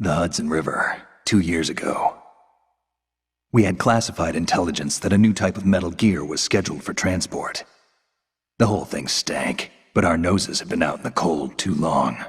The Hudson River, 2 years ago. We had classified intelligence that a new type of metal gear was scheduled for transport. The whole thing stank, but our noses had been out in the cold too long.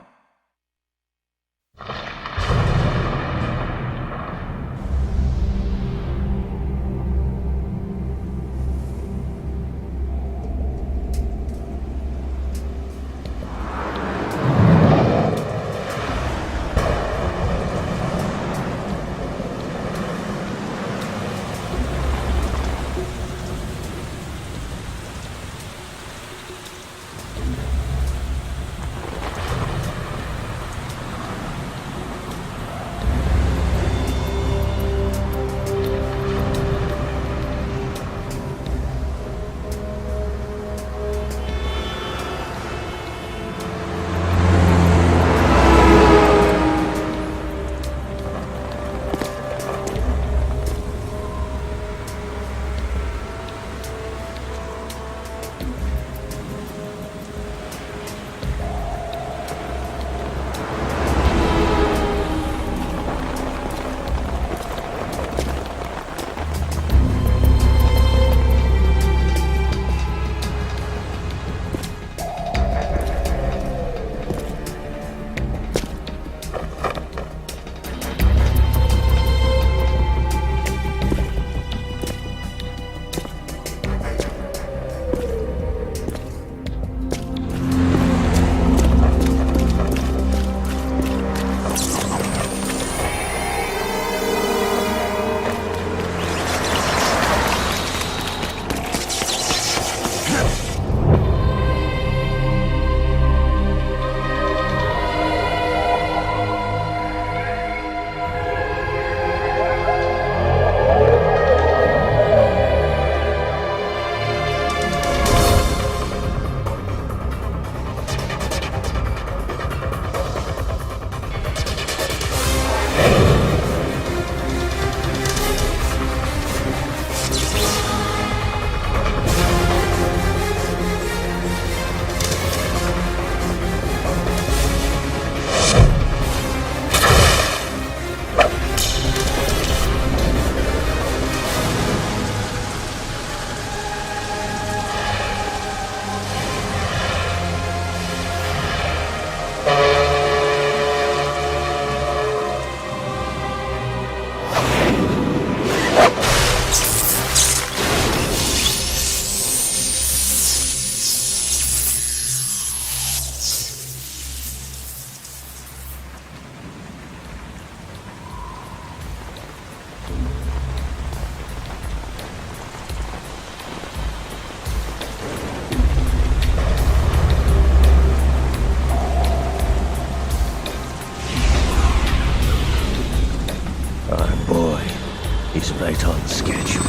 He's right on schedule.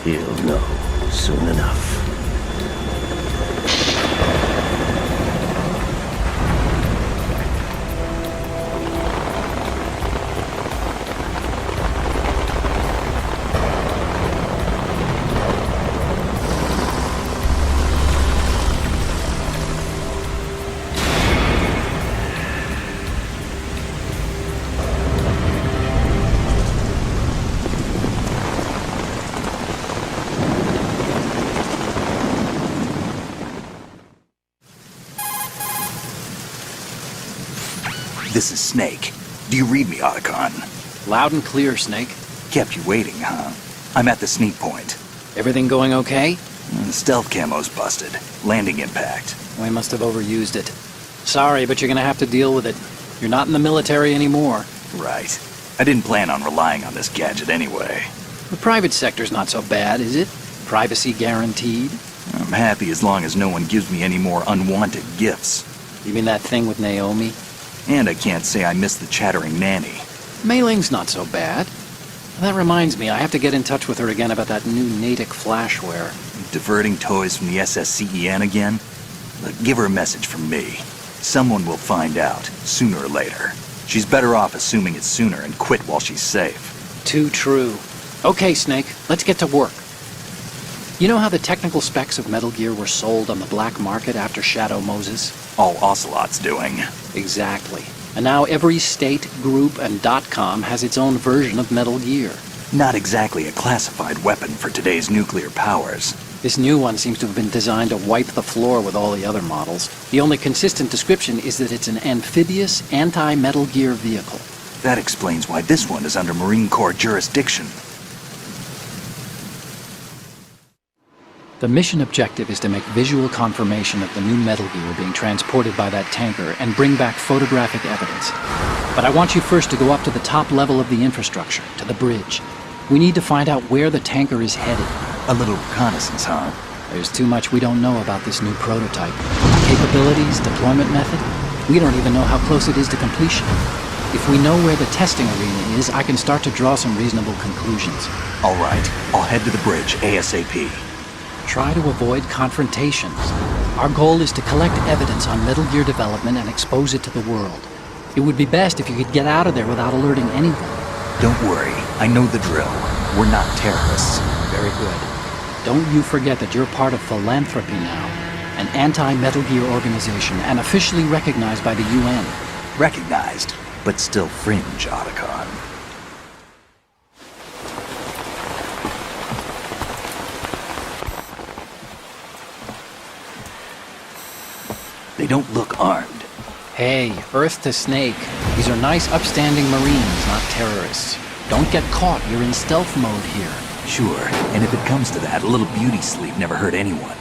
He'll know soon enough. This is Snake. Do you read me, Otacon? Loud and clear, Snake. Kept you waiting, huh? I'm at the sneak point. Everything going okay? The stealth camo's busted. Landing impact. We must have overused it. Sorry, but you're gonna have to deal with it. You're not in the military anymore. Right. I didn't plan on relying on this gadget anyway. The private sector's not so bad, is it? Privacy guaranteed? I'm happy as long as no one gives me any more unwanted gifts. You mean that thing with Naomi? And I can't say I miss the chattering nanny. Mei Ling's not so bad. That reminds me, I have to get in touch with her again about that new Natick flashware. Diverting toys from the SSCEN again? Look, give her a message from me. Someone will find out, sooner or later. She's better off assuming it's sooner and quit while she's safe. Too true. Okay, Snake, let's get to work. You know how the technical specs of Metal Gear were sold on the black market after Shadow Moses? All Ocelot's doing. Exactly. And now every state, group, and .com has its own version of Metal Gear. Not exactly a classified weapon for today's nuclear powers. This new one seems to have been designed to wipe the floor with all the other models. The only consistent description is that it's an amphibious, anti-Metal Gear vehicle. That explains why this one is under Marine Corps jurisdiction. The mission objective is to make visual confirmation of the new Metal Gear being transported by that tanker and bring back photographic evidence. But I want you first to go up to the top level of the infrastructure, to the bridge. We need to find out where the tanker is headed. A little reconnaissance, huh? There's too much we don't know about this new prototype. Capabilities, deployment method. We don't even know how close it is to completion. If we know where the testing arena is, I can start to draw some reasonable conclusions. All right, I'll head to the bridge ASAP. Try to avoid confrontations. Our goal is to collect evidence on Metal Gear development and expose it to the world. It would be best if you could get out of there without alerting anyone. Don't worry, I know the drill. We're not terrorists. Very good. Don't you forget that you're part of Philanthropy now, an anti-Metal Gear organization and officially recognized by the UN. Recognized, but still fringe, Otacon. They don't look armed. Hey, Earth to Snake. These are nice, upstanding Marines, not terrorists. Don't get caught. You're in stealth mode here. Sure, and if it comes to that, a little beauty sleep never hurt anyone.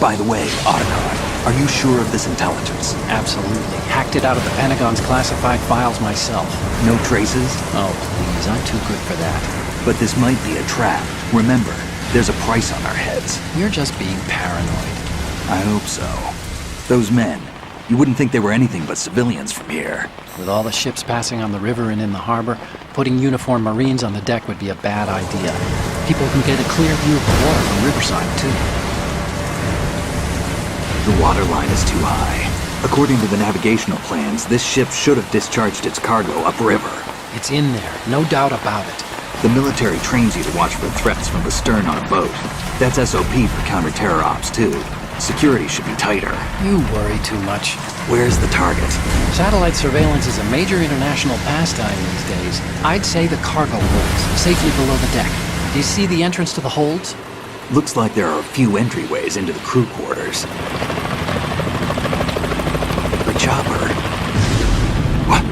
By the way, Otacon, are you sure of this intelligence? Absolutely. Hacked it out of the Pentagon's classified files myself. No traces? Oh, please, I'm too good for that. But this might be a trap. Remember, there's a price on our heads. You're just being paranoid. I hope so. Those men, you wouldn't think they were anything but civilians from here. With all the ships passing on the river and in the harbor, putting uniformed Marines on the deck would be a bad idea. People can get a clear view of the water from Riverside, too. The water line is too high. According to the navigational plans, this ship should have discharged its cargo upriver. It's in there, no doubt about it. The military trains you to watch for threats from the stern on a boat. That's SOP for counter-terror ops, too. Security should be tighter. You worry too much. Where's the target? Satellite surveillance is a major international pastime these days. I'd say the cargo holds, safely below the deck. Do you see the entrance to the holds? Looks like there are a few entryways into the crew quarters. The chopper. What?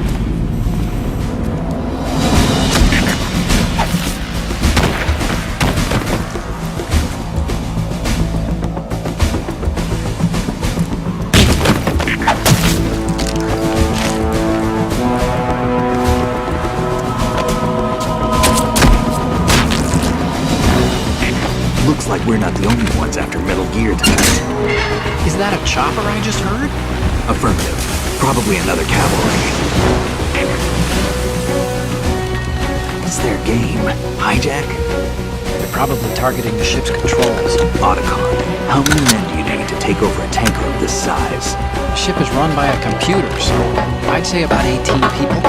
Looks like we're not the only ones after Metal Gear tonight. Is that a chopper I just heard? Affirmative. Probably another cavalry. It's their game. Hijack? They're probably targeting the ship's controls. Otacon, how many men do you need to take over a tanker of this size? The ship is run by a computer, so I'd say about 18 people.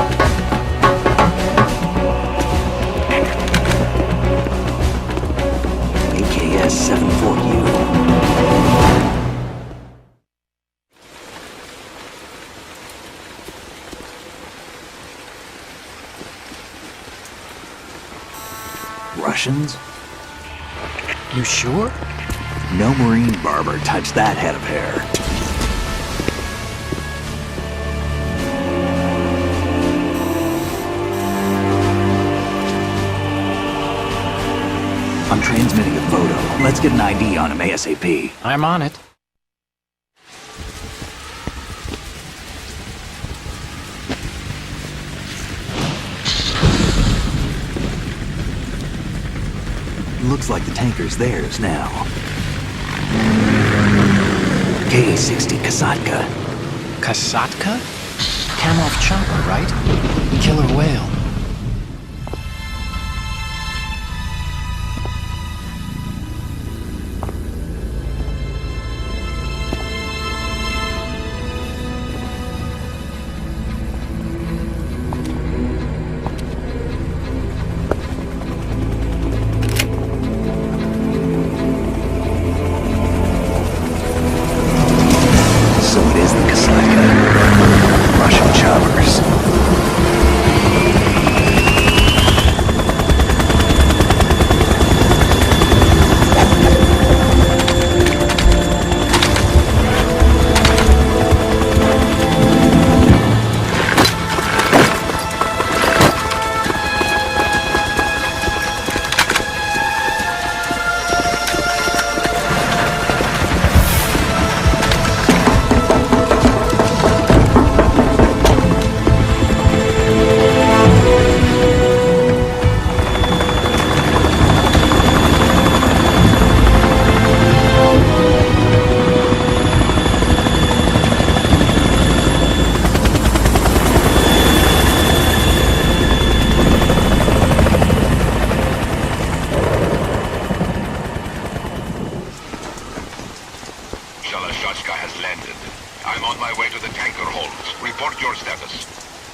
AKS-74U. Russians? You sure? No Marine barber touched that head of hair. I'm transmitting a photo. Let's get an ID on him ASAP. I'm on it. Looks like the tanker's theirs now. Ka-60 Kasatka. Kasatka? Kamov chopper, right? Killer whale. So it is the It's like Russian choppers.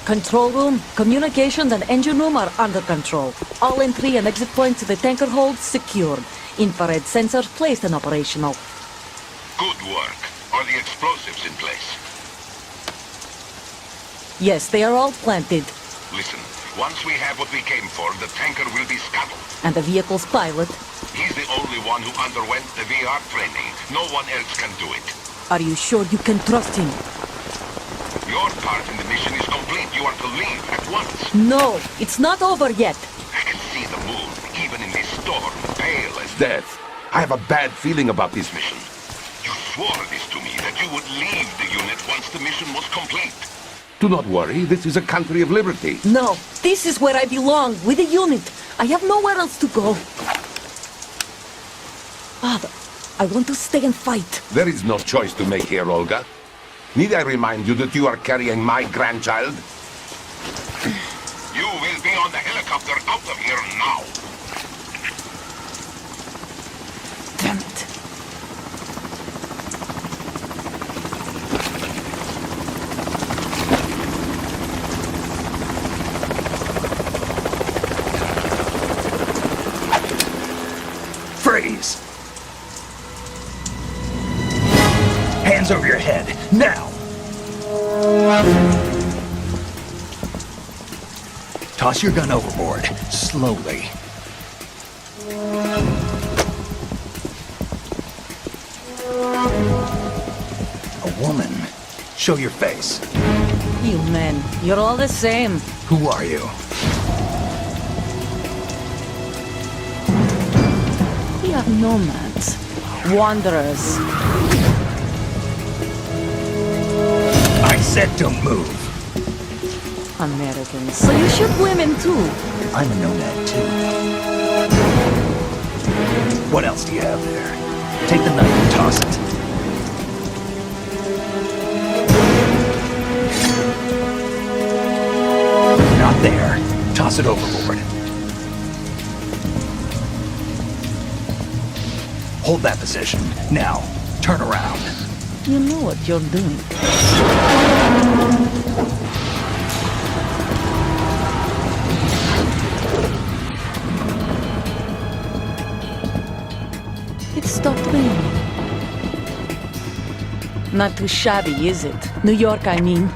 Control room, communications and engine room are under control. All entry and exit points to the tanker hold secured. Infrared sensors placed and operational. Good work. Are the explosives in place? Yes, they are all planted. Listen, once we have what we came for, the tanker will be scuttled. And the vehicle's pilot? He's the only one who underwent the VR training. No one else can do it. Are you sure you can trust him? Your part in the mission is complete. You are to leave at once. No, it's not over yet. I can see the moon, even in this storm, pale as death. I have a bad feeling about this mission. You swore this to me, that you would leave the unit once the mission was complete. Do not worry, this is a country of liberty. No, this is where I belong, with the unit. I have nowhere else to go. Father, I want to stay and fight. There is no choice to make here, Olga. Need I remind you that you are carrying my grandchild? You will be on the helicopter out of here now. Damn it. Freeze! Hands over your head, now! Toss your gun overboard, slowly. A woman. Show your face. You men, you're all the same. Who are you? We are nomads. Wanderers. I said don't move. Americans. So you shoot women too? I'm a nomad too. What else do you have there? Take the knife and toss it. Not there. Toss it overboard. Hold that position. Now, turn around. You know what you're doing. It stopped raining. Not too shabby, is it? New York, I mean.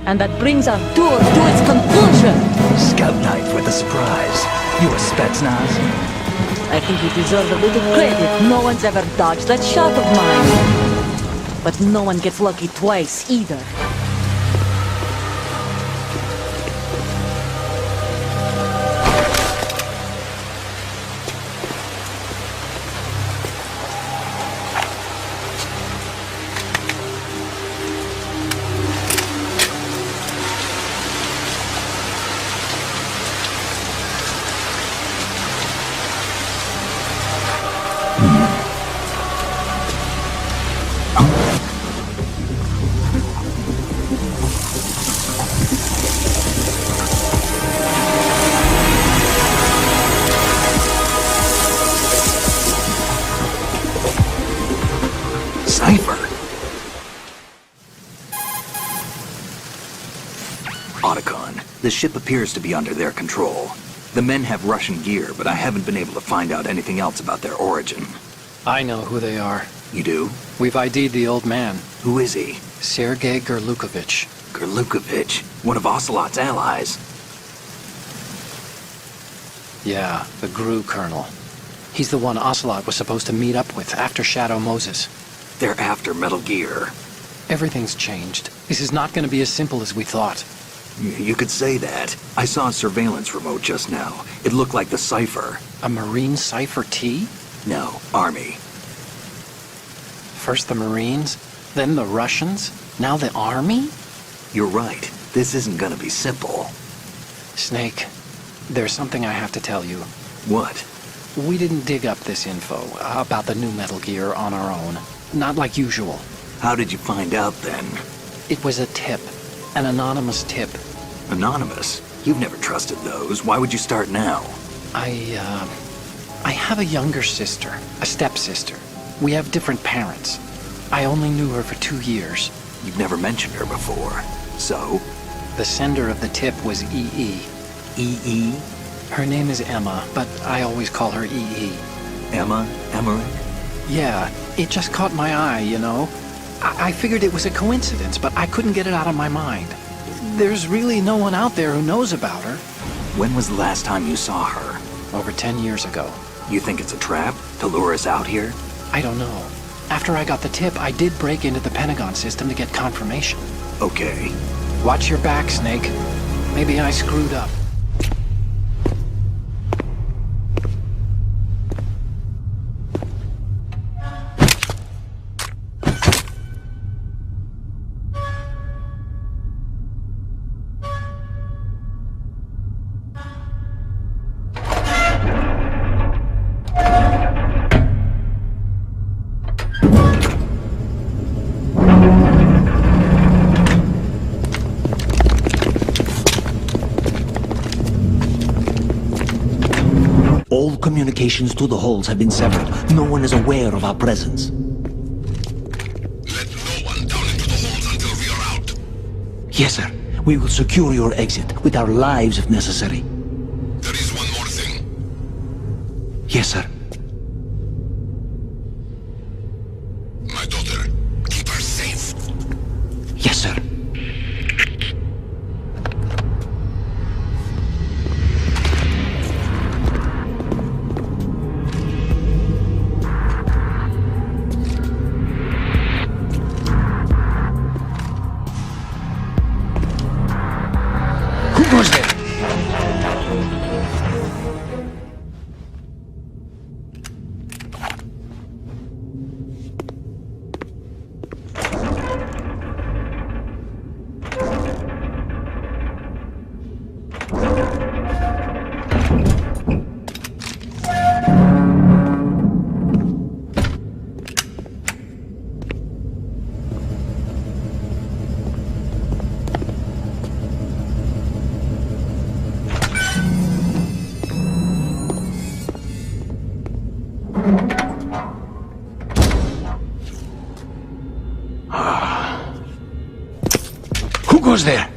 And that brings our tour to its conclusion. Scout knife with a surprise. You a Spetsnaz? I think you deserve a little credit. No one's ever dodged that shot of mine. But no one gets lucky twice, either. Otacon, the ship appears to be under their control. The men have Russian gear, but I haven't been able to find out anything else about their origin. I know who they are. You do? We've ID'd the old man, Who is he? Sergei Gerlukovich. Gerlukovich, one of Ocelot's allies. Yeah, the GRU colonel. He's the one Ocelot was supposed to meet up with after Shadow Moses. They're after Metal Gear. Everything's changed. This is not going to be as simple as we thought. You could say that. I saw a surveillance remote just now. It looked like the Cypher. A Marine Cypher T? No, Army. First the Marines, then the Russians, now the Army? You're right. This isn't gonna be simple. Snake, there's something I have to tell you. What? We didn't dig up this info about the new Metal Gear on our own. Not like usual. How did you find out then? It was a tip. An anonymous tip. Anonymous? You've never trusted those. Why would you start now? I have a younger sister, a stepsister. We have different parents. I only knew her for 2 years. You've never mentioned her before. So? The sender of the tip was EE. EE? Her name is Emma, but I always call her EE. Emma? Emmerich? Yeah, it just caught my eye, you know? I figured it was a coincidence, but I couldn't get it out of my mind. There's really no one out there who knows about her. When was the last time you saw her? Over 10 years ago. You think it's a trap? To lure us out here? I don't know. After I got the tip, I did break into the Pentagon system to get confirmation. Okay. Watch your back, Snake. Maybe I screwed up. All communications to the halls have been severed. No one is aware of our presence. Let no one down into the halls until we are out. Yes, sir. We will secure your exit, with our lives if necessary. There is one more thing. Yes, sir. My daughter, keep her safe. Yes, sir. Who goes there? Who goes there?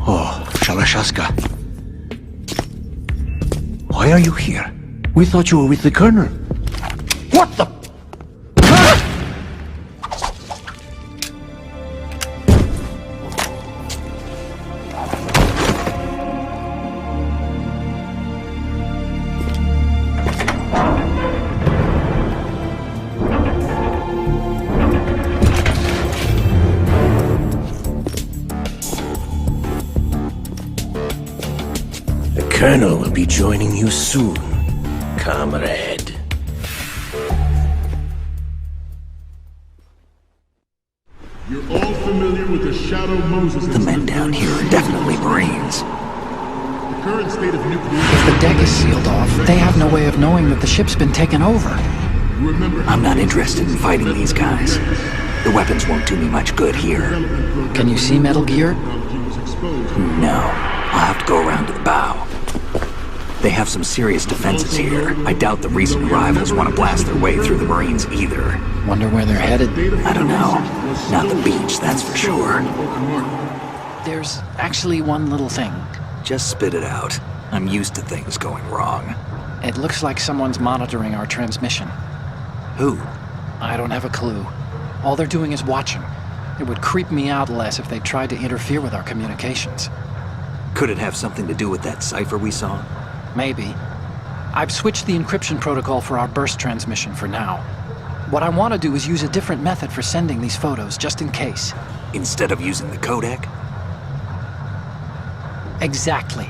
Oh, Shalashaska. Why are you here? We thought you were with the Colonel. What the? The Colonel will be joining you soon, comrade. You're all familiar with the Shadow Moses The men down here are definitely Marines. The current state of nuclear... If the deck is sealed off, they have no way of knowing that the ship's been taken over. Remember, I'm not interested in fighting these guys. The weapons won't do me much good here. Can you see Metal Gear? technology was exposed. No, I'll have to go around to the bow. They have some serious defenses here. I doubt the recent rivals want to blast their way through the Marines either. Wonder where they're headed. I don't know. Not the beach, that's for sure. There's actually one little thing. Just spit it out. I'm used to things going wrong. It looks like someone's monitoring our transmission. Who? I don't have a clue. All they're doing is watching. It would creep me out less if they tried to interfere with our communications. Could it have something to do with that cipher we saw? Maybe. I've switched the encryption protocol for our burst transmission for now. What I want to do is use a different method for sending these photos, just in case. Instead of using the codec? Exactly.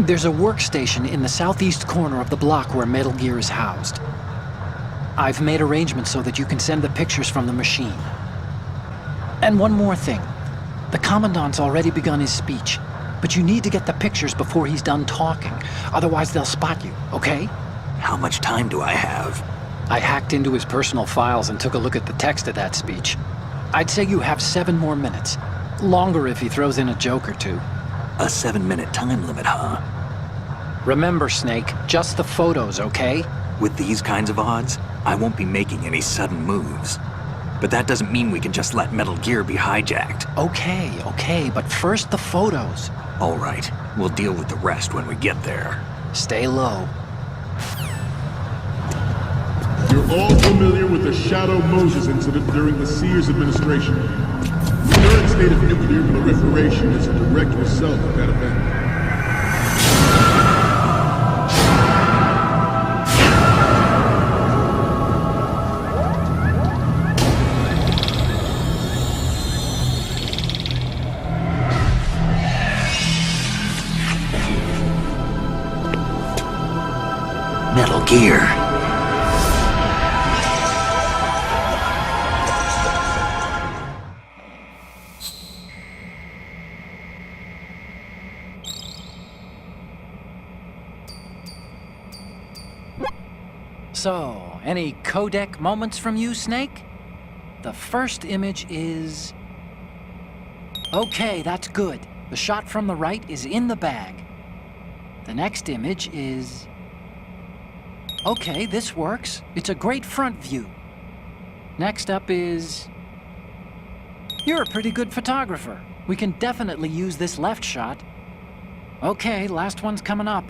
There's a workstation in the southeast corner of the block where Metal Gear is housed. I've made arrangements so that you can send the pictures from the machine. And one more thing. The Commandant's already begun his speech, but you need to get the pictures before he's done talking. Otherwise they'll spot you, okay? How much time do I have? I hacked into his personal files and took a look at the text of that speech. I'd say you have 7 more minutes. Longer if he throws in a joke or two. A 7-minute time limit, huh? Remember, Snake, just the photos, okay? With these kinds of odds, I won't be making any sudden moves. But that doesn't mean we can just let Metal Gear be hijacked. Okay, but first the photos. All right, we'll deal with the rest when we get there. Stay low. You're all familiar with the Shadow Moses incident during the Sears administration. The current state of nuclear proliferation is a direct result of that event. Metal Gear. So, any codec moments from you, Snake? The first image is... Okay, that's good. The shot from the right is in the bag. The next image is... Okay, this works. It's a great front view. Next up is... You're a pretty good photographer. We can definitely use this left shot. Okay, last one's coming up.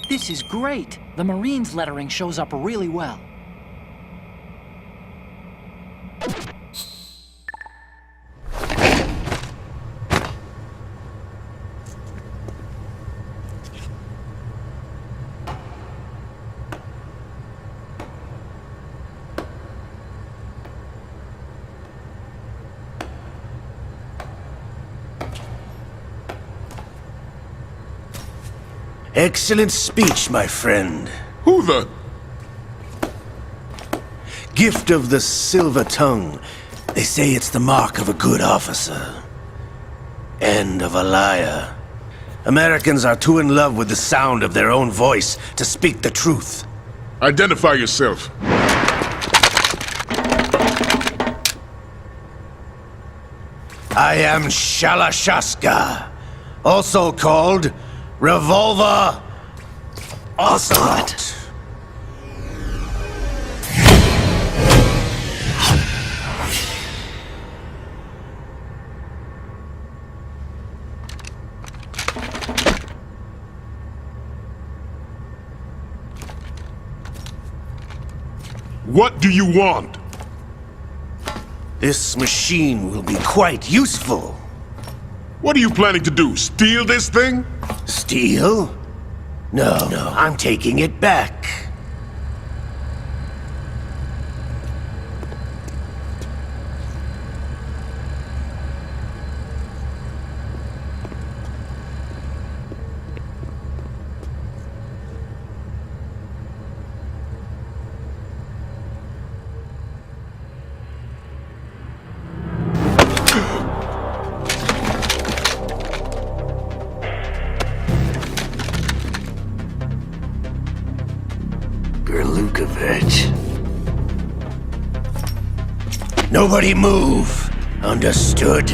This is great. The Marines lettering shows up really well. Excellent speech, my friend. Who the... Gift of the silver tongue. They say it's the mark of a good officer. And of a liar. Americans are too in love with the sound of their own voice to speak the truth. Identify yourself. I am Shalashaska, also called Revolver Ocelot. What do you want? This machine will be quite useful. What are you planning to do? Steal this thing? Steal? No, I'm taking it back. Nobody move. Understood?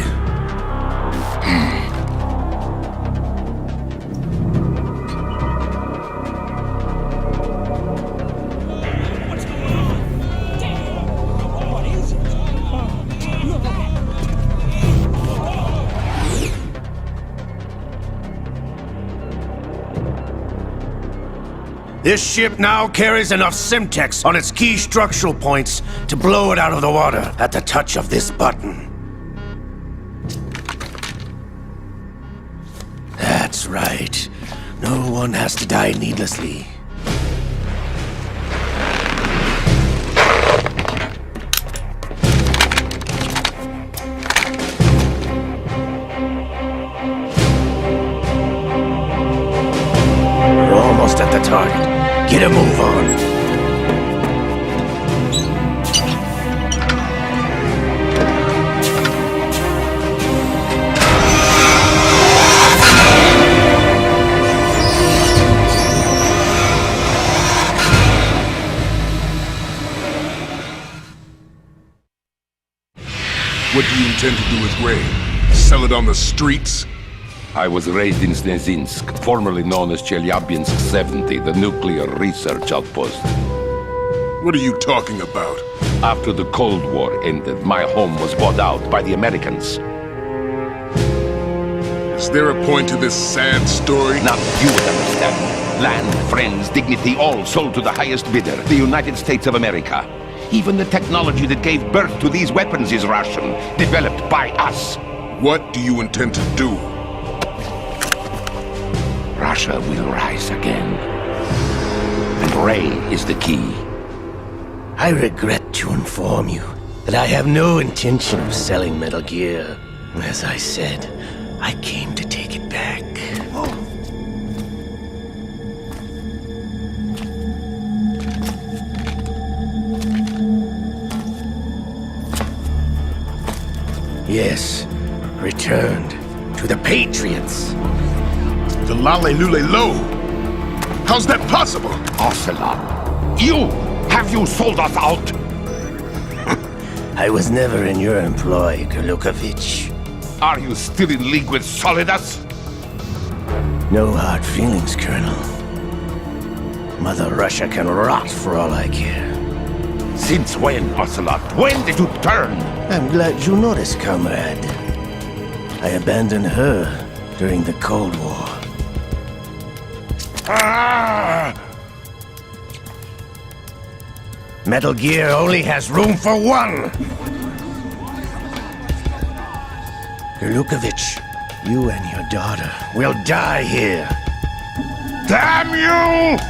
This ship now carries enough Simtex on its key structural points to blow it out of the water at the touch of this button. That's right. No one has to die needlessly. We're almost at the target. Get a move on. What do you intend to do with Ray? Sell it on the streets? I was raised in Snezinsk, formerly known as Chelyabinsk 70, the nuclear research outpost. What are you talking about? After the Cold War ended, my home was bought out by the Americans. Is there a point to this sad story? Now you would understand. Land, friends, dignity, all sold to the highest bidder, the United States of America. Even the technology that gave birth to these weapons is Russian, developed by us. What do you intend to do? Russia will rise again. And Ray is the key. I regret to inform you that I have no intention of selling Metal Gear. As I said, I came to take it back. Yes, returned to the Patriots. The Lale Lule Lo! How's that possible? Ocelot, have you sold us out? I was never in your employ, Golukovich. Are you still in league with Solidus? No hard feelings, Colonel. Mother Russia can rot for all I care. Since when, Ocelot? When did you turn? I'm glad you noticed, comrade. I abandoned her during the Cold War. Metal Gear only has room for one! Golukovich, you and your daughter will die here. Damn you!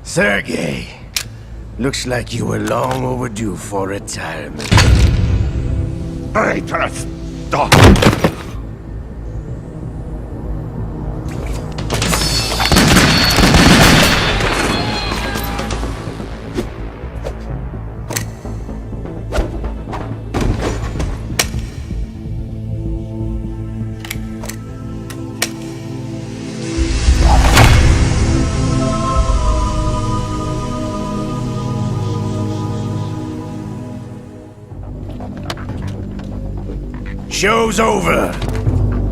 Sergei, looks like you were long overdue for retirement. Traitorous dog! Show's over.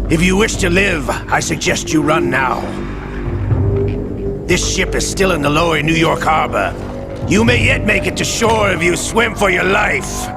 If you wish to live, I suggest you run now. This ship is still in the lower New York harbor. You may yet make it to shore if you swim for your life.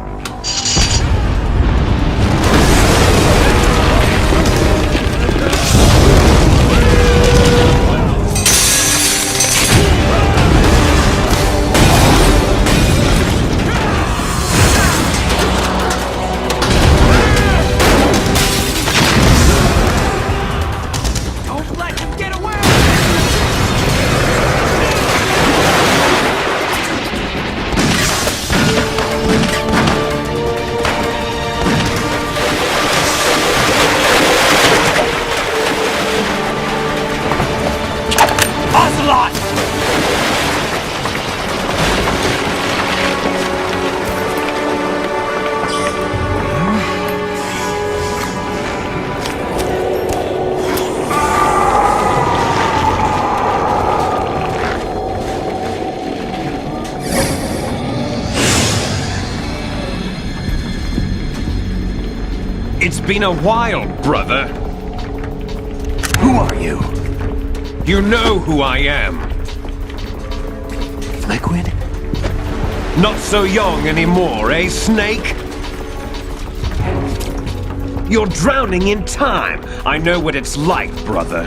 been a while, brother. Who are you? You know who I am. Liquid? Not so young anymore, eh, Snake? You're drowning in time. I know what it's like, brother.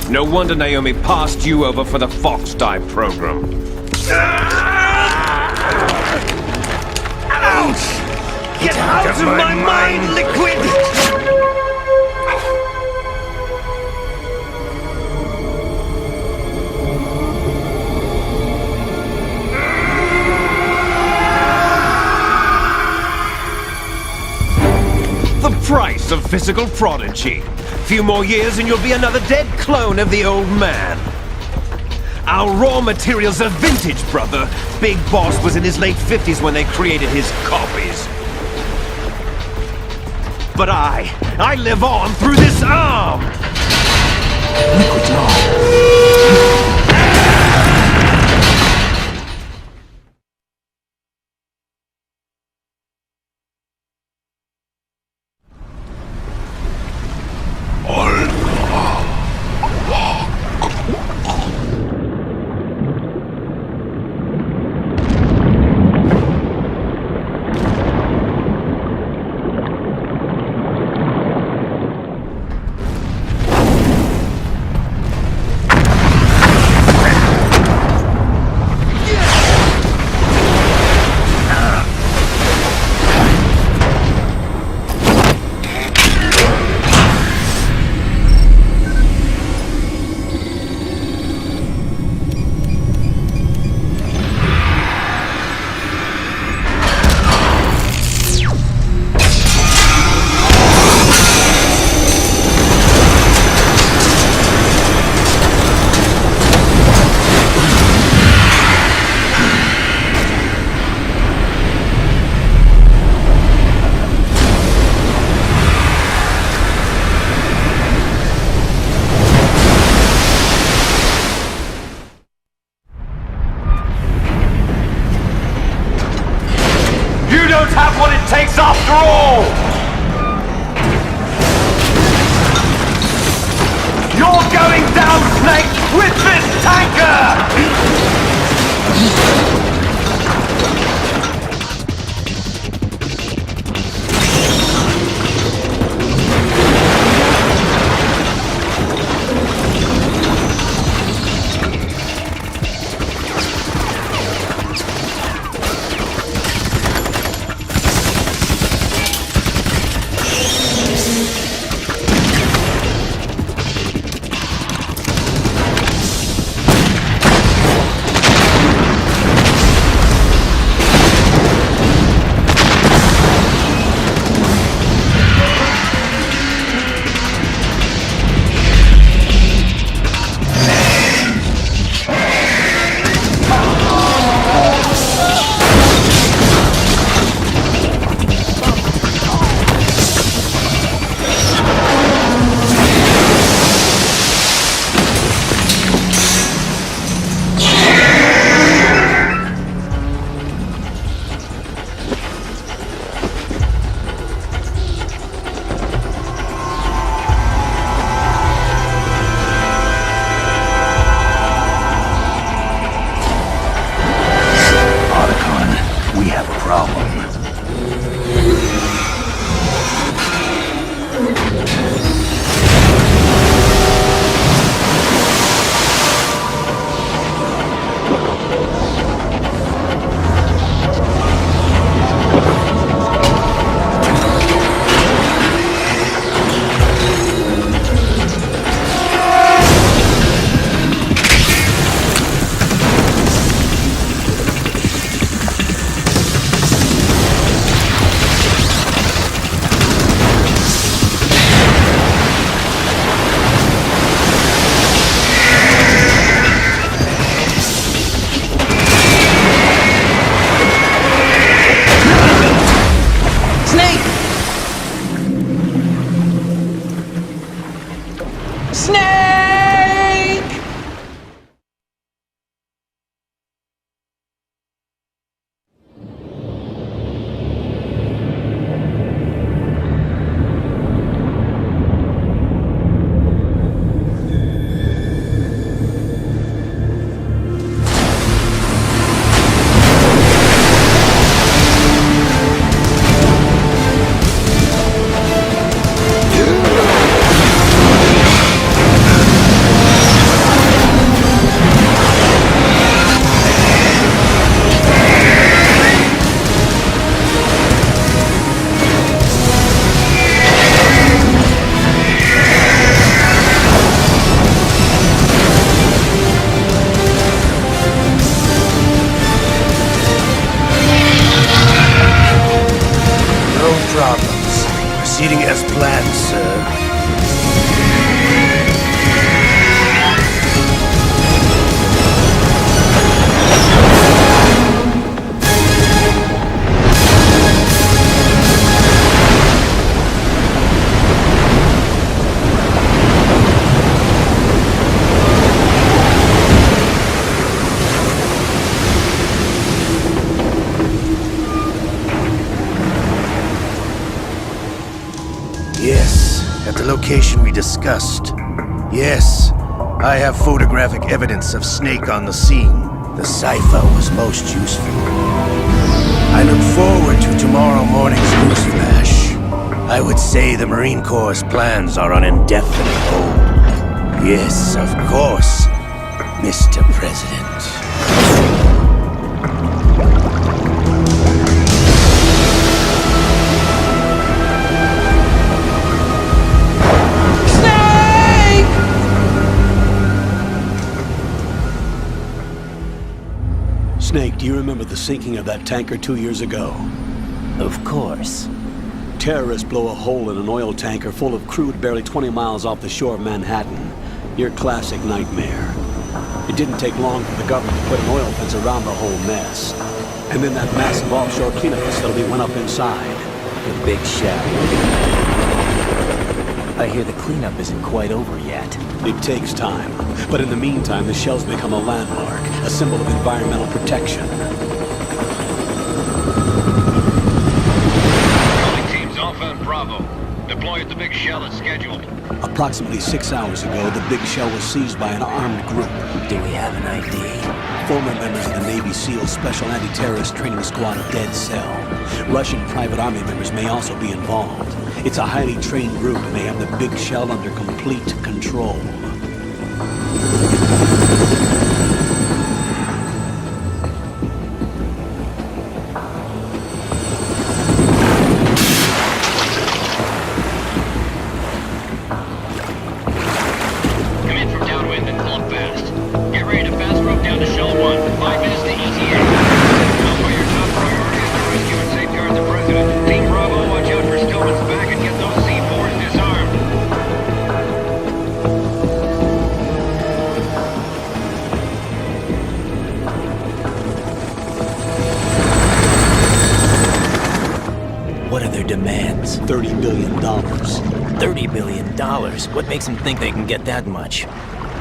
No wonder Naomi passed you over for the Fox Die program. Ouch! Get out of my mind, Liquid! The price of physical prodigy. Few more years and you'll be another dead clone of the old man. Our raw materials are vintage, brother. Big Boss was in his late 50s when they created his copies. But I live on through this arm! Liquid's on. Have what it takes after all! You're going down, Snake, with this tanker! proceeding as planned, sir. Yes, at the location we discussed. Yes, I have photographic evidence of Snake on the scene. The cipher was most useful. I look forward to tomorrow morning's news flash. I would say the Marine Corps' plans are on indefinite hold. Yes, of course, Mr. President. Snake, do you remember the sinking of that tanker 2 years ago? Of course. Terrorists blow a hole in an oil tanker full of crude barely 20 miles off the shore of Manhattan. Your classic nightmare. It didn't take long for the government to put an oil fence around the whole mess. And then that massive offshore cleanup facility went up inside. The big shell. I hear the cleanup isn't quite over yet. It takes time. But in the meantime, the shell's become a landmark, a symbol of environmental protection. Calling teams Alpha and Bravo. Deploy at the big shell as scheduled. Approximately 6 hours ago, the big shell was seized by an armed group. Do we have an ID? Former members of the Navy SEAL Special Anti-Terrorist Training Squad Dead Cell. Russian private army members may also be involved. It's a highly trained group and they have the big shell under complete control. Come in from downwind and pull up fast. Get ready to fast rope down to Shell 1. 5 minutes to ETA. Alpha, your top priority is to rescue and safeguard the President. Team Bravo, watch out for Stillman's back and get those C4s disarmed. What are their demands? $30 billion. $30 billion? What makes them think they can get that much?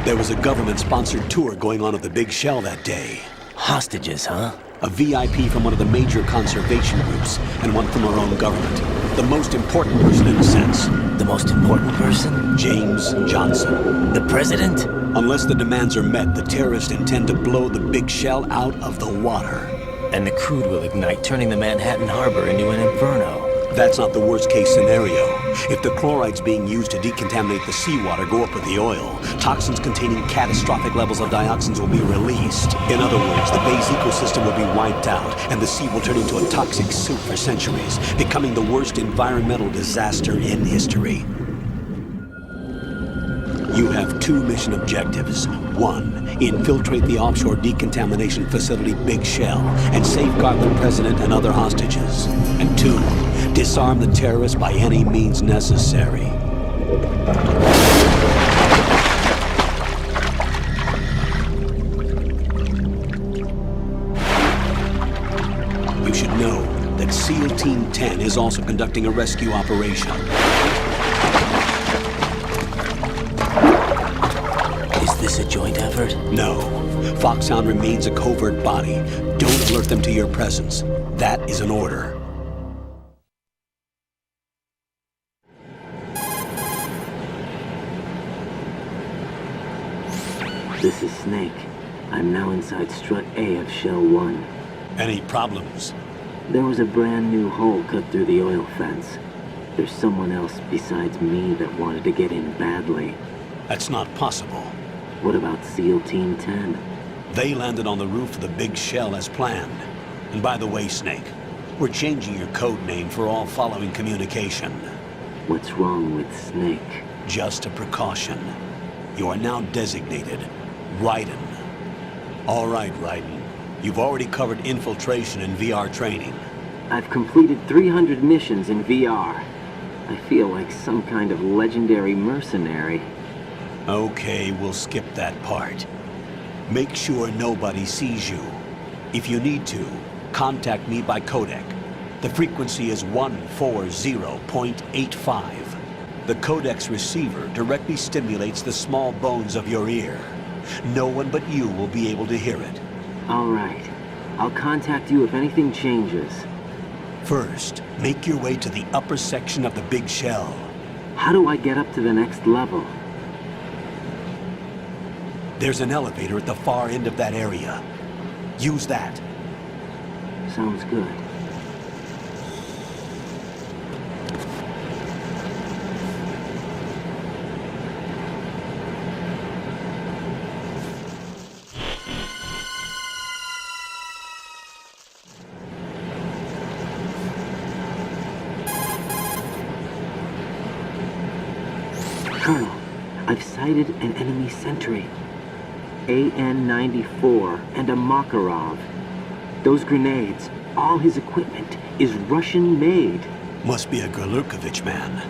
There was a government-sponsored tour going on at the big shell that day. Hostages, huh? A VIP from one of the major conservation groups, and one from our own government. The most important person in a sense. The most important person? James Johnson. The president? Unless the demands are met, the terrorists intend to blow the big shell out of the water. And the crude will ignite, turning the Manhattan Harbor into an inferno. That's not the worst-case scenario. If the chlorides being used to decontaminate the seawater go up with the oil, toxins containing catastrophic levels of dioxins will be released. In other words, the bay's ecosystem will be wiped out, and the sea will turn into a toxic soup for centuries, becoming the worst environmental disaster in history. You have 2 mission objectives. 1, infiltrate the offshore decontamination facility Big Shell and safeguard the president and other hostages. And 2, disarm the terrorists by any means necessary. You should know that SEAL Team 10 is also conducting a rescue operation. Is this a joint effort? No. Foxhound remains a covert body. Don't alert them to your presence. That is an order. This is Snake. I'm now inside Strut A of Shell 1. Any problems? There was a brand new hole cut through the oil fence. There's someone else besides me that wanted to get in badly. That's not possible. What about SEAL Team 10? They landed on the roof of the Big Shell as planned. And by the way, Snake, we're changing your code name for all following communication. What's wrong with Snake? Just a precaution. You are now designated Raiden. All right, Raiden. You've already covered infiltration and VR training. I've completed 300 missions in VR. I feel like some kind of legendary mercenary. Okay, we'll skip that part. Make sure nobody sees you. If you need to, contact me by codec. The frequency is 140.85. The codec's receiver directly stimulates the small bones of your ear. No one but you will be able to hear it. All right. I'll contact you if anything changes. First, make your way to the upper section of the big shell. How do I get up to the next level? There's an elevator at the far end of that area. Use that. Sounds good. Colonel, I've sighted an enemy sentry. AN-94 and a Makarov. Those grenades, all his equipment, is Russian-made. Must be a Gorlukovich man.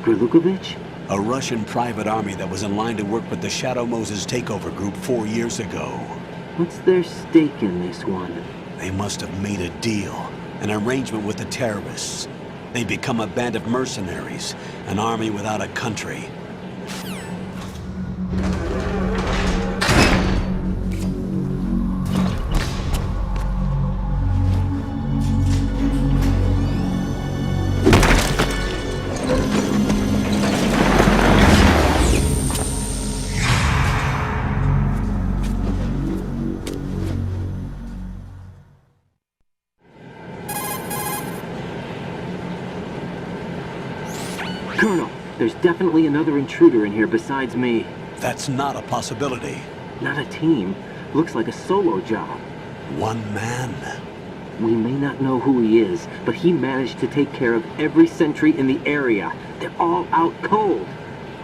Gorlukovich? A Russian private army that was in line to work with the Shadow Moses takeover group 4 years ago. What's their stake in this one? They must have made a deal, an arrangement with the terrorists. They'd become a band of mercenaries, an army without a country. Colonel, there's definitely another intruder in here besides me. That's not a possibility. Not a team. Looks like a solo job. One man. We may not know who he is, but he managed to take care of every sentry in the area. They're all out cold.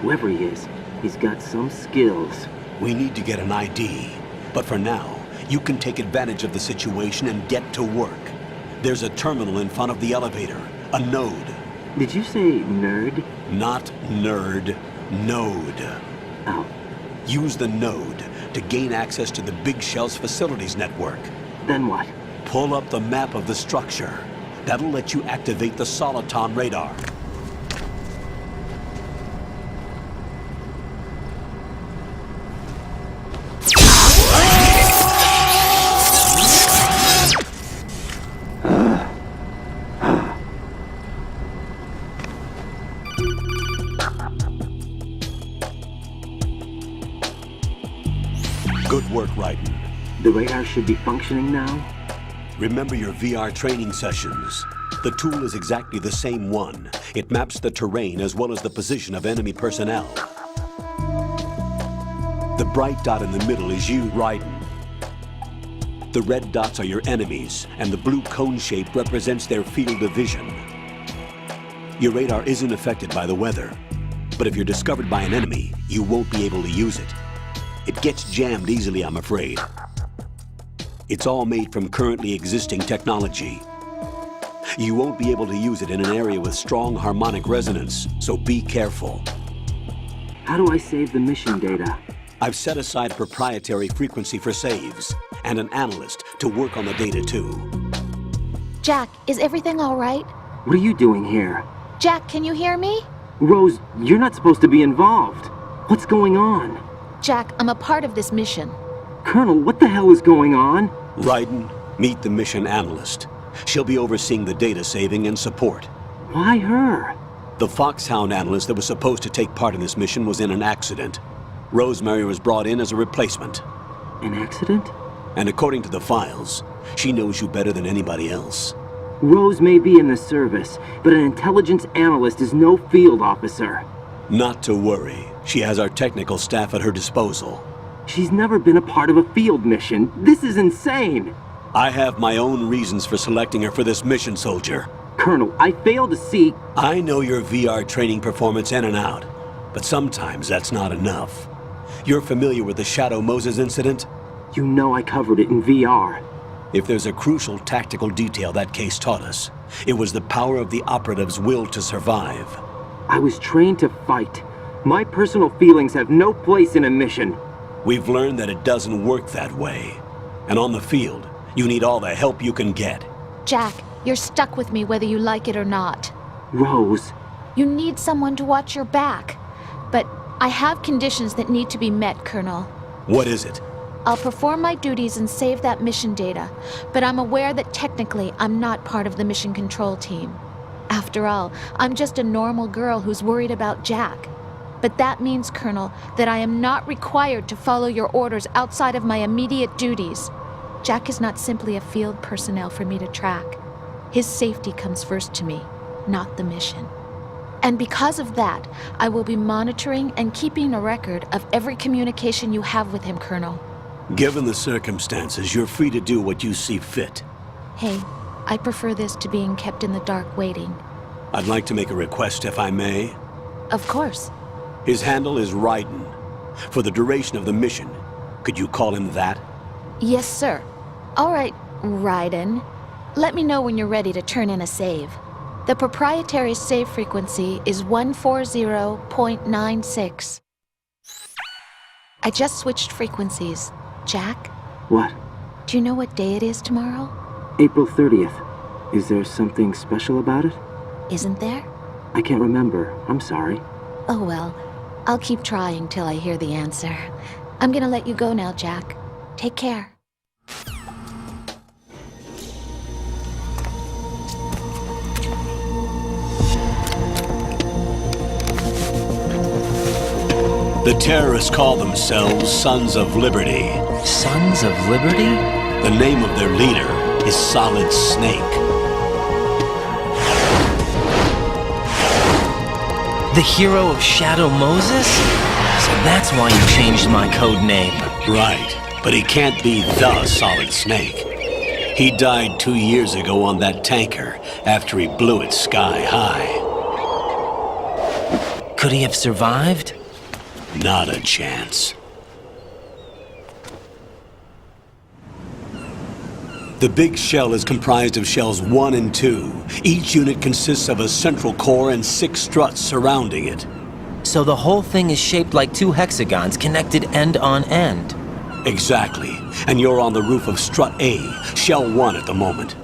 Whoever he is, he's got some skills. We need to get an ID. But for now, you can take advantage of the situation and get to work. There's a terminal in front of the elevator. A node. Did you say nerd? Not nerd. Node. Oh. Use the node to gain access to the Big Shell's facilities network. Then what? Pull up the map of the structure. That'll let you activate the Soliton radar. Good work, Raiden. The radar should be functioning now? Remember your VR training sessions. The tool is exactly the same one. It maps the terrain as well as the position of enemy personnel. The bright dot in the middle is you, Raiden. The red dots are your enemies, and the blue cone shape represents their field of vision. Your radar isn't affected by the weather, but if you're discovered by an enemy, you won't be able to use it. It gets jammed easily, I'm afraid. It's all made from currently existing technology. You won't be able to use it in an area with strong harmonic resonance, so be careful. How do I save the mission data? I've set aside a proprietary frequency for saves, and an analyst to work on the data too. Jack, is everything all right? What are you doing here? Jack, can you hear me? Rose, you're not supposed to be involved. What's going on? Jack, I'm a part of this mission. Colonel, what the hell is going on? Raiden, meet the mission analyst. She'll be overseeing the data saving and support. Why her? The Foxhound analyst that was supposed to take part in this mission was in an accident. Rosemary was brought in as a replacement. An accident? And according to the files, she knows you better than anybody else. Rose may be in the service, but an intelligence analyst is no field officer. Not to worry. She has our technical staff at her disposal. She's never been a part of a field mission. This is insane! I have my own reasons for selecting her for this mission, soldier. Colonel, I fail to see... I know your VR training performance in and out, but sometimes that's not enough. You're familiar with the Shadow Moses incident? You know I covered it in VR. If there's a crucial tactical detail that case taught us, it was the power of the operative's will to survive. I was trained to fight. My personal feelings have no place in a mission. We've learned that it doesn't work that way. And on the field, you need all the help you can get. Jack, you're stuck with me whether you like it or not. Rose. You need someone to watch your back. But I have conditions that need to be met, Colonel. What is it? I'll perform my duties and save that mission data, but I'm aware that technically I'm not part of the mission control team. After all, I'm just a normal girl who's worried about Jack. But that means, Colonel, that I am not required to follow your orders outside of my immediate duties. Jack is not simply a field personnel for me to track. His safety comes first to me, not the mission. And because of that, I will be monitoring and keeping a record of every communication you have with him, Colonel. Given the circumstances, you're free to do what you see fit. Hey, I prefer this to being kept in the dark waiting. I'd like to make a request, if I may. Of course. His handle is Raiden. For the duration of the mission, could you call him that? Yes, sir. All right, Raiden. Let me know when you're ready to turn in a save. The proprietary save frequency is 140.96. I just switched frequencies. Jack? What? Do you know what day it is tomorrow? April 30th. Is there something special about it? Isn't there? I can't remember. I'm sorry. Oh well. I'll keep trying till I hear the answer. I'm gonna let you go now, Jack. Take care. The terrorists call themselves Sons of Liberty. Sons of Liberty? The name of their leader is Solid Snake. The hero of Shadow Moses? So that's why you changed my code name. Right, but he can't be the Solid Snake. He died 2 years ago on that tanker after he blew it sky high. Could he have survived? Not a chance. The big shell is comprised of shells 1 and 2. Each unit consists of a central core and 6 struts surrounding it. So the whole thing is shaped like 2 hexagons connected end on end. Exactly. And you're on the roof of strut A, shell 1 at the moment.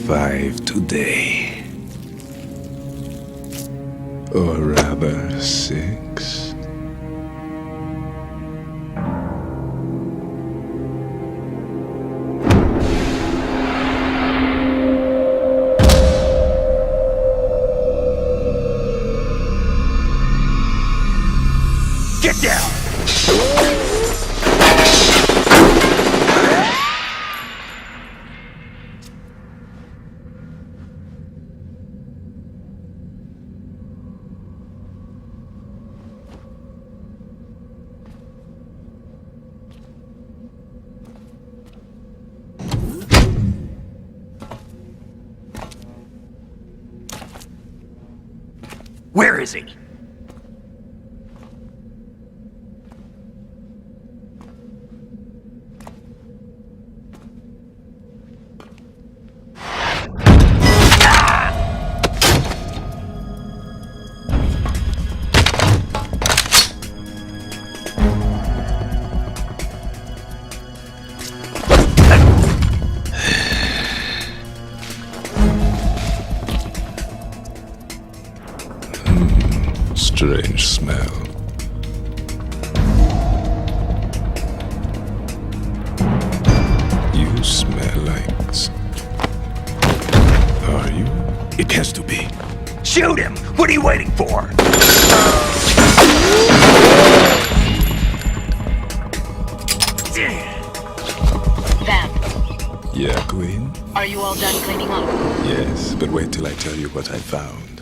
5 today. Or rather, 6. Get down! Where is he? Strange smell. You smell like... Are you? It has to be. Shoot him! What are you waiting for? Vamp, Yeah, Queen? are you all done cleaning up? Yes, but wait till I tell you what I found.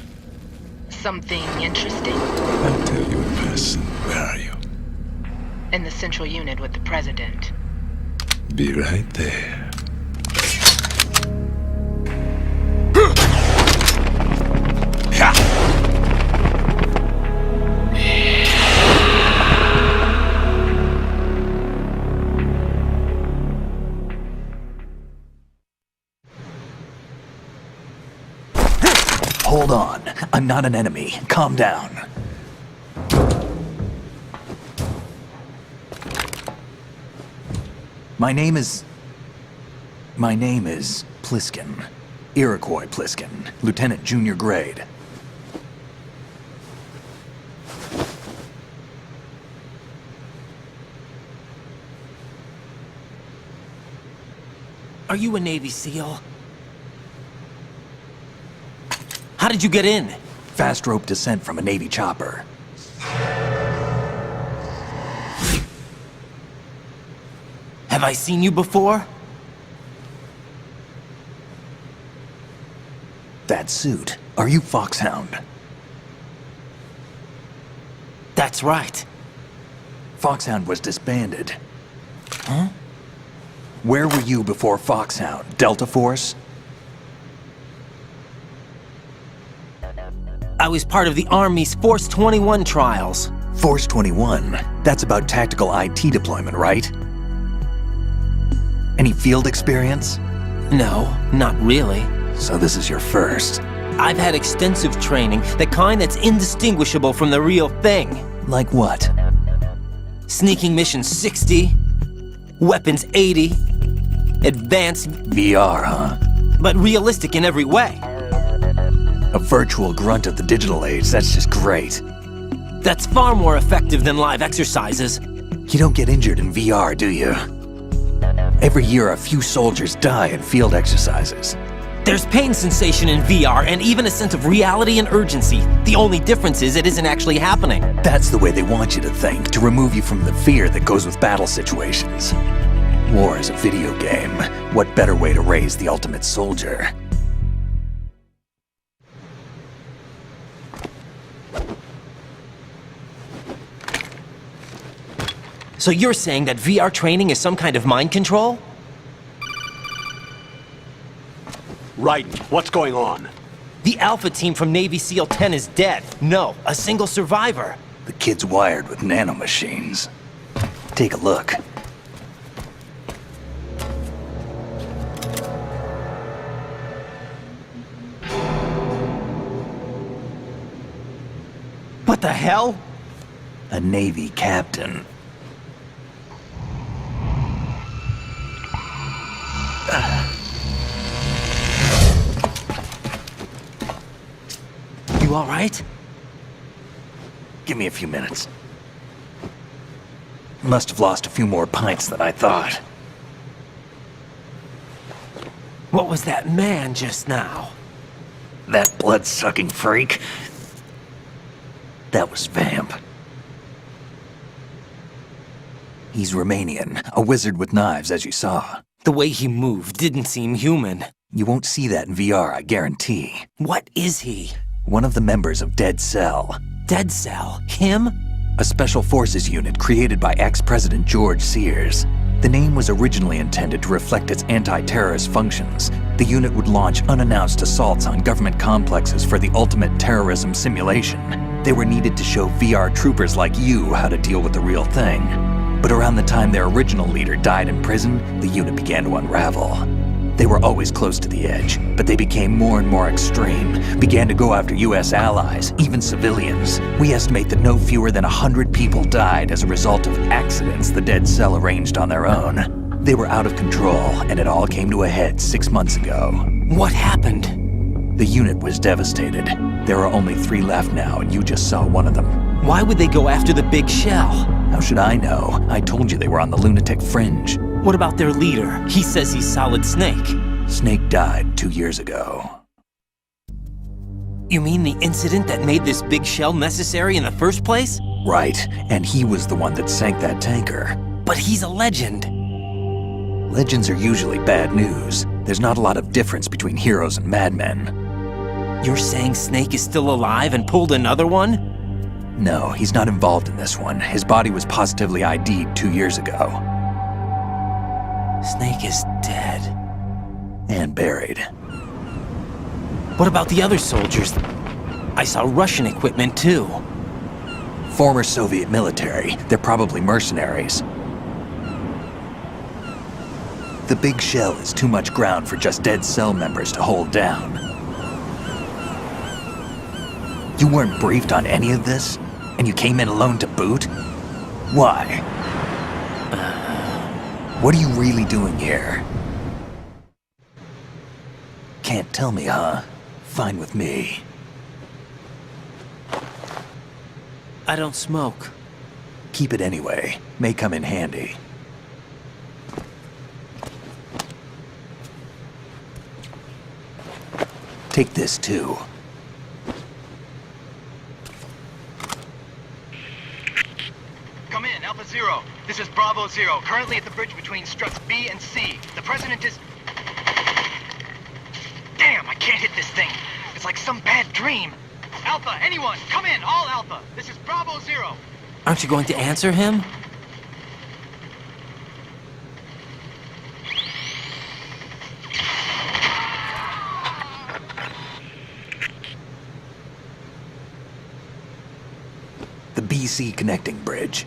Something interesting? I'll tell you in person. Where are you? In the central unit with the president. Be right there. Hold on. I'm not an enemy. Calm down. My name is Pliskin. Iroquois Pliskin, Lieutenant Junior Grade. Are you a Navy SEAL? How did you get in? Fast rope descent from a Navy chopper. Have I seen you before? That suit. Are you Foxhound? That's right. Foxhound was disbanded. Huh? Where were you before Foxhound? Delta Force? I was part of the Army's Force 21 trials. Force 21? That's about tactical IT deployment, right? Any field experience? No, not really. So this is your first. I've had extensive training, the kind that's indistinguishable from the real thing. Like what? Sneaking mission 60, weapons 80, advanced... VR, huh? But realistic in every way. A virtual grunt of the digital age, that's just great. That's far more effective than live exercises. You don't get injured in VR, do you? Every year a few soldiers die in field exercises. There's pain sensation in VR and even a sense of reality and urgency. The only difference is it isn't actually happening. That's the way they want you to think, to remove you from the fear that goes with battle situations. War is a video game. What better way to raise the ultimate soldier? So you're saying that VR training is some kind of mind control? Right. What's going on? The Alpha team from Navy SEAL 10 is dead. No, a single survivor. The kid's wired with nanomachines. Take a look. What the hell? A Navy captain. You alright? Give me a few minutes. Must have lost a few more pints than I thought. What was that man just now? That blood-sucking freak? That was Vamp. He's Romanian, a wizard with knives, as you saw. The way he moved didn't seem human. You won't see that in VR, I guarantee. What is he? One of the members of Dead Cell. Dead Cell? Him? A special forces unit created by ex-President George Sears. The name was originally intended to reflect its anti-terrorist functions. The unit would launch unannounced assaults on government complexes for the ultimate terrorism simulation. They were needed to show VR troopers like you how to deal with the real thing. But around the time their original leader died in prison, the unit began to unravel. They were always close to the edge, but they became more and more extreme, began to go after US allies, even civilians. We estimate that no fewer than 100 people died as a result of accidents the Dead Cell arranged on their own. They were out of control, and it all came to a head 6 months ago. What happened? The unit was devastated. There are only 3 left now, and you just saw one of them. Why would they go after the big shell? How should I know? I told you they were on the lunatic fringe. What about their leader? He says he's Solid Snake. Snake died 2 years ago. You mean the incident that made this big shell necessary in the first place? Right, and he was the one that sank that tanker. But he's a legend. Legends are usually bad news. There's not a lot of difference between heroes and madmen. You're saying Snake is still alive and pulled another one? No, he's not involved in this one. His body was positively ID'd 2 years ago. Snake is dead. And buried. What about the other soldiers? I saw Russian equipment too. Former Soviet military. They're probably mercenaries. The big shell is too much ground for just Dead Cell members to hold down. You weren't briefed on any of this? And you came in alone to boot? Why? What are you really doing here? Can't tell me, huh? Fine with me. I don't smoke. Keep it anyway. May come in handy. Take this too. Come in, Alpha Zero. This is Bravo Zero, currently at the bridge between struts B and C. The President is... Damn, I can't hit this thing. It's like some bad dream. Alpha, anyone, come in, all Alpha. This is Bravo Zero. Aren't you going to answer him? The BC connecting bridge.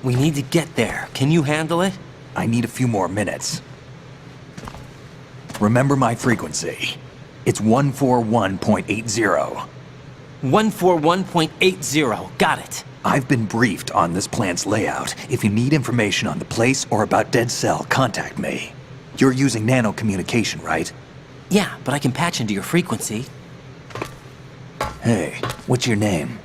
We need to get there. Can you handle it? I need a few more minutes. Remember my frequency. It's 141.80. 141.80. Got it. I've been briefed on this plant's layout. If you need information on the place or about Dead Cell, contact me. You're using nano communication, right? Yeah, but I can patch into your frequency. Hey, what's your name?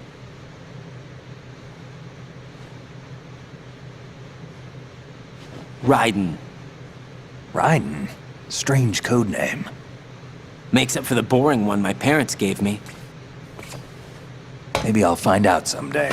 Raiden. Raiden? Strange code name. Makes up for the boring one my parents gave me. Maybe I'll find out someday.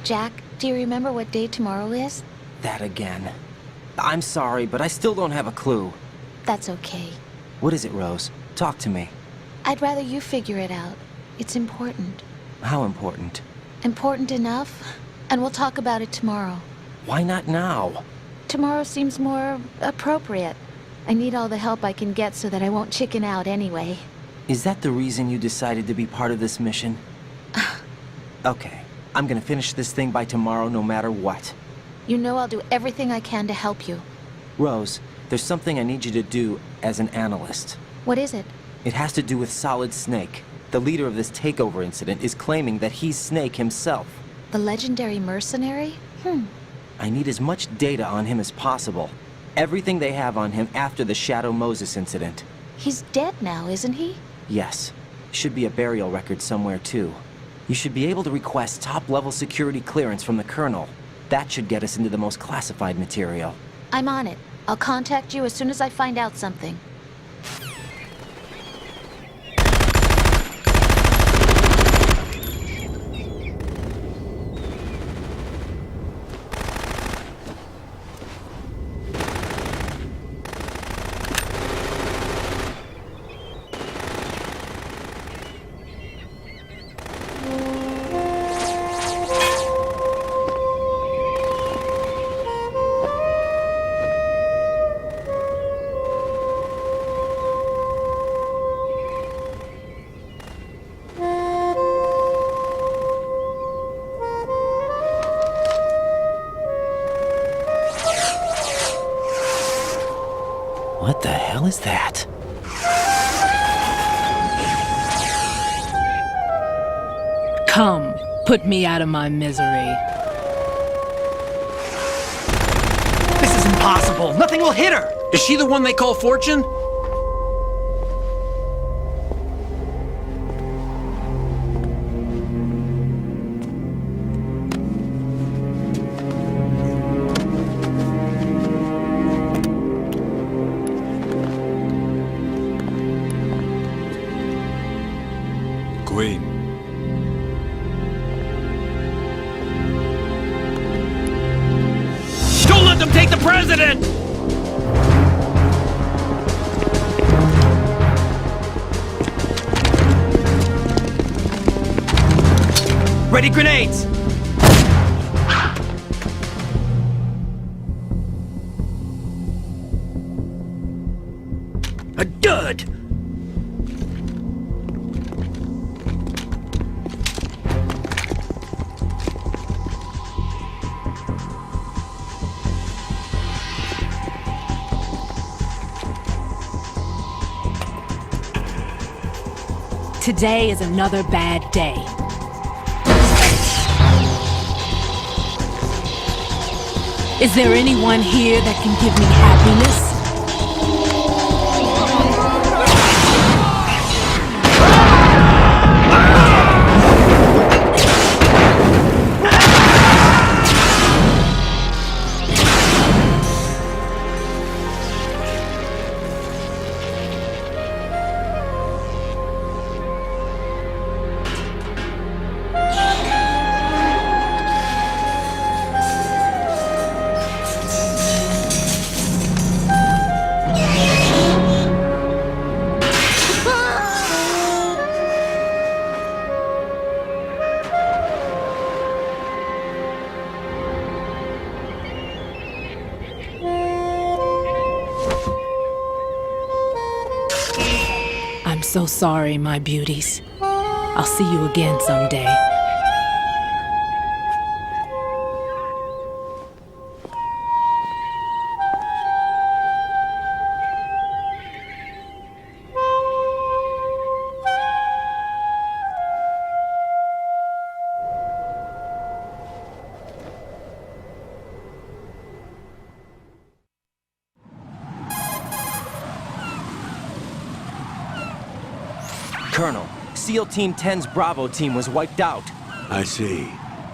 Jack, do you remember what day tomorrow is? That again. I'm sorry, but I still don't have a clue. That's okay. What is it, Rose? Talk to me. I'd rather you figure it out. It's important. How important? Important enough? And we'll talk about it tomorrow. Why not now? Tomorrow seems more appropriate. I need all the help I can get so that I won't chicken out anyway. Is that the reason you decided to be part of this mission? Okay. I'm gonna finish this thing by tomorrow no matter what. You know I'll do everything I can to help you. Rose, there's something I need you to do as an analyst. What is it? It has to do with Solid Snake. The leader of this takeover incident is claiming that he's Snake himself. The legendary mercenary? I need as much data on him as possible. Everything they have on him after the Shadow Moses incident. He's dead now, isn't he? Yes. Should be a burial record somewhere, too. You should be able to request top-level security clearance from the Colonel. That should get us into the most classified material. I'm on it. I'll contact you as soon as I find out something. What the hell is that? Come, put me out of my misery. This is impossible. Nothing will hit her. Is she the one they call Fortune? Queen. Don't let them take the president! Ready grenades! A dud! Today is another bad day. Is there anyone here that can give me happiness? I'm so sorry, my beauties. I'll see you again someday. Colonel, SEAL Team 10's Bravo team was wiped out. I see.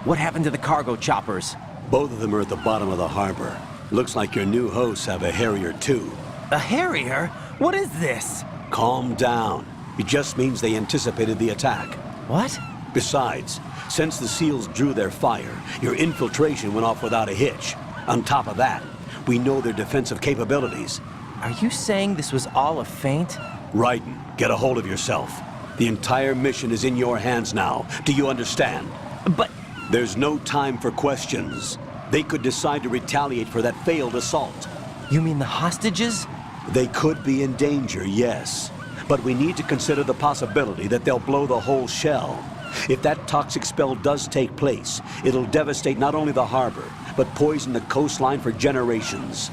What happened to the cargo choppers? Both of them are at the bottom of the harbor. Looks like your new hosts have a Harrier too. A Harrier? What is this? Calm down. It just means they anticipated the attack. What? Besides, since the SEALs drew their fire, your infiltration went off without a hitch. On top of that, we know their defensive capabilities. Are you saying this was all a feint? Raiden, get a hold of yourself. The entire mission is in your hands now. Do you understand? But... There's no time for questions. They could decide to retaliate for that failed assault. You mean the hostages? They could be in danger, yes. But we need to consider the possibility that they'll blow the whole shell. If that toxic spell does take place, it'll devastate not only the harbor, but poison the coastline for generations.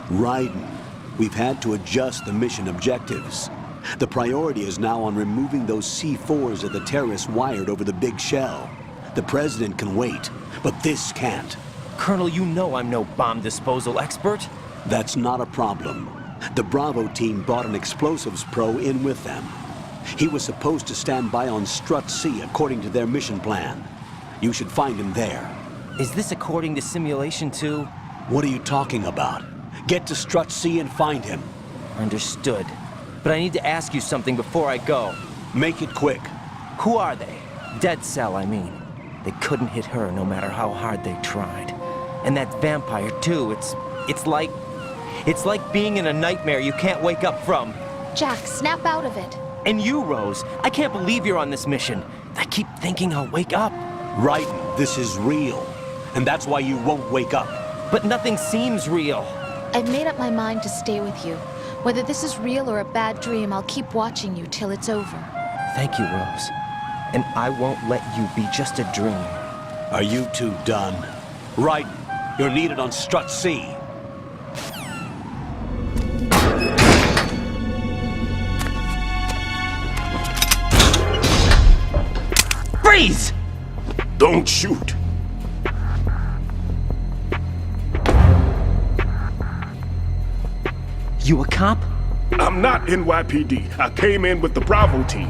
Raiden, we've had to adjust the mission objectives. The priority is now on removing those C4s that the terrorists wired over the big shell. The President can wait, but this can't. Colonel, you know I'm no bomb disposal expert. That's not a problem. The Bravo team brought an explosives pro in with them. He was supposed to stand by on Strut C according to their mission plan. You should find him there. Is this according to Simulation 2? What are you talking about? Get to Strut C and find him. Understood. But I need to ask you something before I go. Make it quick. Who are they? Dead Cell, I mean. They couldn't hit her no matter how hard they tried. And that vampire, too, it's like being in a nightmare you can't wake up from. Jack, snap out of it. And you, Rose, I can't believe you're on this mission. I keep thinking I'll wake up. Raiden, this is real. And that's why you won't wake up. But nothing seems real. I've made up my mind to stay with you. Whether this is real or a bad dream, I'll keep watching you till it's over. Thank you, Rose. And I won't let you be just a dream. Are you two done? Raiden, you're needed on Strut C. Freeze! Don't shoot. You a cop? I'm not NYPD. I came in with the Bravo team.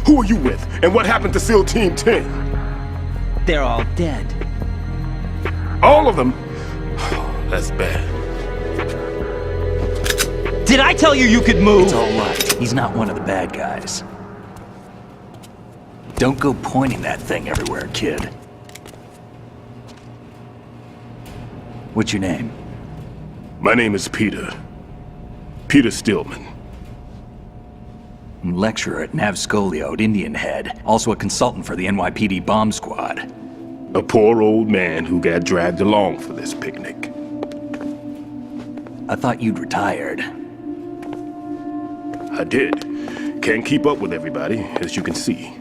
Who are you with? And what happened to SEAL Team 10? They're all dead. All of them? Oh, that's bad. Did I tell you you could move? It's all right. He's not one of the bad guys. Don't go pointing that thing everywhere, kid. What's your name? My name is Peter. Peter Stillman. Lecturer at Navscolio at Indian Head. Also a consultant for the NYPD bomb squad. A poor old man who got dragged along for this picnic. I thought you'd retired. I did. Can't keep up with everybody, as you can see.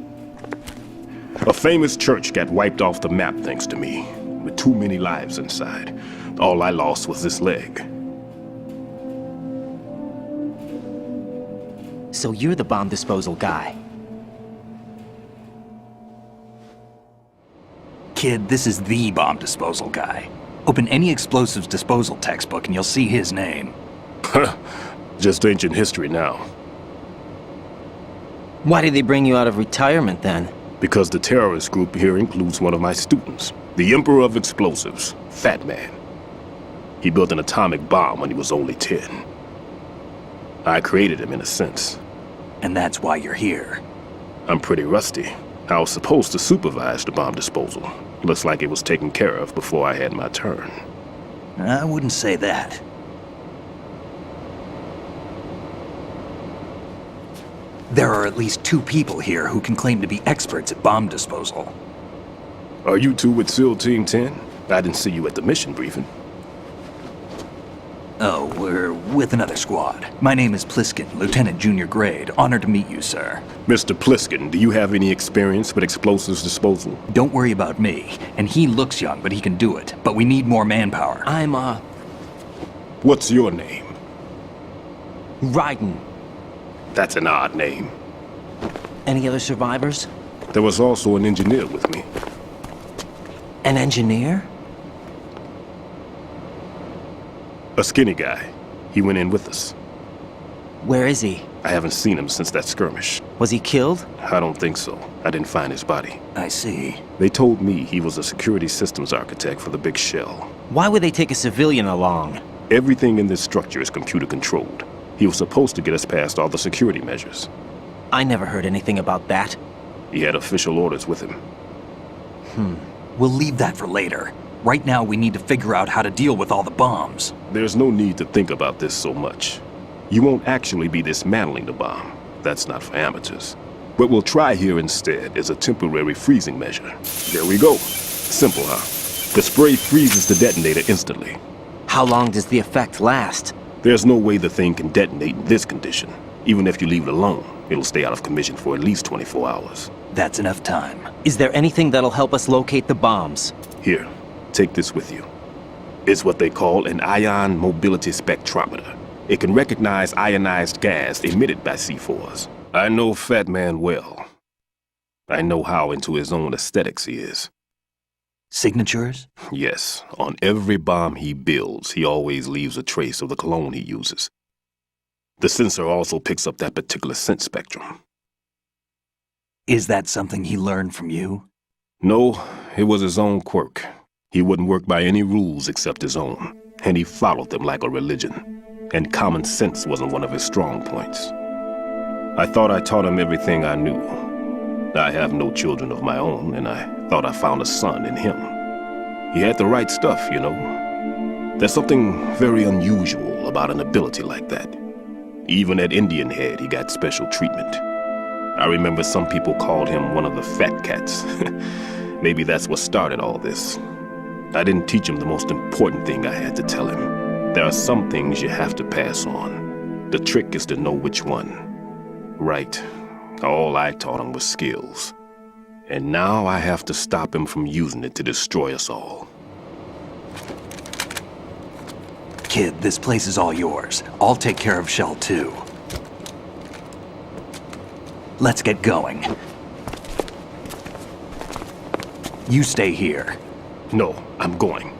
A famous church got wiped off the map thanks to me, with too many lives inside. All I lost was this leg. So you're the bomb disposal guy. Kid, this is the bomb disposal guy. Open any explosives disposal textbook and you'll see his name. Just ancient history now. Why did they bring you out of retirement then? Because the terrorist group here includes one of my students, the Emperor of Explosives, Fat Man. He built an atomic bomb when he was only 10. I created him in a sense. And that's why you're here. I'm pretty rusty. I was supposed to supervise the bomb disposal. Looks like it was taken care of before I had my turn. I wouldn't say that. There are at least 2 people here who can claim to be experts at bomb disposal. Are you two with SEAL Team 10? I didn't see you at the mission briefing. Oh, we're with another squad. My name is Pliskin, Lieutenant Junior Grade. Honored to meet you, sir. Mr. Pliskin, do you have any experience with explosives disposal? Don't worry about me. And he looks young, but he can do it. But we need more manpower. What's your name? Raiden. That's an odd name. Any other survivors? There was also an engineer with me. An engineer? A skinny guy. He went in with us. Where is he? I haven't seen him since that skirmish. Was he killed? I don't think so. I didn't find his body. I see. They told me he was a security systems architect for the big shell. Why would they take a civilian along? Everything in this structure is computer controlled. He was supposed to get us past all the security measures. I never heard anything about that. He had official orders with him. We'll leave that for later. Right now, we need to figure out how to deal with all the bombs. There's no need to think about this so much. You won't actually be dismantling the bomb. That's not for amateurs. What we'll try here instead is a temporary freezing measure. There we go. Simple, huh? The spray freezes the detonator instantly. How long does the effect last? There's no way the thing can detonate in this condition. Even if you leave it alone, it'll stay out of commission for at least 24 hours. That's enough time. Is there anything that'll help us locate the bombs? Here, take this with you. It's what they call an ion mobility spectrometer. It can recognize ionized gas emitted by C4s. I know Fat Man well. I know how into his own aesthetics he is. Signatures? Yes, on every bomb he builds, he always leaves a trace of the cologne he uses. The sensor also picks up that particular scent spectrum. Is that something he learned from you? No, it was his own quirk. He wouldn't work by any rules except his own, and he followed them like a religion. And common sense wasn't one of his strong points. I thought I taught him everything I knew. I have no children of my own, and I thought I found a son in him. He had the right stuff, you know. There's something very unusual about an ability like that. Even at Indian Head, he got special treatment. I remember some people called him one of the fat cats. Maybe that's what started all this. I didn't teach him the most important thing I had to tell him. There are some things you have to pass on. The trick is to know which one. Right. All I taught him was skills. And now I have to stop him from using it to destroy us all. Kid, this place is all yours. I'll take care of Shell 2. Let's get going. You stay here. No, I'm going.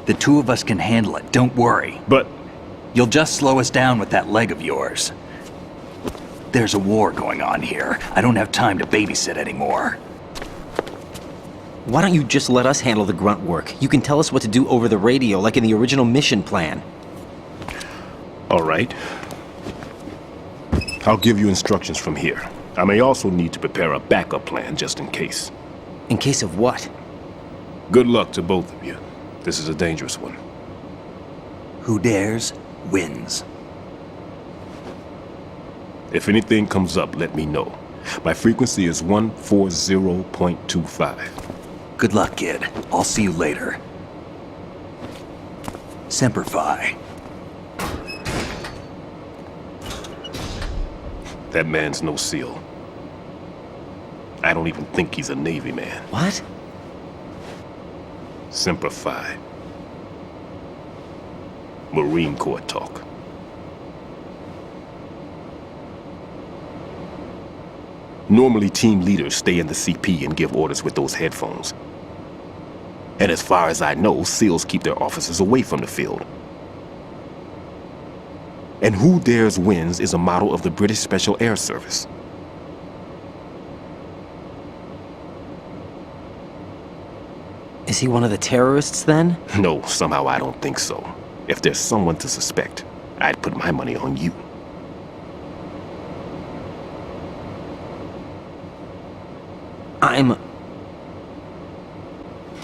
The two of us can handle it, don't worry. But... You'll just slow us down with that leg of yours. There's a war going on here. I don't have time to babysit anymore. Why don't you just let us handle the grunt work? You can tell us what to do over the radio, like in the original mission plan. All right. I'll give you instructions from here. I may also need to prepare a backup plan just in case. In case of what? Good luck to both of you. This is a dangerous one. Who dares, wins. If anything comes up, let me know. My frequency is 140.25. Good luck, kid. I'll see you later. Semper Fi. That man's no SEAL. I don't even think he's a Navy man. What? Semper Fi. Marine Corps talk. Normally, team leaders stay in the CP and give orders with those headphones. And as far as I know, SEALs keep their officers away from the field. And Who Dares Wins is a model of the British Special Air Service. Is he one of the terrorists, then? No, somehow I don't think so. If there's someone to suspect, I'd put my money on you.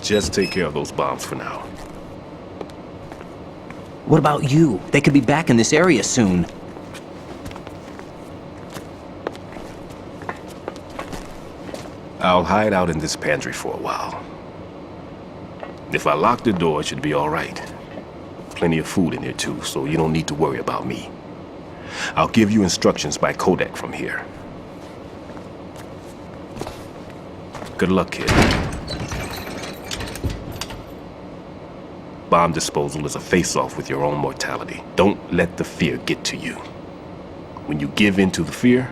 Just take care of those bombs for now. What about you? They could be back in this area soon. I'll hide out in this pantry for a while. If I lock the door, it should be all right. Plenty of food in here too, so you don't need to worry about me. I'll give you instructions by Kodak from here. Good luck, kid. Bomb disposal is a face-off with your own mortality. Don't let the fear get to you. When you give in to the fear,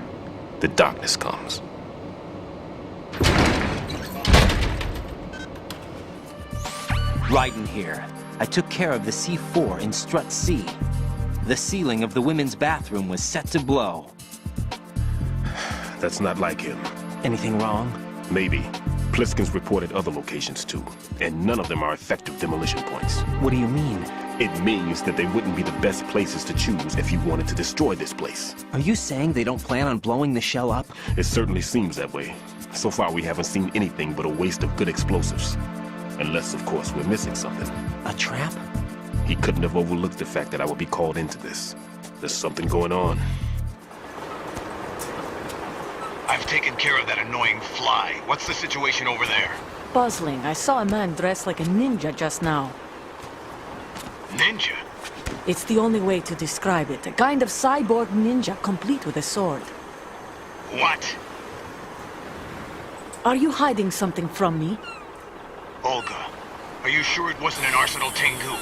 the darkness comes. Raiden here. I took care of the C4 in Strut C. The ceiling of the women's bathroom was set to blow. That's not like him. Anything wrong? Maybe. Pliskin's reported other locations too, and none of them are effective demolition points. What do you mean? It means that they wouldn't be the best places to choose if you wanted to destroy this place. Are you saying they don't plan on blowing the shell up? It certainly seems that way. So far we haven't seen anything but a waste of good explosives. Unless, of course, we're missing something. A trap? He couldn't have overlooked the fact that I would be called into this. There's something going on. I've taken care of that annoying fly. What's the situation over there? Puzzling. I saw a man dressed like a ninja just now. Ninja? It's the only way to describe it. A kind of cyborg ninja, complete with a sword. What? Are you hiding something from me? Olga, are you sure it wasn't an Arsenal Tengu?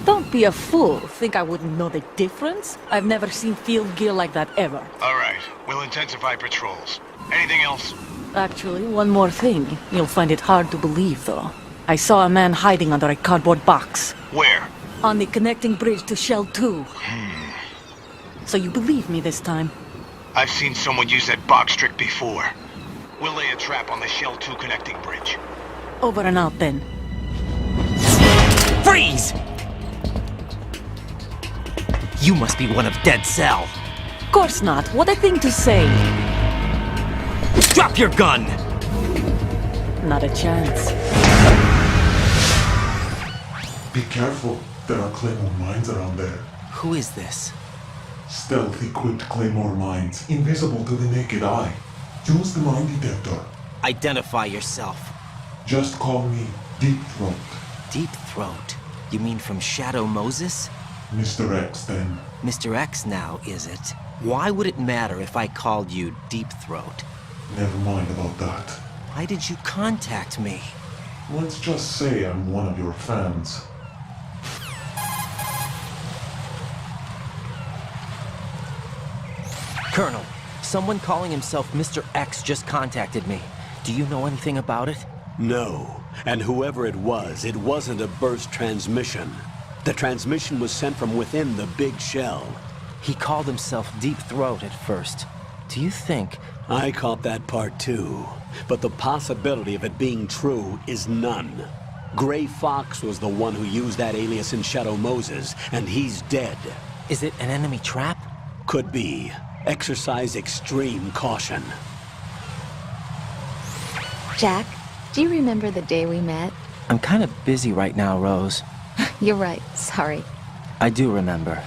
Don't be a fool. Think I wouldn't know the difference? I've never seen field gear like that ever. All right, we'll intensify patrols. Anything else? Actually, one more thing. You'll find it hard to believe, though. I saw a man hiding under a cardboard box. Where? On the connecting bridge to Shell 2. So you believe me this time? I've seen someone use that box trick before. We'll lay a trap on the Shell 2 connecting bridge. Over and out, then. Freeze! You must be one of Dead Cell. Course not. What a thing to say. Drop your gun! Not a chance. Be careful. There are Claymore mines around there. Who is this? Stealth-equipped Claymore mines, invisible to the naked eye. Use the mine detector. Identify yourself. Just call me Deep Throat. Deep Throat? You mean from Shadow Moses? Mr. X, then. Mr. X now, is it? Why would it matter if I called you Deep Throat? Never mind about that. Why did you contact me? Let's just say I'm one of your fans. Colonel, someone calling himself Mr. X just contacted me. Do you know anything about it? No. And whoever it wasn't a burst transmission. The transmission was sent from within the big shell. He called himself Deep Throat at first. Do you think... I caught that part too. But the possibility of it being true is none. Gray Fox was the one who used that alias in Shadow Moses, and he's dead. Is it an enemy trap? Could be. Exercise extreme caution. Jack, do you remember the day we met? I'm kind of busy right now, Rose. You're right, sorry. I do remember.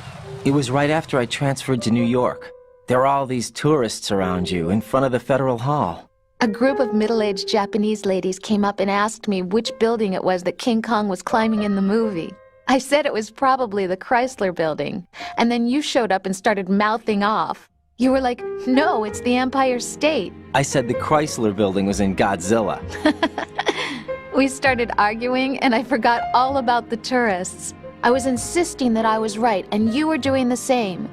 It was right after I transferred to New York. There were all these tourists around you in front of the Federal Hall. A group of middle-aged Japanese ladies came up and asked me which building it was that King Kong was climbing in the movie. I said it was probably the Chrysler building, and then you showed up and started mouthing off. You were like, no, it's the Empire State. I said the Chrysler building was in Godzilla. We started arguing, and I forgot all about the tourists. I was insisting that I was right, and you were doing the same.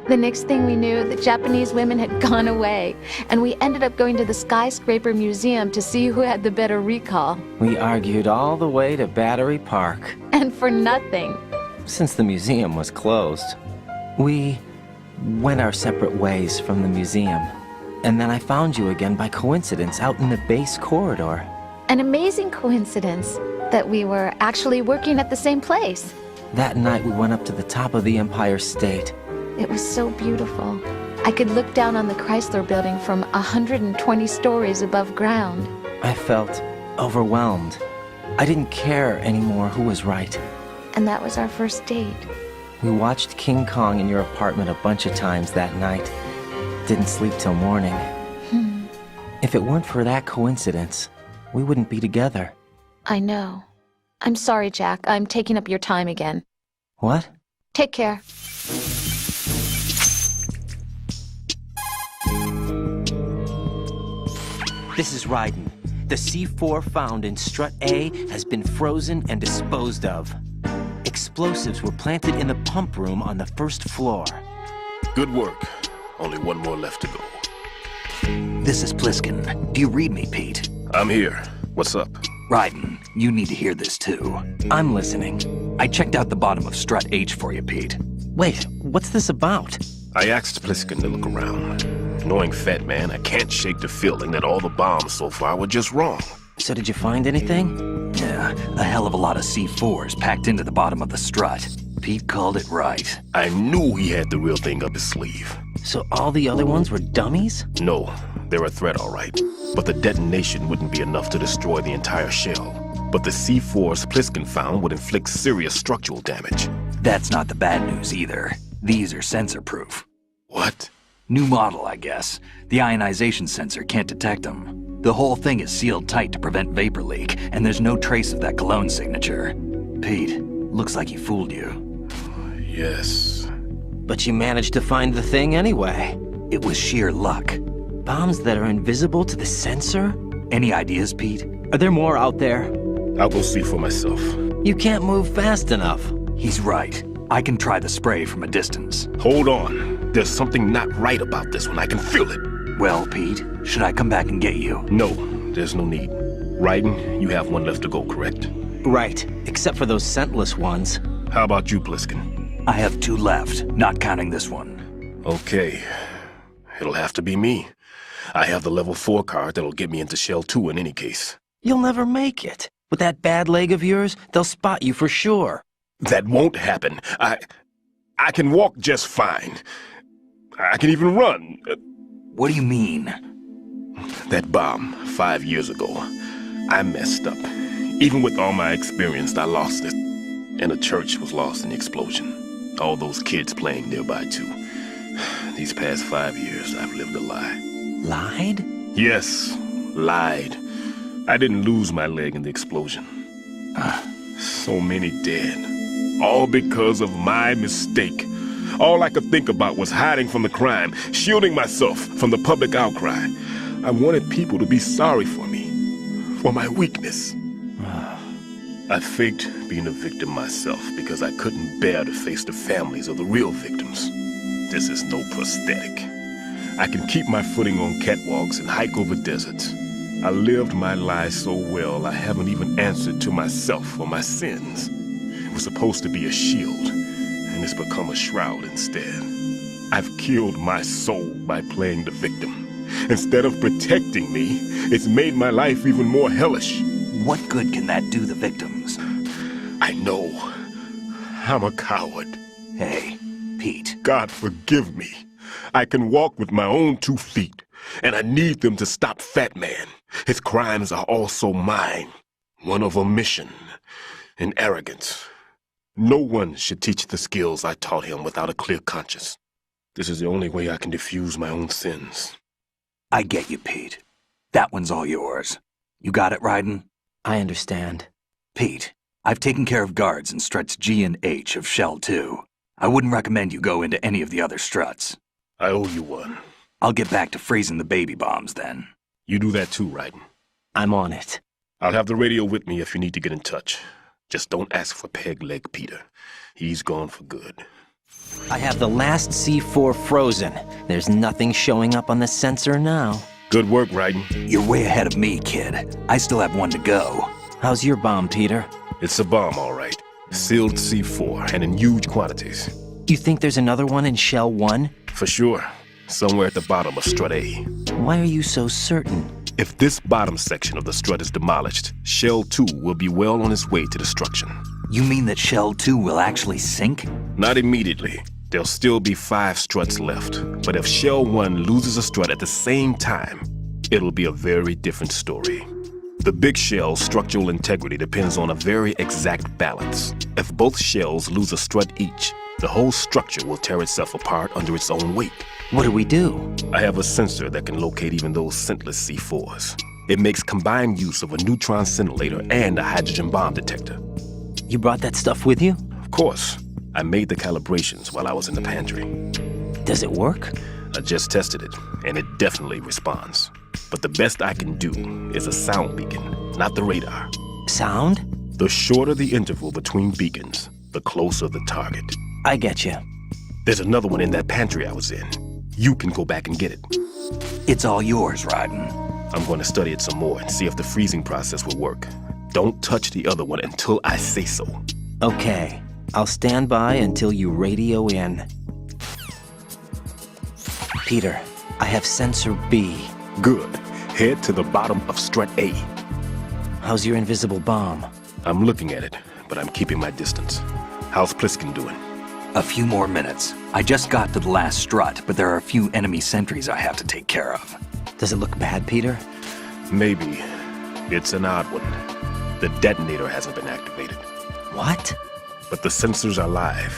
The next thing we knew, the Japanese women had gone away, and we ended up going to the Skyscraper Museum to see who had the better recall. We argued all the way to Battery Park. And for nothing. Since the museum was closed, we went our separate ways from the museum. And then I found you again by coincidence out in the base corridor. An amazing coincidence that we were actually working at the same place. That night we went up to the top of the Empire State. It was so beautiful. I could look down on the Chrysler building from 120 stories above ground. I felt overwhelmed. I didn't care anymore who was right. And that was our first date. We watched King Kong in your apartment a bunch of times that night. Didn't sleep till morning. If it weren't for that coincidence, we wouldn't be together. I know. I'm sorry, Jack. I'm taking up your time again. What? Take care. This is Raiden. The C4 found in Strut A has been frozen and disposed of. Explosives were planted in the pump room on the first floor. Good work. Only one more left to go. This is Pliskin. Do you read me, Pete? I'm here. What's up? Raiden, you need to hear this too. I'm listening. I checked out the bottom of Strut H for you, Pete. Wait, what's this about? I asked Pliskin to look around. Knowing Fat Man, I can't shake the feeling that all the bombs so far were just wrong. So did you find anything? Yeah, a hell of a lot of C4s packed into the bottom of the strut. Pete called it right. I knew he had the real thing up his sleeve. So all the other ones were dummies? No, they're a threat, all right. But the detonation wouldn't be enough to destroy the entire shell. But the C4s Pliskin found would inflict serious structural damage. That's not the bad news either. These are sensor-proof. What? New model, I guess. The ionization sensor can't detect them. The whole thing is sealed tight to prevent vapor leak, and there's no trace of that cologne signature. Pete, looks like he fooled you. Yes. But you managed to find the thing anyway. It was sheer luck. Bombs that are invisible to the sensor? Any ideas, Pete? Are there more out there? I'll go see for myself. You can't move fast enough. He's right. I can try the spray from a distance. Hold on. There's something not right about this one. I can feel it. Well, Pete, should I come back and get you? No, there's no need. Raiden, you have one left to go, correct? Right, except for those scentless ones. How about you, Pliskin? I have 2 left, not counting this one. Okay. It'll have to be me. I have the level 4 card that'll get me into Shell 2 in any case. You'll never make it. With that bad leg of yours, they'll spot you for sure. That won't happen. I can walk just fine. I can even run. What do you mean? That bomb, 5 years ago. I messed up. Even with all my experience, I lost it. And the church was lost in the explosion. All those kids playing nearby, too. These past 5 years, I've lived a lie. Lied? Yes, lied. I didn't lose my leg in the explosion. So many dead. All because of my mistake. All I could think about was hiding from the crime, shielding myself from the public outcry. I wanted people to be sorry for me, for my weakness. I faked being a victim myself because I couldn't bear to face the families of the real victims. This is no prosthetic. I can keep my footing on catwalks and hike over deserts. I lived my lie so well I haven't even answered to myself for my sins. It was supposed to be a shield, and it's become a shroud instead. I've killed my soul by playing the victim. Instead of protecting me, it's made my life even more hellish. What good can that do the victims? I know. I'm a coward. Hey, Pete. God forgive me. I can walk with my own 2 feet, and I need them to stop Fat Man. His crimes are also mine. One of omission and arrogance. No one should teach the skills I taught him without a clear conscience. This is the only way I can diffuse my own sins. I get you, Pete. That one's all yours. You got it, Raiden? I understand. Pete, I've taken care of guards in struts G and H of Shell 2. I wouldn't recommend you go into any of the other struts. I owe you one. I'll get back to freezing the baby bombs then. You do that too, Raiden. I'm on it. I'll have the radio with me if you need to get in touch. Just don't ask for Peg Leg Peter. He's gone for good. I have the last C4 frozen. There's nothing showing up on the sensor now. Good work, Raiden. You're way ahead of me, kid. I still have one to go. How's your bomb, Peter? It's a bomb, all right. Sealed C4, and in huge quantities. You think there's another one in Shell 1? For sure. Somewhere at the bottom of Strut A. Why are you so certain? If this bottom section of the strut is demolished, Shell 2 will be well on its way to destruction. You mean that Shell 2 will actually sink? Not immediately. There'll still be 5 struts left. But if Shell 1 loses a strut at the same time, it'll be a very different story. The big shell's structural integrity depends on a very exact balance. If both shells lose a strut each, the whole structure will tear itself apart under its own weight. What do we do? I have a sensor that can locate even those scentless C4s. It makes combined use of a neutron scintillator and a hydrogen bomb detector. You brought that stuff with you? Of course. I made the calibrations while I was in the pantry. Does it work? I just tested it, and it definitely responds. But the best I can do is a sound beacon, not the radar. Sound? The shorter the interval between beacons, the closer the target. I get you. There's another one in that pantry I was in. You can go back and get it. It's all yours, Raiden. I'm going to study it some more and see if the freezing process will work. Don't touch the other one until I say so. Okay. I'll stand by until you radio in. Peter, I have sensor B. Good. Head to the bottom of strut A. How's your invisible bomb? I'm looking at it, but I'm keeping my distance. How's Pliskin doing? A few more minutes. I just got to the last strut, but there are a few enemy sentries I have to take care of. Does it look bad, Peter? Maybe. It's an odd one. The detonator hasn't been activated. What? But the sensors are live,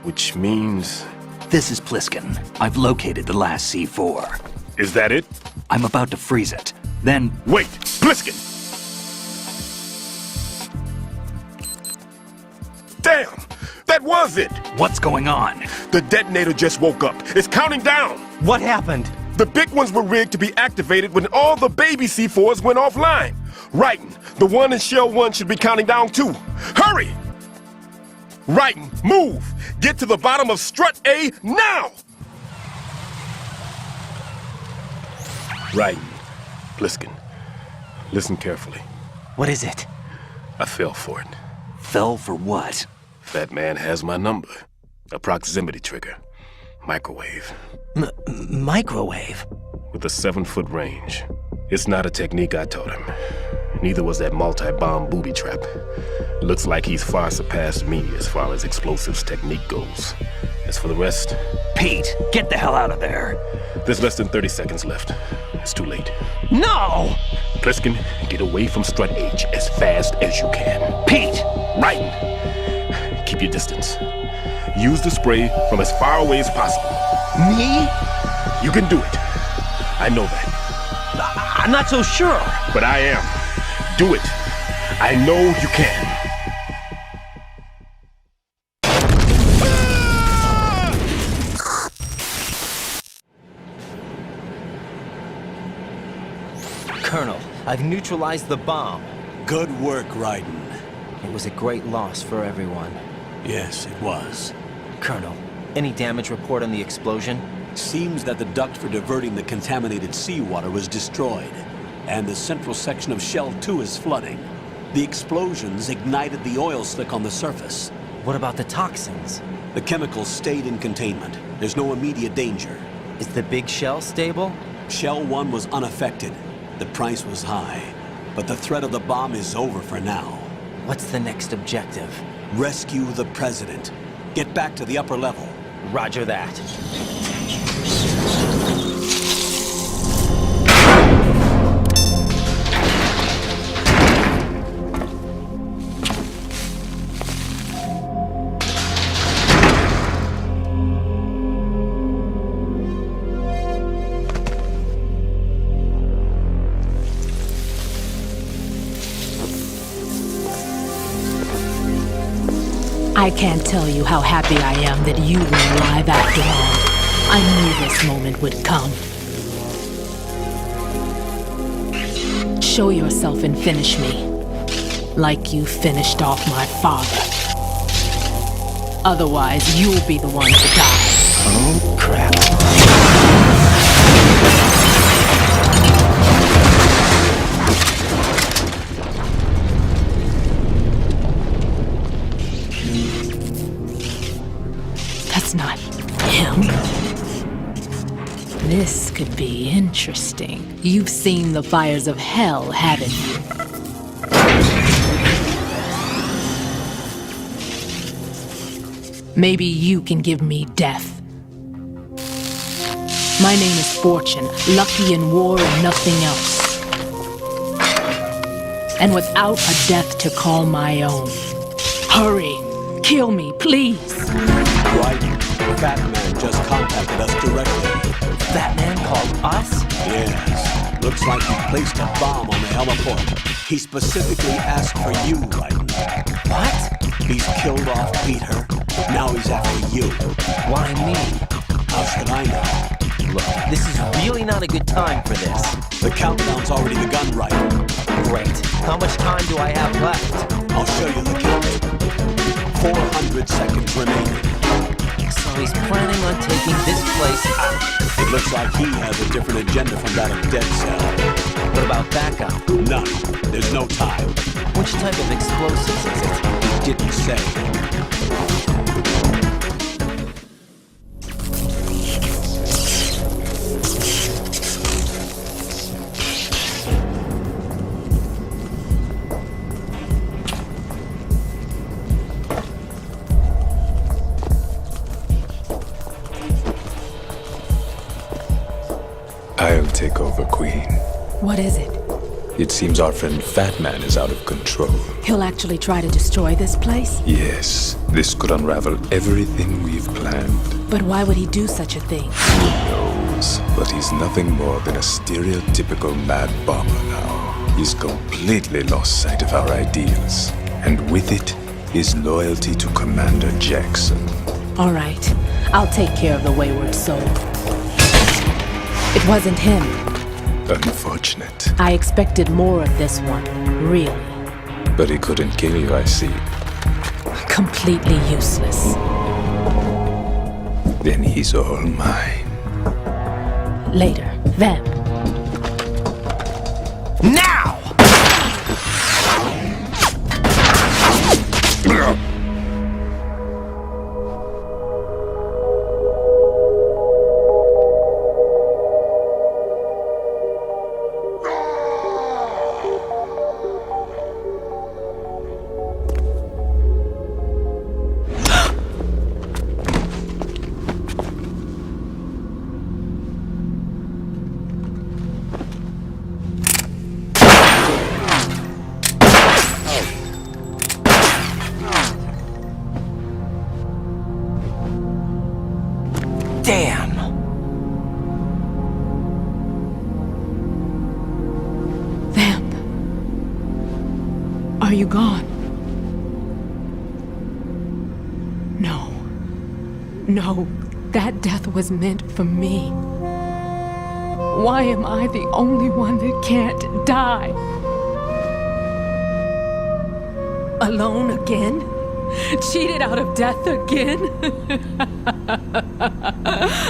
which means... This is Pliskin. I've located the last C4. Is that it? I'm about to freeze it. Then... Wait! Pliskin! Damn! That was it! What's going on? The detonator just woke up. It's counting down! What happened? The big ones were rigged to be activated when all the baby C4s went offline. Raiden, the one in Shell 1 should be counting down too. Hurry! Raiden, move! Get to the bottom of strut A now! Raiden, Pliskin, listen carefully. What is it? I fell for it. Fell for what? Fat man has my number. A proximity trigger. Microwave. Microwave? With a 7-foot range. It's not a technique I taught him. Neither was that multi-bomb booby trap. Looks like he's far surpassed me as far as explosives technique goes. As for the rest... Pete, get the hell out of there! There's less than 30 seconds left. It's too late. No! Pliskin, get away from strut H as fast as you can. Pete! Raiden, keep your distance. Use the spray from as far away as possible. Me? You can do it. I know that. I'm not so sure. But I am. Do it. I know you can. Colonel, I've neutralized the bomb. Good work, Raiden. It was a great loss for everyone. Yes, it was. Colonel, any damage report on the explosion? Seems that the duct for diverting the contaminated seawater was destroyed, and the central section of Shell 2 is flooding. The explosions ignited the oil slick on the surface. What about the toxins? The chemicals stayed in containment. There's no immediate danger. Is the big shell stable? Shell 1 was unaffected. The price was high, but the threat of the bomb is over for now. What's the next objective? Rescue the President. Get back to the upper level. Roger that. I can't tell you how happy I am that you were alive after all. I knew this moment would come. Show yourself and finish me. Like you finished off my father. Otherwise, you'll be the one to die. Oh, crap. That's not him. This could be interesting. You've seen the fires of hell, haven't you? Maybe you can give me death. My name is Fortune, lucky in war and nothing else. And without a death to call my own. Hurry! Kill me, please! Right. Fat Man just contacted us directly. Fat Man called us? Yes. Looks like he placed a bomb on the heliport. He specifically asked for you, Raiden. What? He's killed off Peter. Now he's after you. Why me? How should I know? Look, this is really not a good time for this. The countdown's already begun, Raiden. Great. How much time do I have left? I'll show you the count. 400 seconds remaining. So he's planning on taking this place out. It looks like he has a different agenda from that of Dead Cell. What about backup? None. There's no time. Which type of explosives is it? He didn't say. I'll take over, Queen. What is it? It seems our friend Fat Man is out of control. He'll actually try to destroy this place? Yes, this could unravel everything we've planned. But why would he do such a thing? Who knows? But he's nothing more than a stereotypical mad bomber now. He's completely lost sight of our ideals. And with it, his loyalty to Commander Jackson. All right, I'll take care of the wayward soul. It wasn't him. Unfortunate. I expected more of this one, really. But he couldn't kill you, I see. completely useless. Then he's all mine. Later, Vamp. Now! Damn! Vamp. Are you gone? No. No, that death was meant for me. Why am I the only one that can't die? Alone again? Cheated out of death again?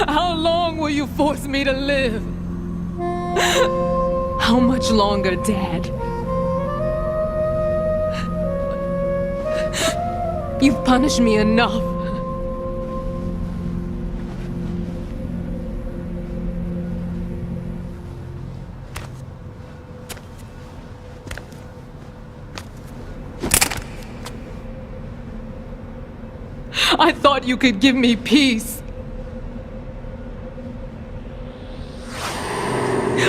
How long will you force me to live? How much longer, Dad? You've punished me enough. I thought you could give me peace.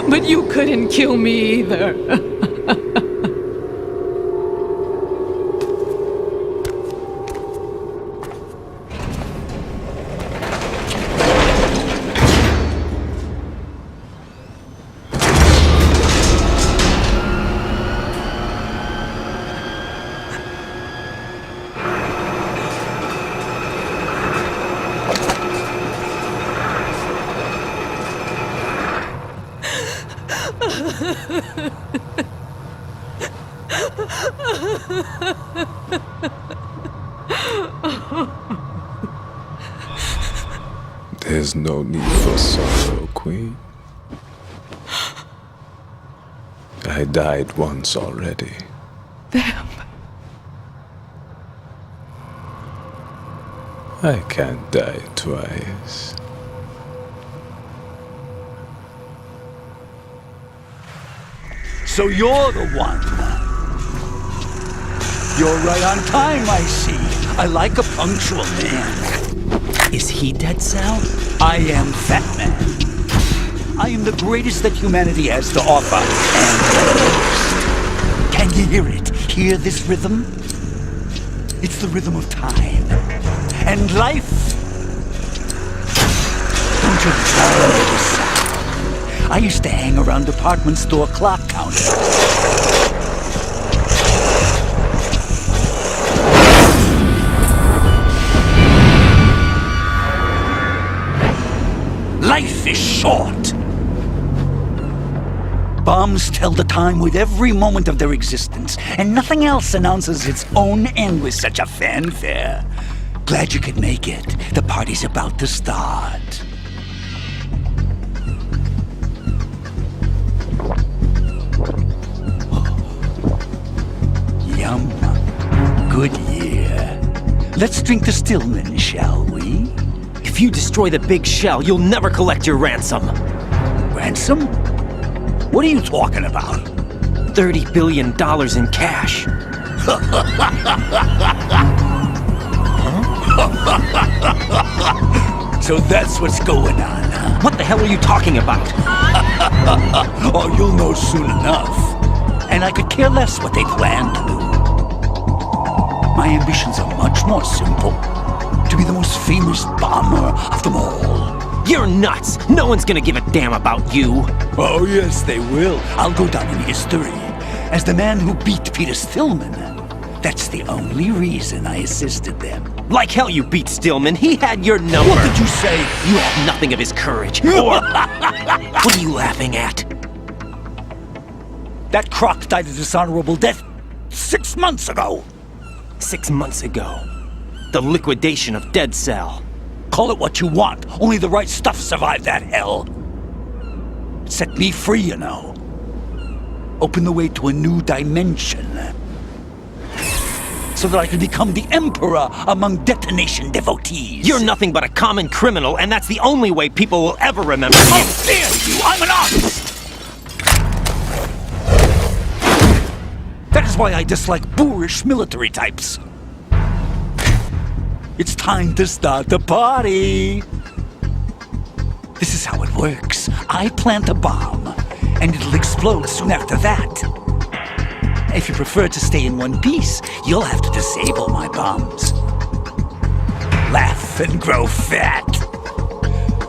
But you couldn't kill me either. There's no need for sorrow, Queen. I died once already. Vamp. I can't die twice. So you're the one. You're right on time, I see. I like a punctual man. Is he Dead Cell? I am Fat Man. I am the greatest that humanity has to offer, and the most. Can you hear it? Hear this rhythm? It's the rhythm of time. And life. Don't you love this sound? I used to hang around department store clock counters. Life is short. Bombs tell the time with every moment of their existence, and nothing else announces its own end with such a fanfare. Glad you could make it. The party's about to start. Yum. Good year. Let's drink the Stillman, shall we? If you destroy the big shell, you'll never collect your ransom. Ransom? What are you talking about? $30 billion in cash. So that's what's going on, huh? What the hell are you talking about? Oh, you'll know soon enough. And I could care less what they plan to do. My ambitions are much more simple. To be the most famous bomber of them all. You're nuts! No one's gonna give a damn about you! Oh yes, they will. I'll go down in history as the man who beat Peter Stillman. That's the only reason I assisted them. Like hell you beat Stillman. He had your number. What did you say? You have nothing of his courage. Or... What are you laughing at? That croc died a dishonorable death 6 months ago. 6 months ago? the liquidation of Dead Cell. Call it what you want. Only the right stuff survived that hell. It set me free, you know. Opened the way to a new dimension. So that I could become the emperor among detonation devotees. You're nothing but a common criminal, and that's the only way people will ever remember you. How dare you! I'm an artist! That is why I dislike boorish military types. It's time to start the party. This is how it works. I plant a bomb, and it'll explode soon after that. If you prefer to stay in one piece, you'll have to disable my bombs. Laugh and grow fat.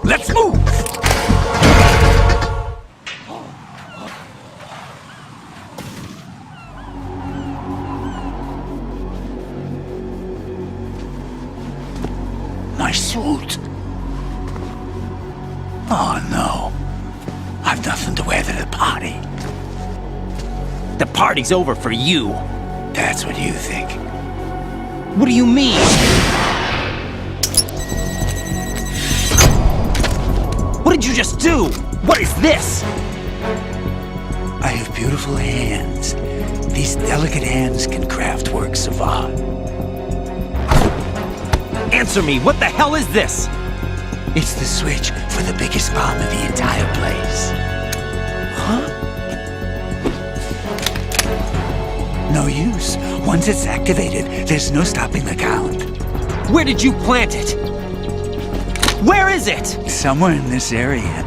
Let's move! My suit. Oh no. I've nothing to wear to the party. The party's over for you. That's what you think. What do you mean? What did you just do? What is this? I have beautiful hands. These delicate hands can craft works of art. Answer me, what the hell is this? It's the switch for the biggest bomb in the entire place. Huh? No use. Once it's activated, there's no stopping the count. Where did you plant it? Where is it? Somewhere in this area.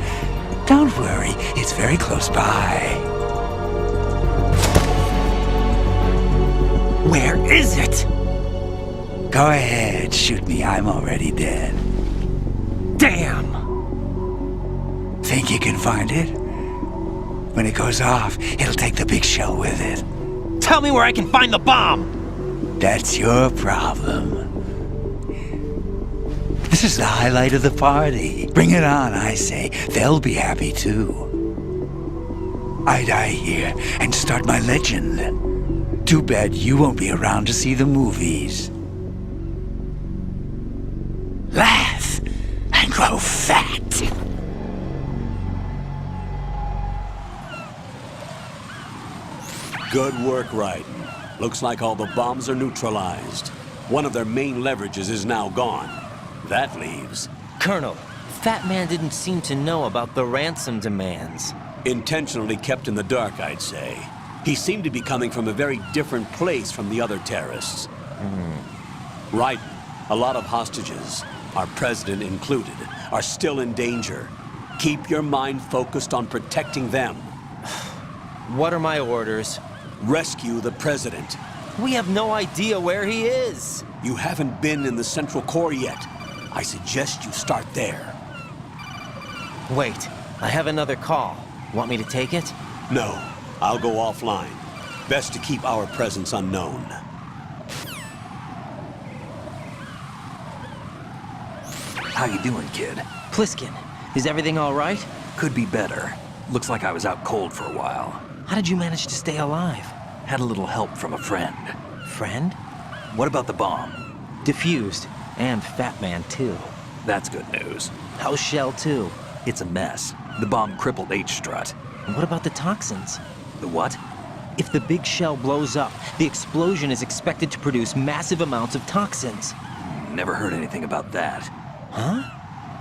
Don't worry, it's very close by. Where is it? Go ahead, shoot me. I'm already dead. Damn! Think you can find it? When it goes off, it'll take the big shell with it. Tell me where I can find the bomb! That's your problem. This is the highlight of the party. Bring it on, I say. They'll be happy too. I die here and start my legend. Too bad you won't be around to see the movies. Laugh and grow fat. Good work, Raiden. Looks like all the bombs are neutralized. One of their main leverages is now gone. That leaves... Colonel, Fat Man didn't seem to know about the ransom demands. Intentionally kept in the dark, I'd say. He seemed to be coming from a very different place from the other terrorists. Raiden, a lot of hostages, our president included, are still in danger. Keep your mind focused on protecting them. What are my orders? Rescue the president. We have no idea where he is. You haven't been in the Central Core yet. I suggest you start there. Wait, I have another call. Want me to take it? No, I'll go offline. Best to keep our presence unknown. How you doing, kid? Pliskin, is everything all right? Could be better. Looks like I was out cold for a while. How did you manage to stay alive? Had a little help from a friend. Friend? What about the bomb? Diffused. And Fat Man, too. That's good news. How's Shell 2? It's a mess. The bomb crippled H-Strut. And what about the toxins? The what? If the big shell blows up, the explosion is expected to produce massive amounts of toxins. Never heard anything about that. Huh?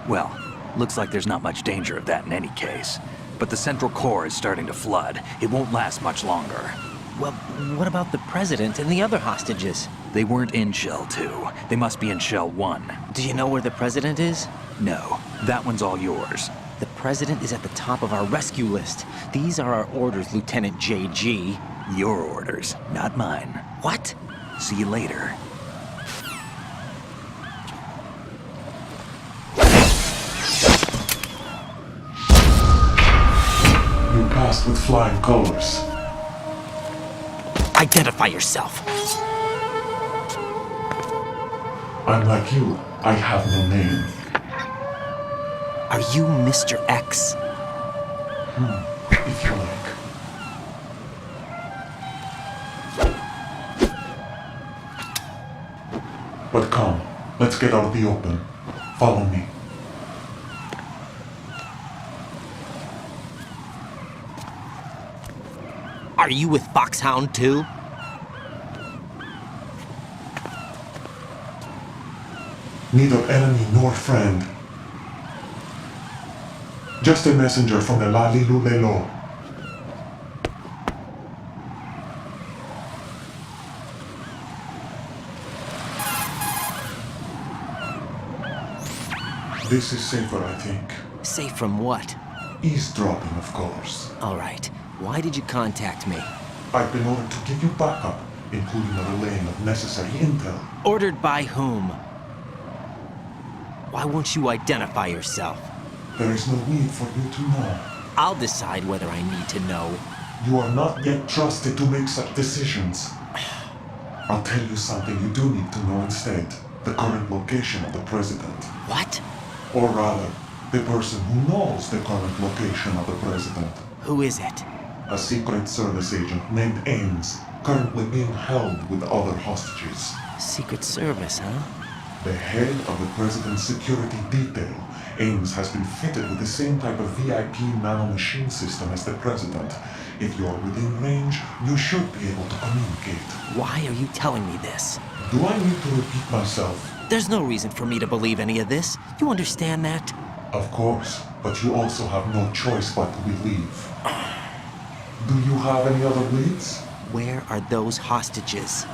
Well, looks like there's not much danger of that in any case. But the Central Core is starting to flood. It won't last much longer. Well, what about the president and the other hostages? They weren't in Shell 2. They must be in Shell 1. Do you know where the president is? No, that one's all yours. The president is at the top of our rescue list. These are our orders, Lieutenant JG. Your orders, not mine. What? See you later. You passed with flying colors. Identify yourself. I'm like you. I have no name. Are you Mr. X? If you like. But come, let's get out of the open. Follow me. Are you with Foxhound too? Neither enemy nor friend. Just a messenger from the Lalilulelo. This is safer, I think. Safe from what? Eavesdropping, of course. All right. Why did you contact me? I've been ordered to give you backup, including the relaying of necessary intel. Ordered by whom? Why won't you identify yourself? There is no need for you to know. I'll decide whether I need to know. You are not yet trusted to make such decisions. I'll tell you something you do need to know instead. The current location of the president. What? Or rather, the person who knows the current location of the president. Who is it? A Secret Service agent named Ames, currently being held with other hostages. Secret Service, huh? The head of the president's security detail, Ames has been fitted with the same type of VIP nanomachine system as the president. If you're within range, you should be able to communicate. Why are you telling me this? Do I need to repeat myself? There's no reason for me to believe any of this. You understand that? Of course, but you also have no choice but to believe. Do you have any other leads? Where are those hostages?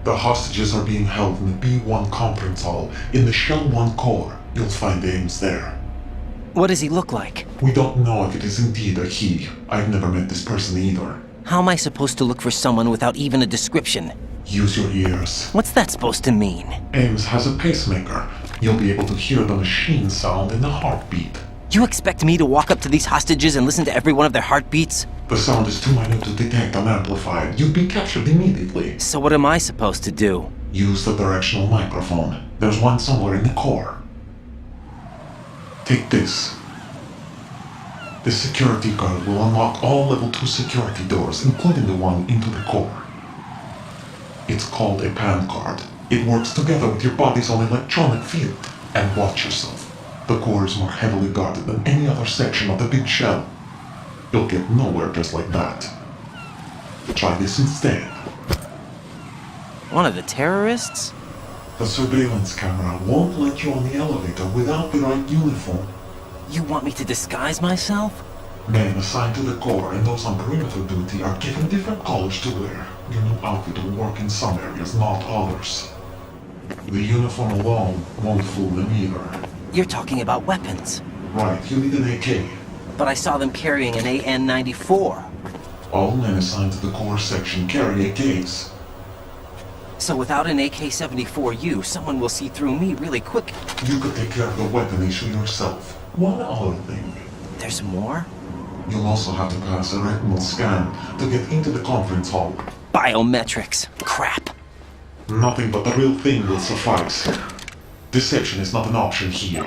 The hostages are being held in the B1 conference hall in the Shell 1 core. You'll find Ames there. What does he look like? We don't know if it is indeed a he. I've never met this person either. How am I supposed to look for someone without even a description? Use your ears. What's that supposed to mean? Ames has a pacemaker. You'll be able to hear the machine sound in the heartbeat. You expect me to walk up to these hostages and listen to every one of their heartbeats? The sound is too minute to detect unamplified. You'd be captured immediately. So what am I supposed to do? Use the directional microphone. There's one somewhere in the core. Take this. The security card will unlock all level 2 security doors, including the one into the core. It's called a PAN card. It works together with your body's own electronic field. And watch yourself. The core is more heavily guarded than any other section of the big shell. You'll get nowhere just like that. Try this instead. One of the terrorists? The surveillance camera won't let you on the elevator without the right uniform. You want me to disguise myself? Men assigned to the core and those on perimeter duty are given different colors to wear. Your new outfit will work in some areas, not others. The uniform alone won't fool them either. You're talking about weapons. Right, you need an AK. But I saw them carrying an AN-94. All men assigned to the core section carry AKs. So without an AK-74U, someone will see through me really quick. You could take care of the weapon issue yourself. One other thing. There's more? You'll also have to pass a retinal scan to get into the conference hall. Biometrics. Crap. Nothing but the real thing will suffice. Deception is not an option here.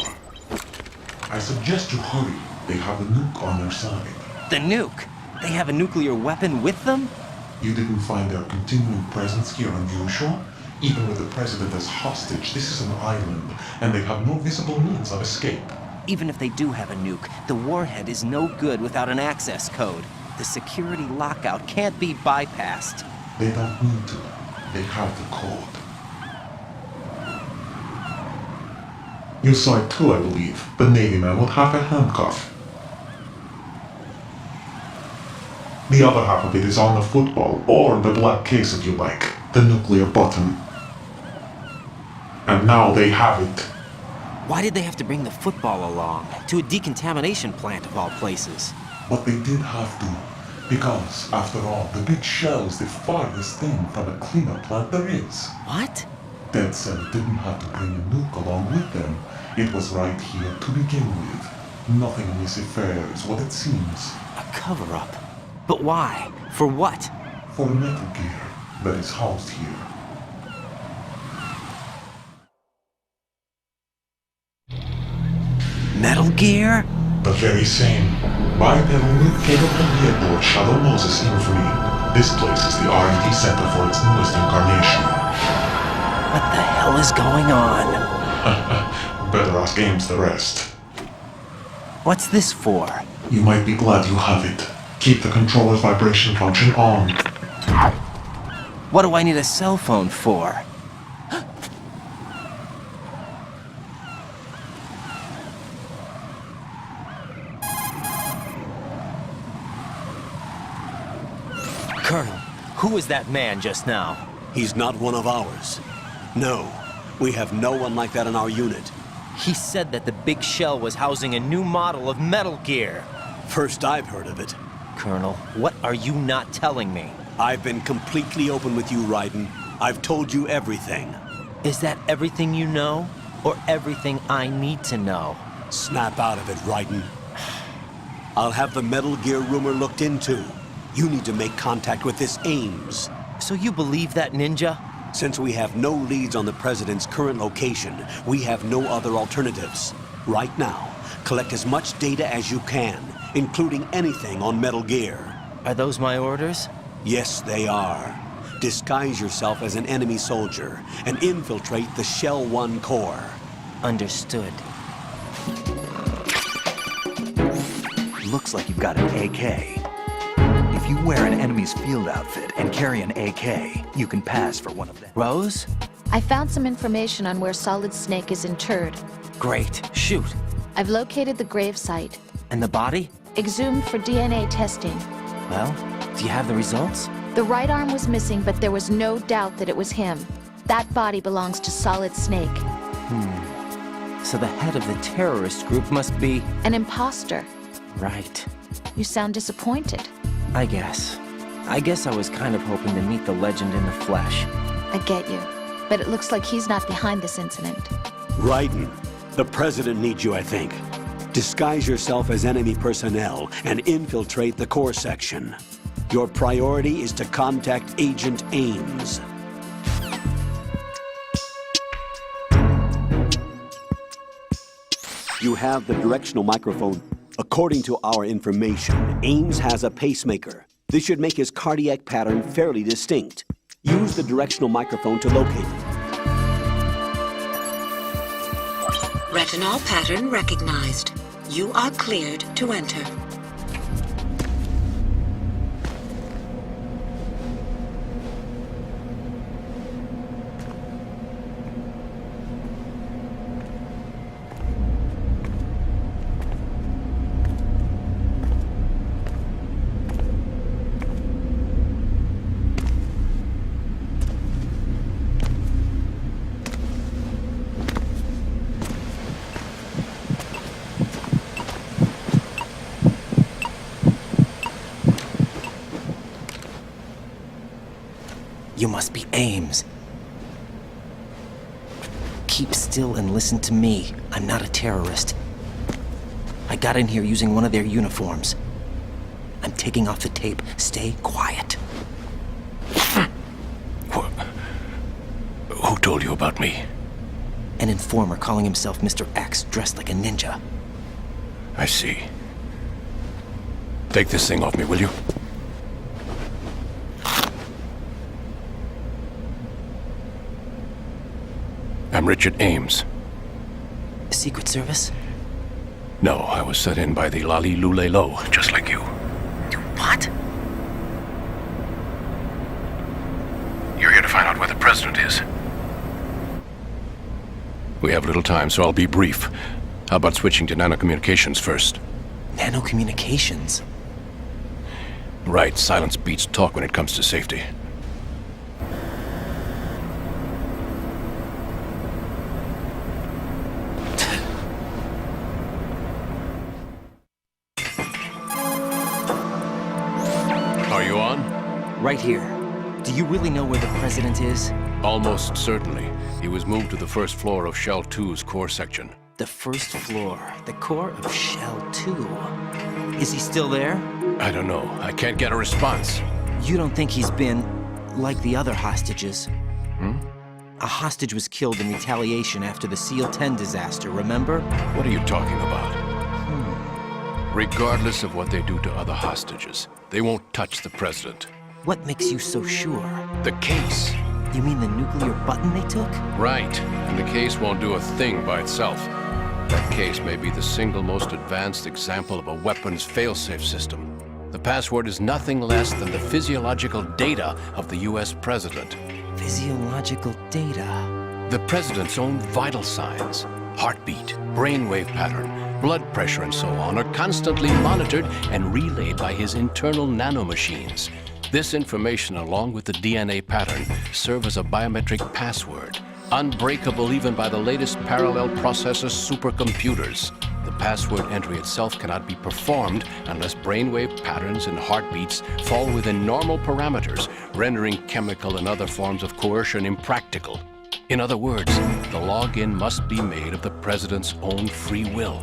I suggest you hurry. They have a nuke on their side. The nuke? They have a nuclear weapon with them? You didn't find their continuing presence here unusual? Even with the president as hostage, this is an island, and they have no visible means of escape. Even if they do have a nuke, the warhead is no good without an access code. The security lockout can't be bypassed. They don't need to. They have the code. You saw it too, I believe. The Navy man with half a handcuff. The other half of it is on the football, or the black case if you like. The nuclear button. And now they have it. Why did they have to bring the football along? To a decontamination plant of all places. But they did have to. Because, after all, the big shell is the farthest thing from a cleanup plant there is. What? Dead Cell didn't have to bring a nuke along with them. It was right here to begin with. Nothing in this affair is what it seems. A cover-up? But why? For what? For Metal Gear that is housed here. Metal Gear? The very same. Bipedal capable vehicle Shadow Moses Infrared. This place is the R&D center for its newest incarnation. What the hell is going on? Better ask Ames the rest. What's this for? You might be glad you have it. Keep the controller's vibration function on. What do I need a cell phone for? Colonel, who was that man just now? He's not one of ours. No, we have no one like that in our unit. He said that the big shell was housing a new model of Metal Gear. First I've heard of it. Colonel, what are you not telling me? I've been completely open with you, Raiden. I've told you everything. Is that everything you know? Or everything I need to know? Snap out of it, Raiden. I'll have the Metal Gear rumor looked into. You need to make contact with this Ames. So you believe that ninja? Since we have no leads on the President's current location, we have no other alternatives. Right now, collect as much data as you can, including anything on Metal Gear. Are those my orders? Yes, they are. Disguise yourself as an enemy soldier and infiltrate the Shell 1 core. Understood. Looks like you've got an AK. If you wear an enemy's field outfit and carry an AK, you can pass for one of them. Rose? I found some information on where Solid Snake is interred. Great. Shoot. I've located the gravesite. And the body? Exhumed for DNA testing. Well, do you have the results? The right arm was missing, but there was no doubt that it was him. That body belongs to Solid Snake. So the head of the terrorist group must be... An imposter. Right. You sound disappointed. I guess I was kind of hoping to meet the legend in the flesh. I get you. But it looks like he's not behind this incident. Raiden, the President needs you, I think. Disguise yourself as enemy personnel and infiltrate the core section. Your priority is to contact Agent Ames. You have the directional microphone. According to our information, Ames has a pacemaker. This should make his cardiac pattern fairly distinct. Use the directional microphone to locate it. Retinol pattern recognized. You are cleared to enter. You must be Ames. Keep still and listen to me. I'm not a terrorist. I got in here using one of their uniforms. I'm taking off the tape. Stay quiet. Who told you about me? An informer calling himself Mr. X, dressed like a ninja. I see. Take this thing off me, will you? I'm Richard Ames. Secret Service? No, I was sent in by the Lali Lule Lo, just like you. What? You're here to find out where the president is. We have little time, so I'll be brief. How about switching to nanocommunications first? Nanocommunications? Right, silence beats talk when it comes to safety. Are you on? Right here. Do you really know where the president is? Almost certainly. He was moved to the first floor of Shell 2's core section. The first floor, the core of Shell 2. Is he still there? I don't know. I can't get a response. You don't think he's been like the other hostages? Hmm? A hostage was killed in retaliation after the SEAL 10 disaster, remember? What are you talking about? Regardless of what they do to other hostages, they won't touch the president. What makes you so sure? The case. You mean the nuclear button they took? Right, and the case won't do a thing by itself. That case may be the single most advanced example of a weapons failsafe system. The password is nothing less than the physiological data of the US president. Physiological data? The president's own vital signs, heartbeat, brainwave pattern, blood pressure and so on are constantly monitored and relayed by his internal nanomachines. This information, along with the DNA pattern, serve as a biometric password, unbreakable even by the latest parallel processor supercomputers. The password entry itself cannot be performed unless brainwave patterns and heartbeats fall within normal parameters, rendering chemical and other forms of coercion impractical. In other words, the login must be made of the president's own free will.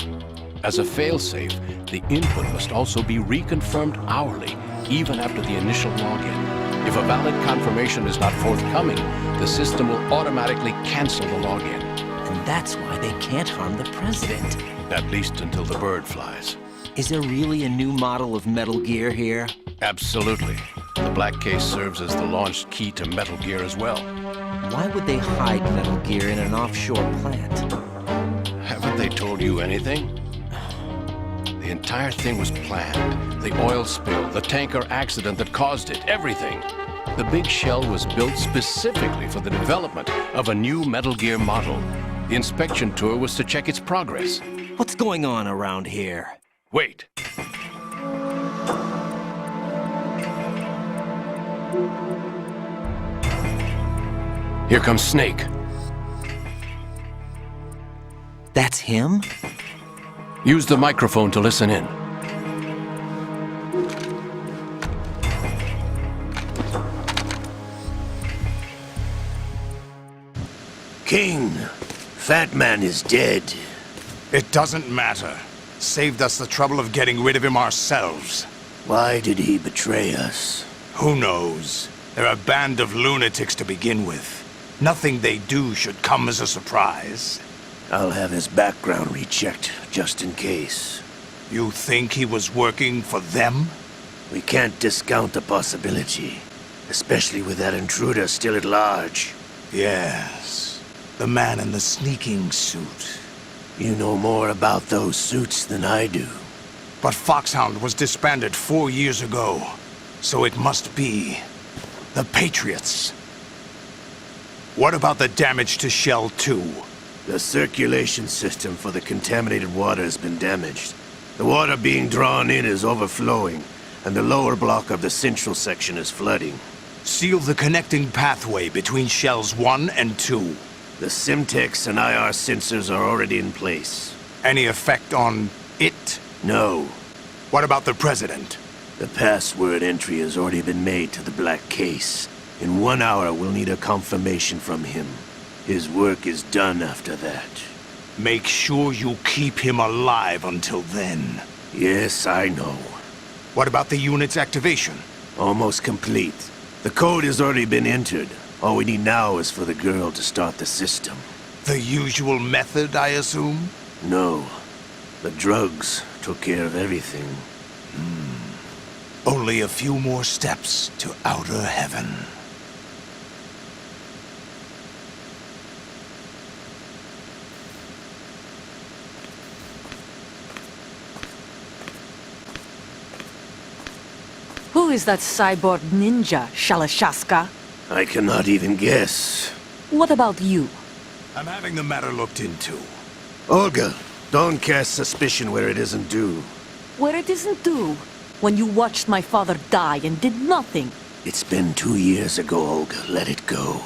As a failsafe, the input must also be reconfirmed hourly, even after the initial login. If a valid confirmation is not forthcoming, the system will automatically cancel the login. And that's why they can't harm the president. At least until the bird flies. Is there really a new model of Metal Gear here? Absolutely. The black case serves as the launch key to Metal Gear as well. Why would they hide Metal Gear in an offshore plant? Haven't they told you anything? The entire thing was planned. The oil spill, the tanker accident that caused it, everything. The big shell was built specifically for the development of a new Metal Gear model. The inspection tour was to check its progress. What's going on around here? Wait. Here comes Snake. That's him? Use the microphone to listen in. King, Fat Man is dead. It doesn't matter. Saved us the trouble of getting rid of him ourselves. Why did he betray us? Who knows? They're a band of lunatics to begin with. Nothing they do should come as a surprise. I'll have his background rechecked, just in case. You think he was working for them? We can't discount the possibility. Especially with that intruder still at large. Yes. The man in the sneaking suit. You know more about those suits than I do. But Foxhound was disbanded 4 years ago. So it must be the Patriots. What about the damage to Shell 2? The circulation system for the contaminated water has been damaged. The water being drawn in is overflowing, and the lower block of the central section is flooding. Seal the connecting pathway between Shells 1 and 2. The Simtex and IR sensors are already in place. Any effect on it? No. What about the President? The password entry has already been made to the black case. In 1 hour, we'll need a confirmation from him. His work is done after that. Make sure you keep him alive until then. Yes, I know. What about the unit's activation? Almost complete. The code has already been entered. All we need now is for the girl to start the system. The usual method, I assume? No. The drugs took care of everything. Only a few more steps to outer heaven. Who is that cyborg ninja, Shalashaska? I cannot even guess. What about you? I'm having the matter looked into. Olga, don't cast suspicion where it isn't due. Where it isn't due? When you watched my father die and did nothing. It's been 2 years ago, Olga. Let it go.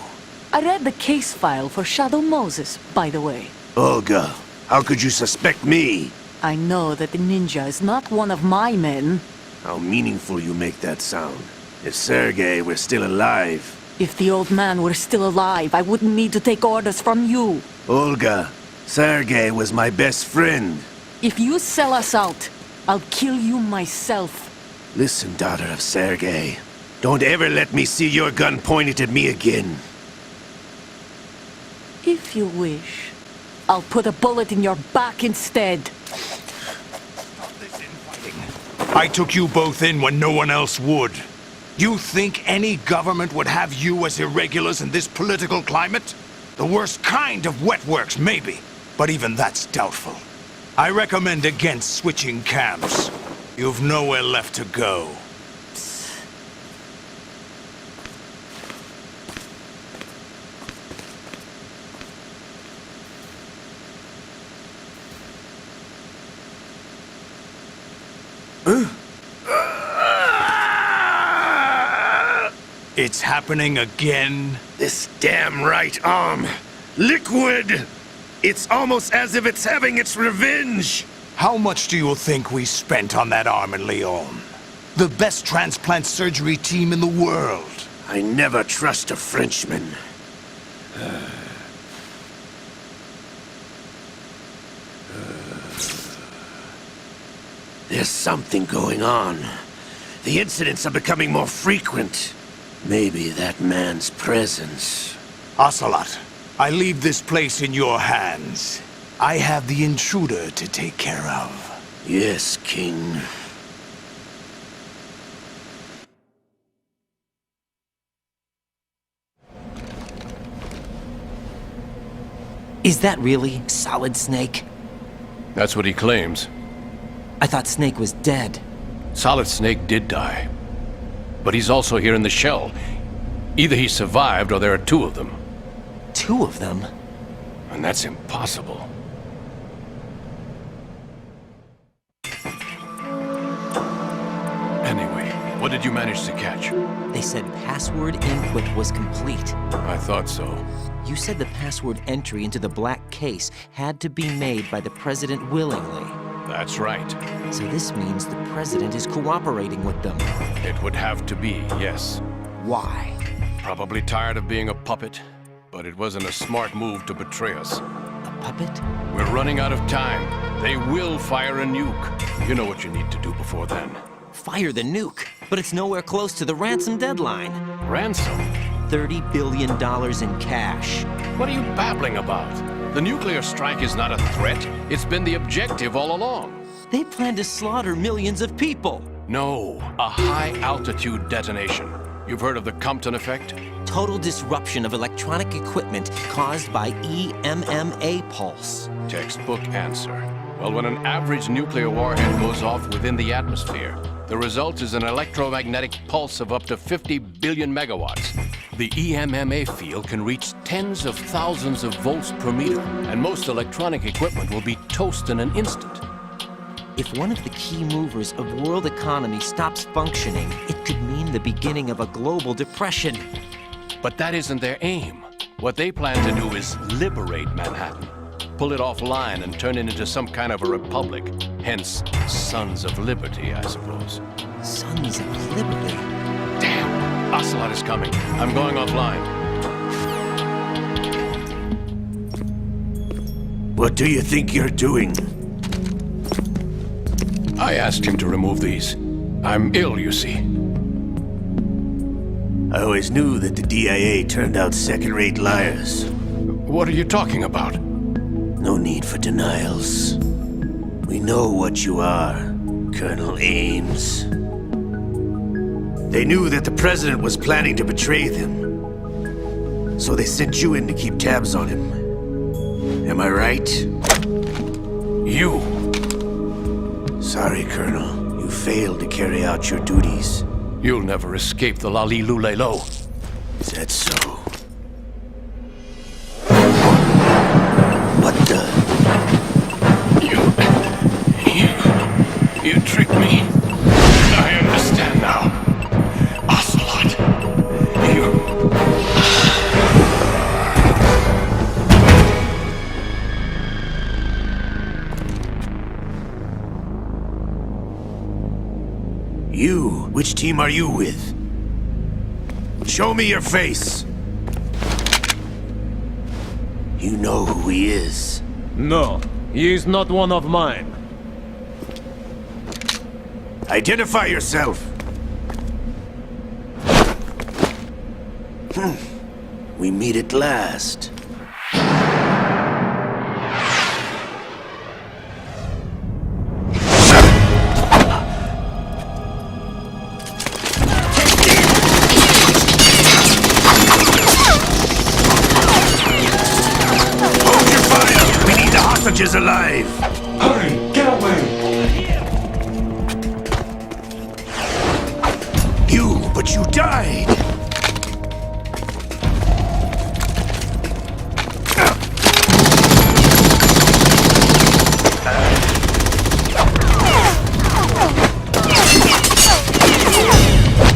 I read the case file for Shadow Moses, by the way. Olga, how could you suspect me? I know that the ninja is not one of my men. How meaningful you make that sound. If Sergei were still alive... If the old man were still alive, I wouldn't need to take orders from you. Olga, Sergei was my best friend. If you sell us out, I'll kill you myself. Listen, daughter of Sergei. Don't ever let me see your gun pointed at me again. If you wish, I'll put a bullet in your back instead. I took you both in when no one else would. You think any government would have you as irregulars in this political climate? The worst kind of wet works, maybe. But even that's doubtful. I recommend against switching camps. You've nowhere left to go. It's happening again? This damn right arm. Liquid! It's almost as if it's having its revenge! How much do you think we spent on that arm in Lyon? The best transplant surgery team in the world. I never trust a Frenchman. There's something going on. The incidents are becoming more frequent. Maybe that man's presence. Ocelot, I leave this place in your hands. I have the intruder to take care of. Yes, King. Is that really Solid Snake? That's what he claims. I thought Snake was dead. Solid Snake did die. But he's also here in the shell. Either he survived or there are two of them. Two of them? And that's impossible. Anyway, what did you manage to catch? They said password input was complete. I thought so. You said the password entry into the black case had to be made by the President willingly. That's right. So this means the President is cooperating with them. It would have to be, yes. Why? Probably tired of being a puppet, but it wasn't a smart move to betray us. A puppet? We're running out of time. They will fire a nuke. You know what you need to do before then. Fire the nuke, but it's nowhere close to the ransom deadline. Ransom? $30 billion in cash. What are you babbling about? The nuclear strike is not a threat. It's been the objective all along. They plan to slaughter millions of people. No, a high-altitude detonation. You've heard of the Compton effect? Total disruption of electronic equipment caused by EMMA pulse. Textbook answer. Well, when an average nuclear warhead goes off within the atmosphere, the result is an electromagnetic pulse of up to 50 billion megawatts. The EMMA field can reach tens of thousands of volts per meter, and most electronic equipment will be toast in an instant. If one of the key movers of world economy stops functioning, it could mean the beginning of a global depression. But that isn't their aim. What they plan to do is liberate Manhattan. Pull it offline and turn it into some kind of a republic. Hence, Sons of Liberty, I suppose. Sons of Liberty? Damn! Ocelot is coming. I'm going offline. What do you think you're doing? I asked him to remove these. I'm ill, you see. I always knew that the DIA turned out second-rate liars. What are you talking about? No need for denials. We know what you are, Colonel Ames. They knew that the President was planning to betray them. So they sent you in to keep tabs on him. Am I right? You! Sorry, Colonel. You failed to carry out your duties. You'll never escape the Lalilulelo. Is that so? What the? You tricked me. I understand now. Ocelot, You? Which team are you with? Show me your face! You know who he is. No, he is not one of mine. Identify yourself! We meet at last. hostages alive! Hurry! Get away! But you died!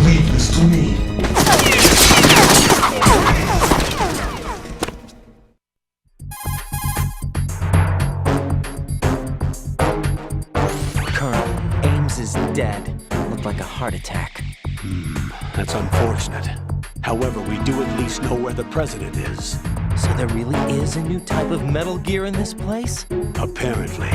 Leave this to me. Colonel, Ames is dead. Looked like a heart attack. That's unfortunate. However, we do at least know where the president is. So there really is a new type of Metal Gear in this place? Apparently.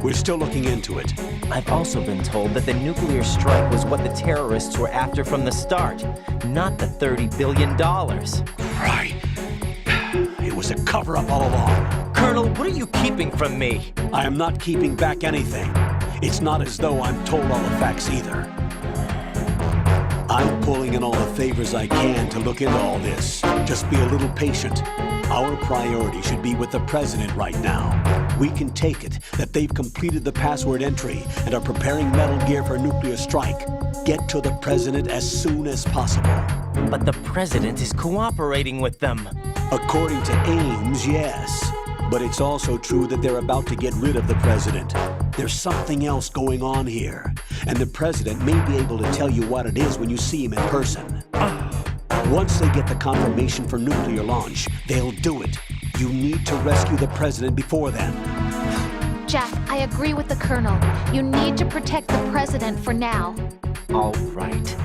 We're still looking into it. I've also been told that the nuclear strike was what the terrorists were after from the start, not the $30 billion. Right. It was a cover-up all along. Colonel, what are you keeping from me? I am not keeping back anything. It's not as though I'm told all the facts either. I'm pulling in all the favors I can to look into all this. Just be a little patient. Our priority should be with the president right now. We can take it that they've completed the password entry and are preparing Metal Gear for nuclear strike. Get to the president as soon as possible. But the president is cooperating with them. According to Ames, yes. But it's also true that they're about to get rid of the president. There's something else going on here, and the president may be able to tell you what it is when you see him in person. Once they get the confirmation for nuclear launch, they'll do it. You need to rescue the president before then. Jack, I agree with the Colonel. You need to protect the president for now. All right.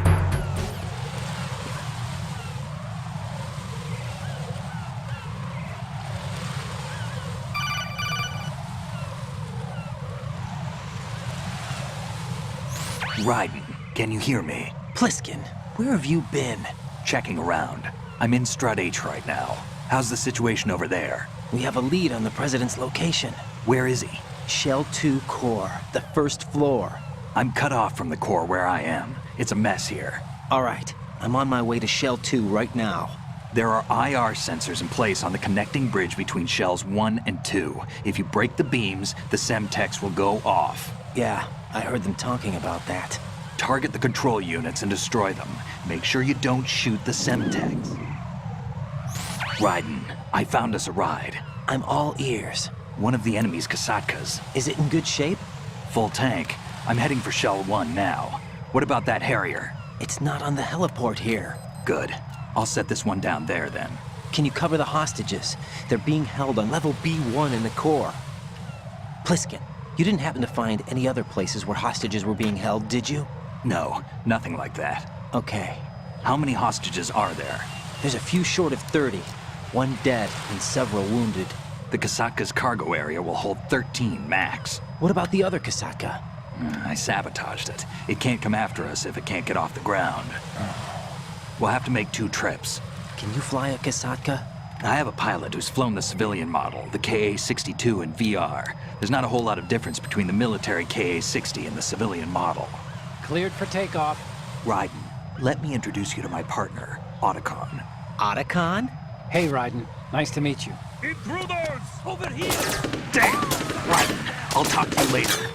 Raiden, can you hear me? Pliskin, where have you been? Checking around. I'm in Strut H right now. How's the situation over there? We have a lead on the president's location. Where is he? Shell 2 core, the first floor. I'm cut off from the core where I am. It's a mess here. All right, I'm on my way to Shell 2 right now. There are IR sensors in place on the connecting bridge between Shells 1 and 2. If you break the beams, the Semtex will go off. Yeah, I heard them talking about that. Target the control units and destroy them. Make sure you don't shoot the Semtex. Raiden, I found us a ride. I'm all ears. One of the enemy's Kasatkas. Is it in good shape? Full tank. I'm heading for Shell 1 now. What about that Harrier? It's not on the heliport here. Good. I'll set this one down there then. Can you cover the hostages? They're being held on level B1 in the core. Pliskin, you didn't happen to find any other places where hostages were being held, did you? No, nothing like that. Okay. How many hostages are there? There's a few short of 30. One dead and several wounded. The Kasatka's cargo area will hold 13 max. What about the other Kasaka? I sabotaged it. It can't come after us if it can't get off the ground. We'll have to make 2 trips. Can you fly a Kasatka? I have a pilot who's flown the civilian model, the KA-62 in VR. There's not a whole lot of difference between the military KA-60 and the civilian model. Cleared for takeoff. Raiden, let me introduce you to my partner, Otacon. Otacon? Hey, Raiden. Nice to meet you. Intruders! Over here! Damn! Raiden, I'll talk to you later.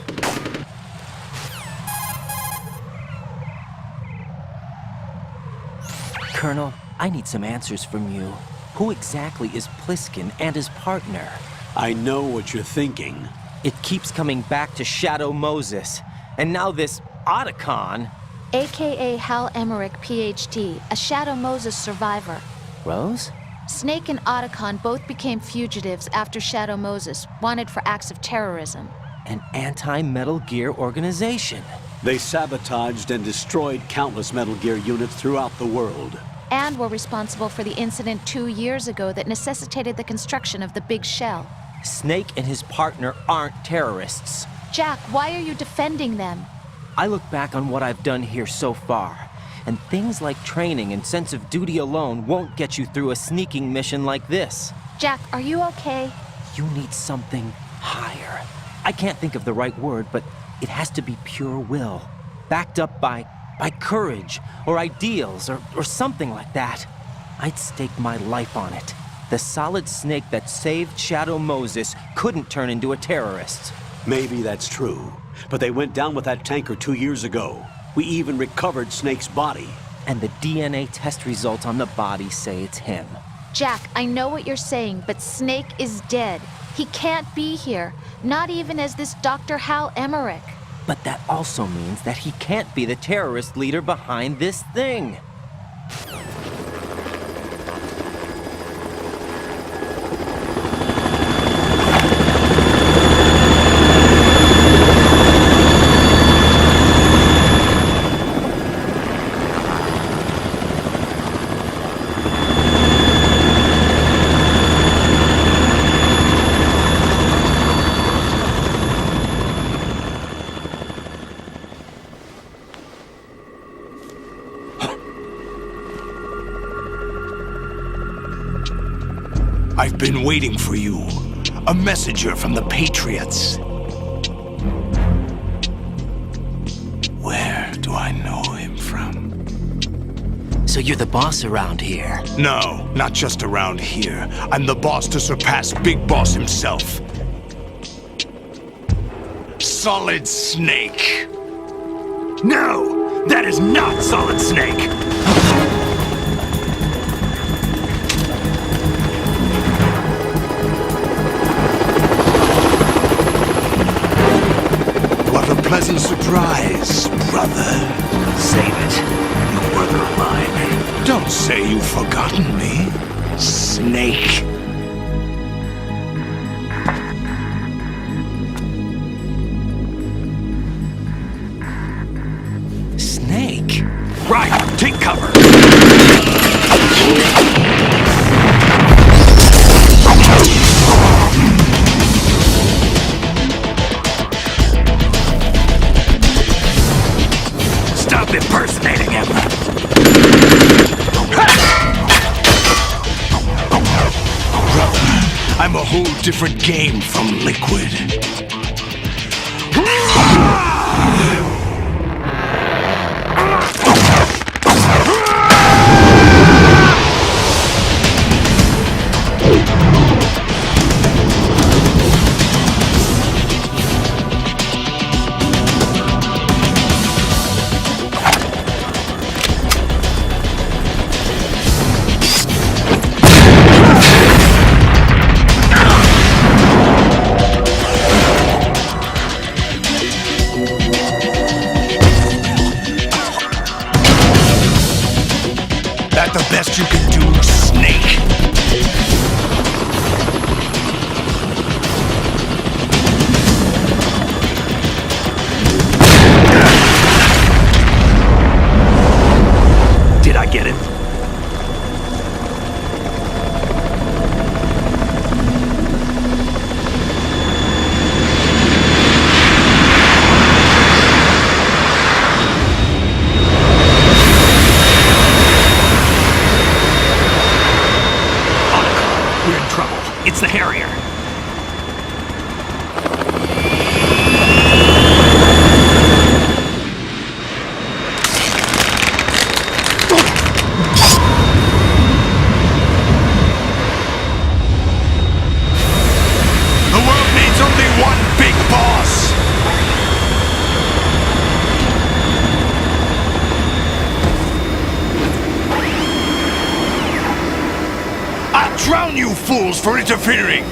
Colonel, I need some answers from you. Who exactly is Pliskin and his partner? I know what you're thinking. It keeps coming back to Shadow Moses. And now this Otacon. AKA Hal Emmerich, PhD, a Shadow Moses survivor. Rose? Snake and Otacon both became fugitives after Shadow Moses, wanted for acts of terrorism. An anti-Metal Gear organization. They sabotaged and destroyed countless Metal Gear units throughout the world. And were responsible for the incident 2 years ago that necessitated the construction of the Big Shell. Snake and his partner aren't terrorists. Jack, why are you defending them? I look back on what I've done here so far, and things like training and sense of duty alone won't get you through a sneaking mission like this. Jack, are you okay? You need something higher. I can't think of the right word, but it has to be pure will, backed up by courage, or ideals, or something like that. I'd stake my life on it. The solid snake that saved Shadow Moses couldn't turn into a terrorist. Maybe that's true, but they went down with that tanker 2 years ago. We even recovered Snake's body. And the DNA test results on the body say it's him. Jack, I know what you're saying, but Snake is dead. He can't be here, not even as this Dr. Hal Emmerich. But that also means that he can't be the terrorist leader behind this thing. I've been waiting for you. A messenger from the Patriots. Where do I know him from? So you're the boss around here? No, not just around here. I'm the boss to surpass Big Boss himself. Solid Snake. No! That is not Solid Snake! Pleasant surprise, brother. Save it, you brother of mine. Don't say you've forgotten me, Snake. Snake? Right, take cover. Stop impersonating him! Brother, I'm a whole different game from Liquid. That the best you can do, Snake? Did I get it? It's the Harrier. The world needs only one big boss. I'll drown you fools for interfering!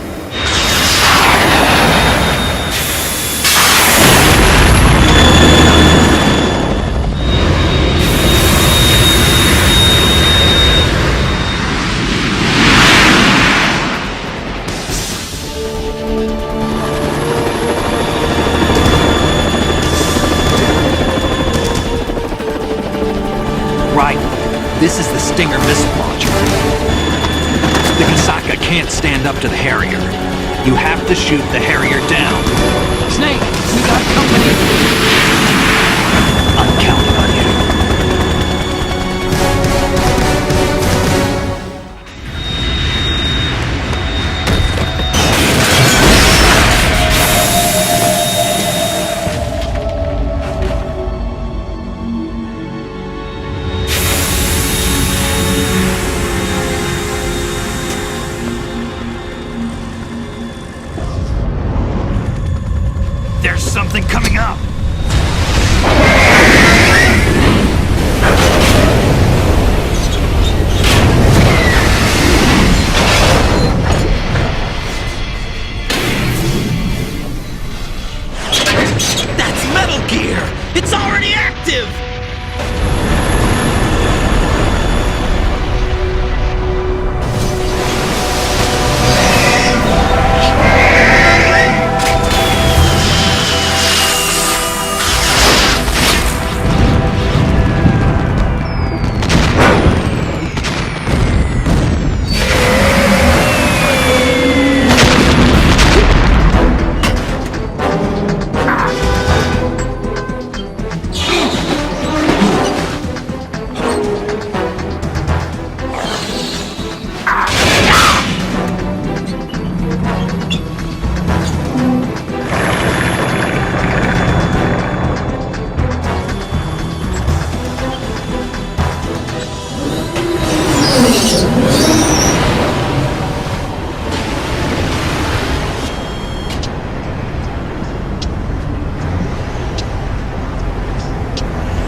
Right. This is the Stinger missile launcher. The Kasaka can't stand up to the Harrier. You have to shoot the Harrier down. Snake, we got company. I'm counting on you.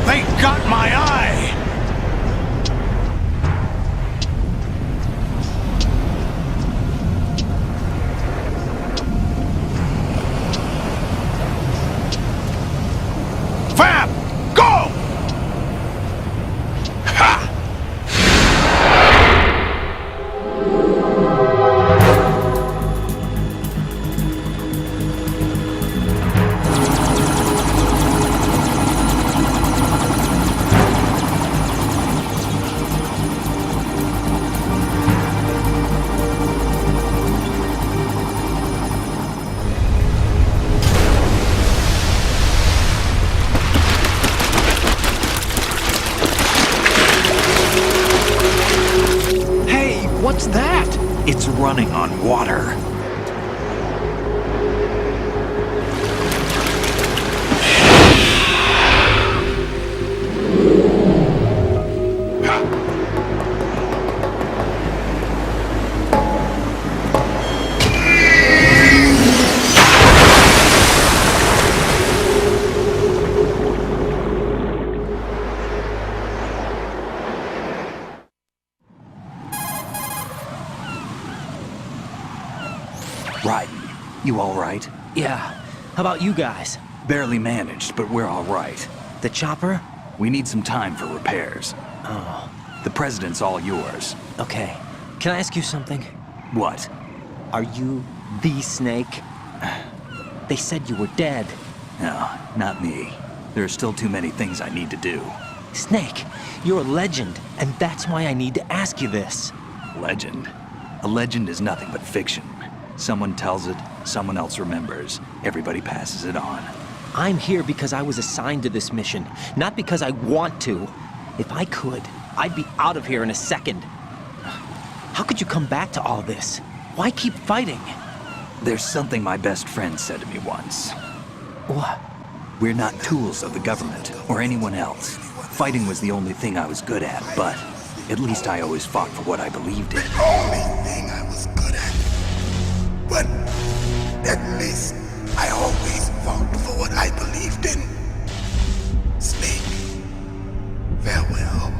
They got my eye! Fab! Go! Ha! What's that? It's running on water. Right. You all right? Yeah. How about you guys? Barely managed, but we're all right. The chopper? We need some time for repairs. Oh. The president's all yours. Okay. Can I ask you something? What? Are you the Snake? They said you were dead. No, not me. There are still too many things I need to do. Snake, you're a legend, and that's why I need to ask you this. Legend? A legend is nothing but fiction. Someone tells it, someone else remembers. Everybody passes it on. I'm here because I was assigned to this mission, not because I want to. If I could, I'd be out of here in a second. How could you come back to all this? Why keep fighting? There's something my best friend said to me once. What? We're not tools of the government or anyone else. Fighting was the only thing I was good at, but at least I always fought for what I believed in. The only thing I was good at. But at least I always fought for what I believed in. Snake, farewell.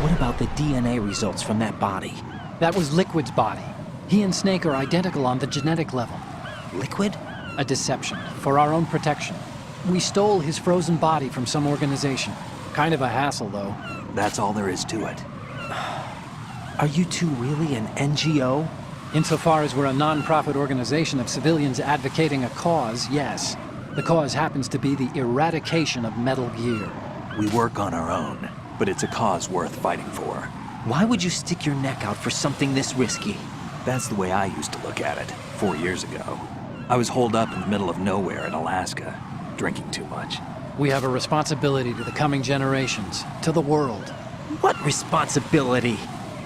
What about the DNA results from that body? That was Liquid's body. He and Snake are identical on the genetic level. Liquid? A deception, for our own protection. We stole his frozen body from some organization. Kind of a hassle, though. That's all there is to it. Are you two really an NGO? Insofar as we're a non-profit organization of civilians advocating a cause, yes. The cause happens to be the eradication of Metal Gear. We work on our own, but it's a cause worth fighting for. Why would you stick your neck out for something this risky? That's the way I used to look at it, 4 years ago. I was holed up in the middle of nowhere in Alaska, drinking too much. We have a responsibility to the coming generations, to the world. What responsibility?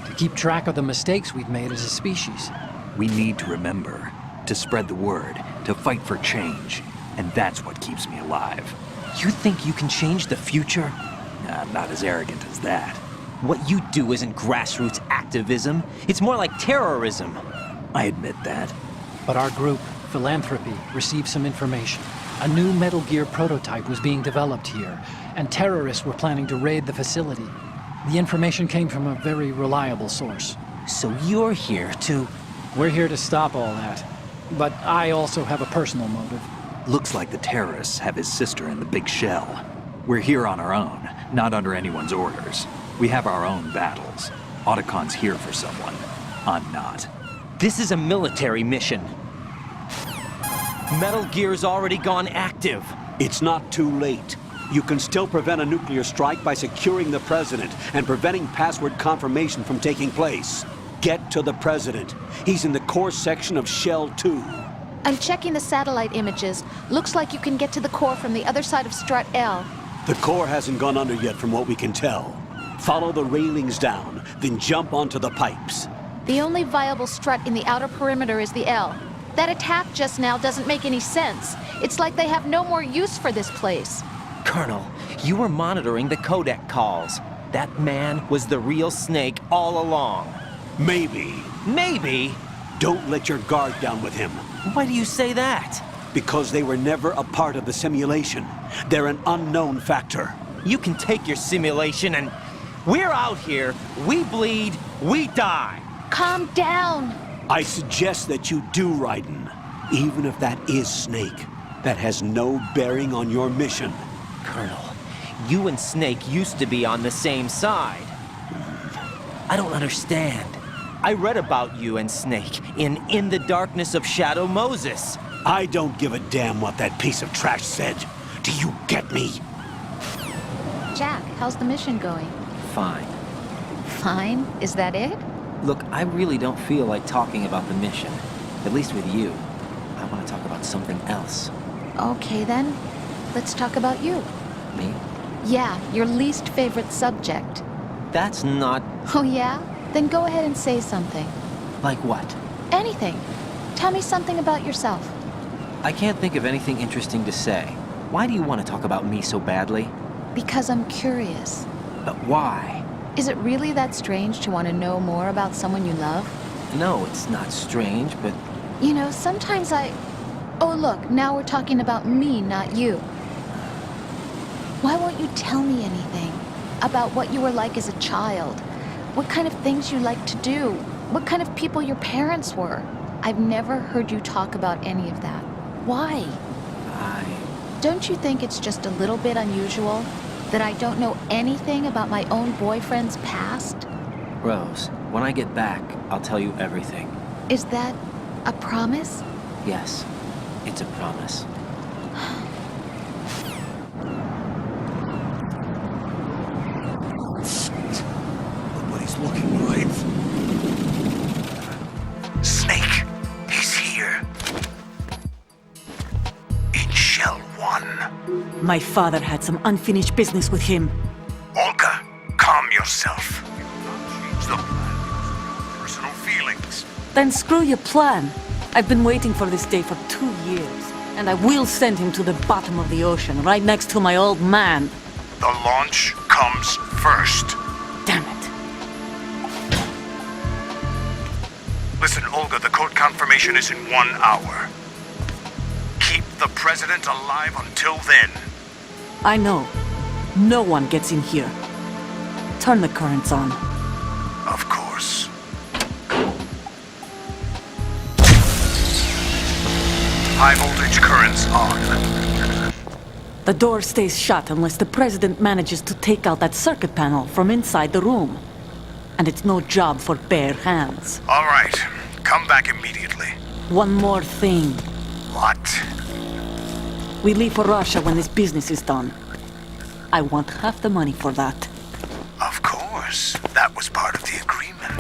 To keep track of the mistakes we've made as a species. We need to remember, to spread the word, to fight for change. And that's what keeps me alive. You think you can change the future? I'm not as arrogant as that. What you do isn't grassroots activism. It's more like terrorism. I admit that. But our group, Philanthropy, received some information. A new Metal Gear prototype was being developed here, and terrorists were planning to raid the facility. The information came from a very reliable source. So you're here to... We're here to stop all that. But I also have a personal motive. Looks like the terrorists have his sister in the big shell. We're here on our own, not under anyone's orders. We have our own battles. Otacon's here for someone. I'm not. This is a military mission. Metal Gear's already gone active. It's not too late. You can still prevent a nuclear strike by securing the president and preventing password confirmation from taking place. Get to the president. He's in the core section of Shell 2. I'm checking the satellite images. Looks like you can get to the core from the other side of Strut L. The core hasn't gone under yet from what we can tell. Follow the railings down, then jump onto the pipes. The only viable strut in the outer perimeter is the L. That attack just now doesn't make any sense. It's like they have no more use for this place. Colonel, you were monitoring the codec calls. That man was the real Snake all along. Maybe. Maybe? Don't let your guard down with him. Why do you say that? Because they were never a part of the simulation. They're an unknown factor. You can take your simulation and... We're out here, we bleed, we die. Calm down. I suggest that you do, Raiden. Even if that is Snake. That has no bearing on your mission. Colonel, you and Snake used to be on the same side. I don't understand. I read about you and Snake in the Darkness of Shadow Moses. I don't give a damn what that piece of trash said. Do you get me? Jack, how's the mission going? Fine. Fine? Is that it? Look, I really don't feel like talking about the mission. At least with you. I want to talk about something else. Okay then. Let's talk about you. Me? Yeah, your least favorite subject. That's not... Oh yeah? Then go ahead and say something. Like what? Anything. Tell me something about yourself. I can't think of anything interesting to say. Why do you want to talk about me so badly? Because I'm curious. But why? Is it really that strange to want to know more about someone you love? No, it's not strange, but... You know, sometimes I... Oh look, now we're talking about me, not you. Why won't you tell me anything? About what you were like as a child? What kind of things you liked to do? What kind of people your parents were? I've never heard you talk about any of that. Why? Don't you think it's just a little bit unusual that I don't know anything about my own boyfriend's past? Rose, when I get back, I'll tell you everything. Is that a promise? Yes, it's a promise. Nobody's looking right. Snake, he's here. In Shell 1. My father had some unfinished business with him. Olga, calm yourself. Change the personal feelings. Then screw your plan. I've been waiting for this day for 2 years, and I will send him to the bottom of the ocean, right next to my old man. The launch comes first. Damn it. Listen, Olga, the code confirmation is in 1 hour. Keep the president alive until then. I know. No one gets in here. Turn the currents on. Of course. High voltage currents on. The door stays shut unless the president manages to take out that circuit panel from inside the room. And it's no job for bare hands. All right. Come back immediately. One more thing. What? We leave for Russia when this business is done. I want half the money for that. Of course. That was part of the agreement.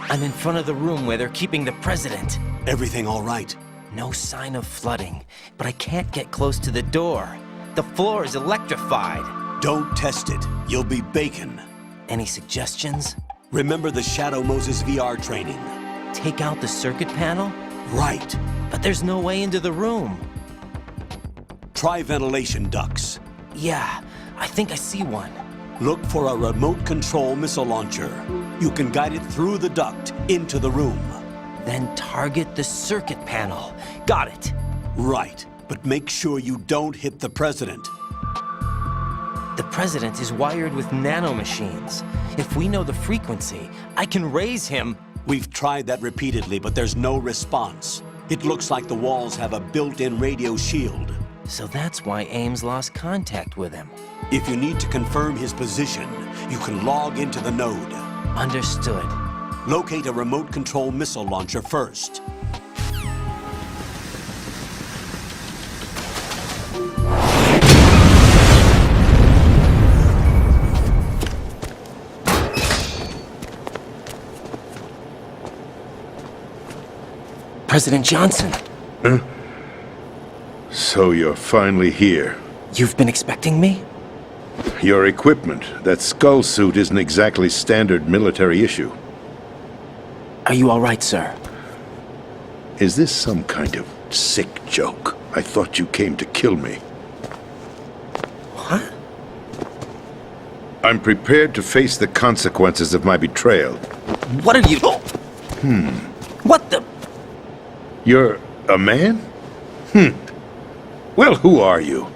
I'm in front of the room where they're keeping the president. Everything all right? No sign of flooding, but I can't get close to the door. The floor is electrified. Don't test it. You'll be bacon. Any suggestions? Remember the Shadow Moses VR training. Take out the circuit panel? Right. But there's no way into the room. Try ventilation ducts. Yeah, I think I see one. Look for a remote control missile launcher. You can guide it through the duct into the room. Then target the circuit panel. Got it. Right, but make sure you don't hit the president. The President is wired with nanomachines. If we know the frequency, I can raise him. We've tried that repeatedly, but there's no response. It looks like the walls have a built-in radio shield. So that's why Ames lost contact with him. If you need to confirm his position, you can log into the node. Understood. Locate a remote control missile launcher first. President Johnson. Huh? So you're finally here. You've been expecting me? Your equipment, that skull suit, isn't exactly standard military issue. Are you all right, sir? Is this some kind of sick joke? I thought you came to kill me. What? I'm prepared to face the consequences of my betrayal. What are you... What the... You're a man? Well, who are you?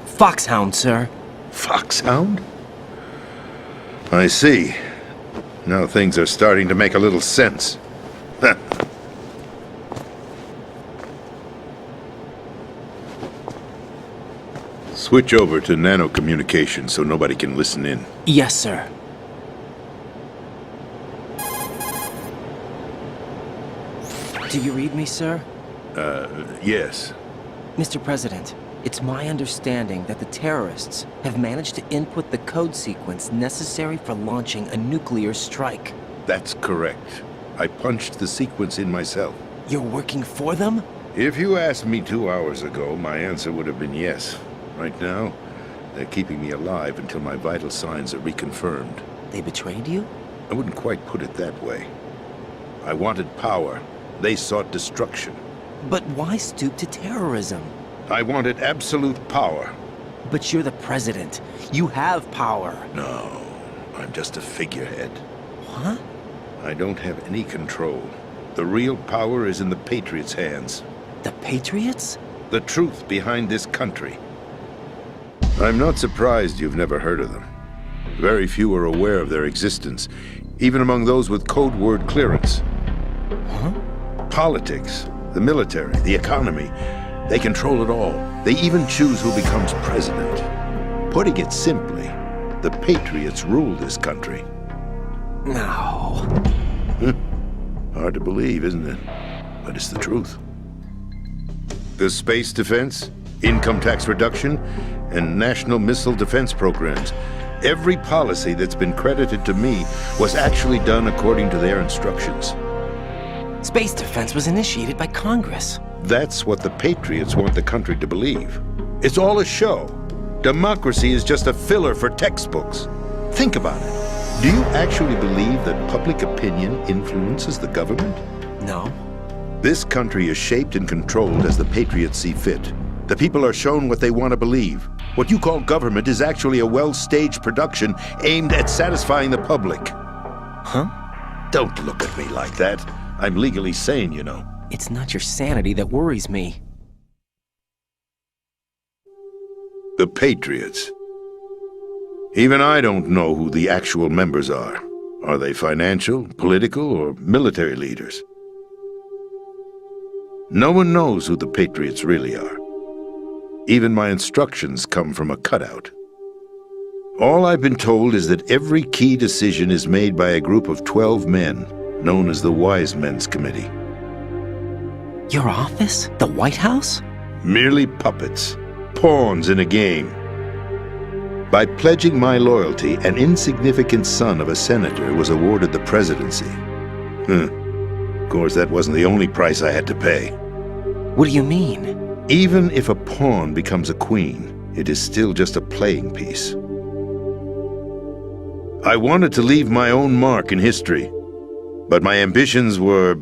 Foxhound, sir. Foxhound? I see. Now things are starting to make a little sense. Switch over to nano-communication so nobody can listen in. Yes, sir. Do you read me, sir? Yes. Mr. President, it's my understanding that the terrorists have managed to input the code sequence necessary for launching a nuclear strike. That's correct. I punched the sequence in myself. You're working for them? If you asked me 2 hours ago, my answer would have been yes. Right now, they're keeping me alive until my vital signs are reconfirmed. They betrayed you? I wouldn't quite put it that way. I wanted power. They sought destruction. But why stoop to terrorism? I wanted absolute power. But you're the president. You have power. No, I'm just a figurehead. What? I don't have any control. The real power is in the Patriots' hands. The Patriots? The truth behind this country. I'm not surprised you've never heard of them. Very few are aware of their existence, even among those with code word clearance. Huh? Politics, the military, the economy, they control it all. They even choose who becomes president. Putting it simply, the Patriots rule this country. No. Hard to believe, isn't it? But it's the truth. The space defense, income tax reduction, and national missile defense programs. Every policy that's been credited to me was actually done according to their instructions. Space defense was initiated by Congress. That's what the Patriots want the country to believe. It's all a show. Democracy is just a filler for textbooks. Think about it. Do you actually believe that public opinion influences the government? No. This country is shaped and controlled as the Patriots see fit. The people are shown what they want to believe. What you call government is actually a well-staged production aimed at satisfying the public. Huh? Don't look at me like that. I'm legally sane, you know. It's not your sanity that worries me. The Patriots. Even I don't know who the actual members are. Are they financial, political, or military leaders? No one knows who the Patriots really are. Even my instructions come from a cutout. All I've been told is that every key decision is made by a group of 12 men, known as the Wise Men's Committee. Your office? The White House? Merely puppets, pawns in a game. By pledging my loyalty, an insignificant son of a senator was awarded the presidency. Of course, that wasn't the only price I had to pay. What do you mean? Even if a pawn becomes a queen, it is still just a playing piece. I wanted to leave my own mark in history, but my ambitions were...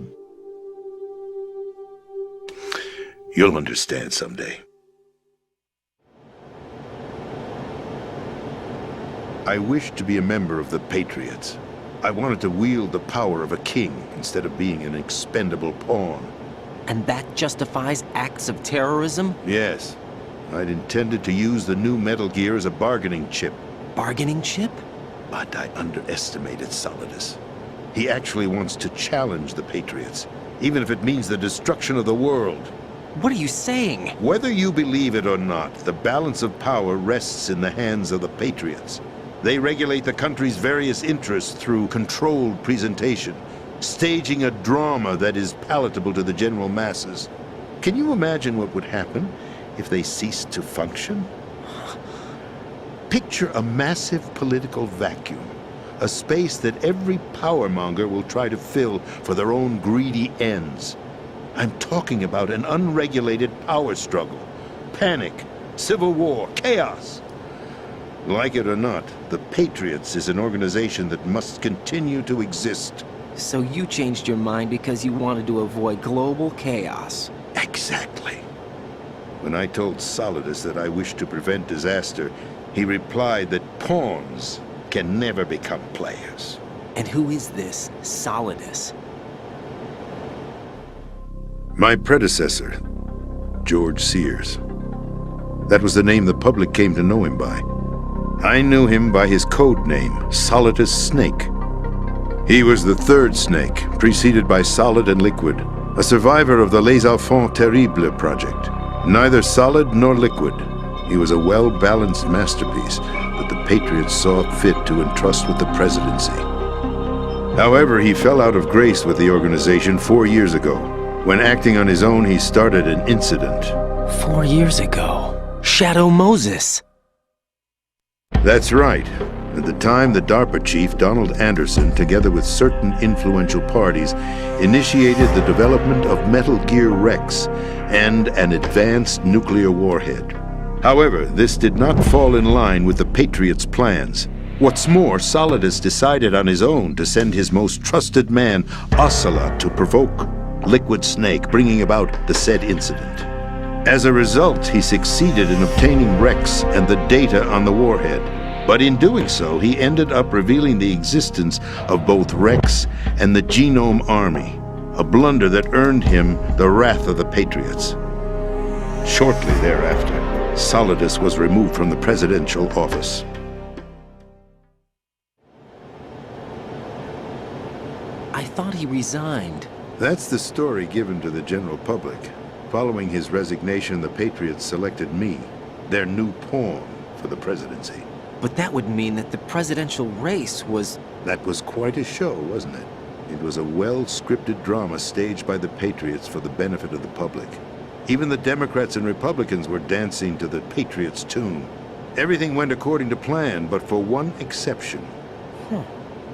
You'll understand someday. I wished to be a member of the Patriots. I wanted to wield the power of a king instead of being an expendable pawn. And that justifies acts of terrorism? Yes. I'd intended to use the new Metal Gear as a bargaining chip. Bargaining chip? But I underestimated Solidus. He actually wants to challenge the Patriots, even if it means the destruction of the world. What are you saying? Whether you believe it or not, the balance of power rests in the hands of the Patriots. They regulate the country's various interests through controlled presentation, staging a drama that is palatable to the general masses. Can you imagine what would happen if they ceased to function? Picture a massive political vacuum, a space that every powermonger will try to fill for their own greedy ends. I'm talking about an unregulated power struggle, panic, civil war, chaos. Like it or not, the Patriots is an organization that must continue to exist. So you changed your mind because you wanted to avoid global chaos. Exactly. When I told Solidus that I wished to prevent disaster, he replied that pawns can never become players. And who is this Solidus? My predecessor, George Sears. That was the name the public came to know him by. I knew him by his code name, Solidus Snake. He was the third Snake, preceded by Solid and Liquid, a survivor of the Les Enfants Terribles project. Neither solid nor liquid, he was a well-balanced masterpiece that the Patriots saw fit to entrust with the presidency. However, he fell out of grace with the organization 4 years ago. When acting on his own, he started an incident. 4 years ago? Shadow Moses! That's right. At the time, the DARPA chief, Donald Anderson, together with certain influential parties, initiated the development of Metal Gear Rex and an advanced nuclear warhead. However, this did not fall in line with the Patriots' plans. What's more, Solidus decided on his own to send his most trusted man, Ocelot, to provoke Liquid Snake, bringing about the said incident. As a result, he succeeded in obtaining Rex and the data on the warhead. But in doing so, he ended up revealing the existence of both Rex and the Genome Army, a blunder that earned him the wrath of the Patriots. Shortly thereafter, Solidus was removed from the presidential office. I thought he resigned. That's the story given to the general public. Following his resignation, the Patriots selected me, their new pawn, for the presidency. But that would mean that the presidential race was... That was quite a show, wasn't it? It was a well-scripted drama staged by the Patriots for the benefit of the public. Even the Democrats and Republicans were dancing to the Patriots' tune. Everything went according to plan, but for one exception.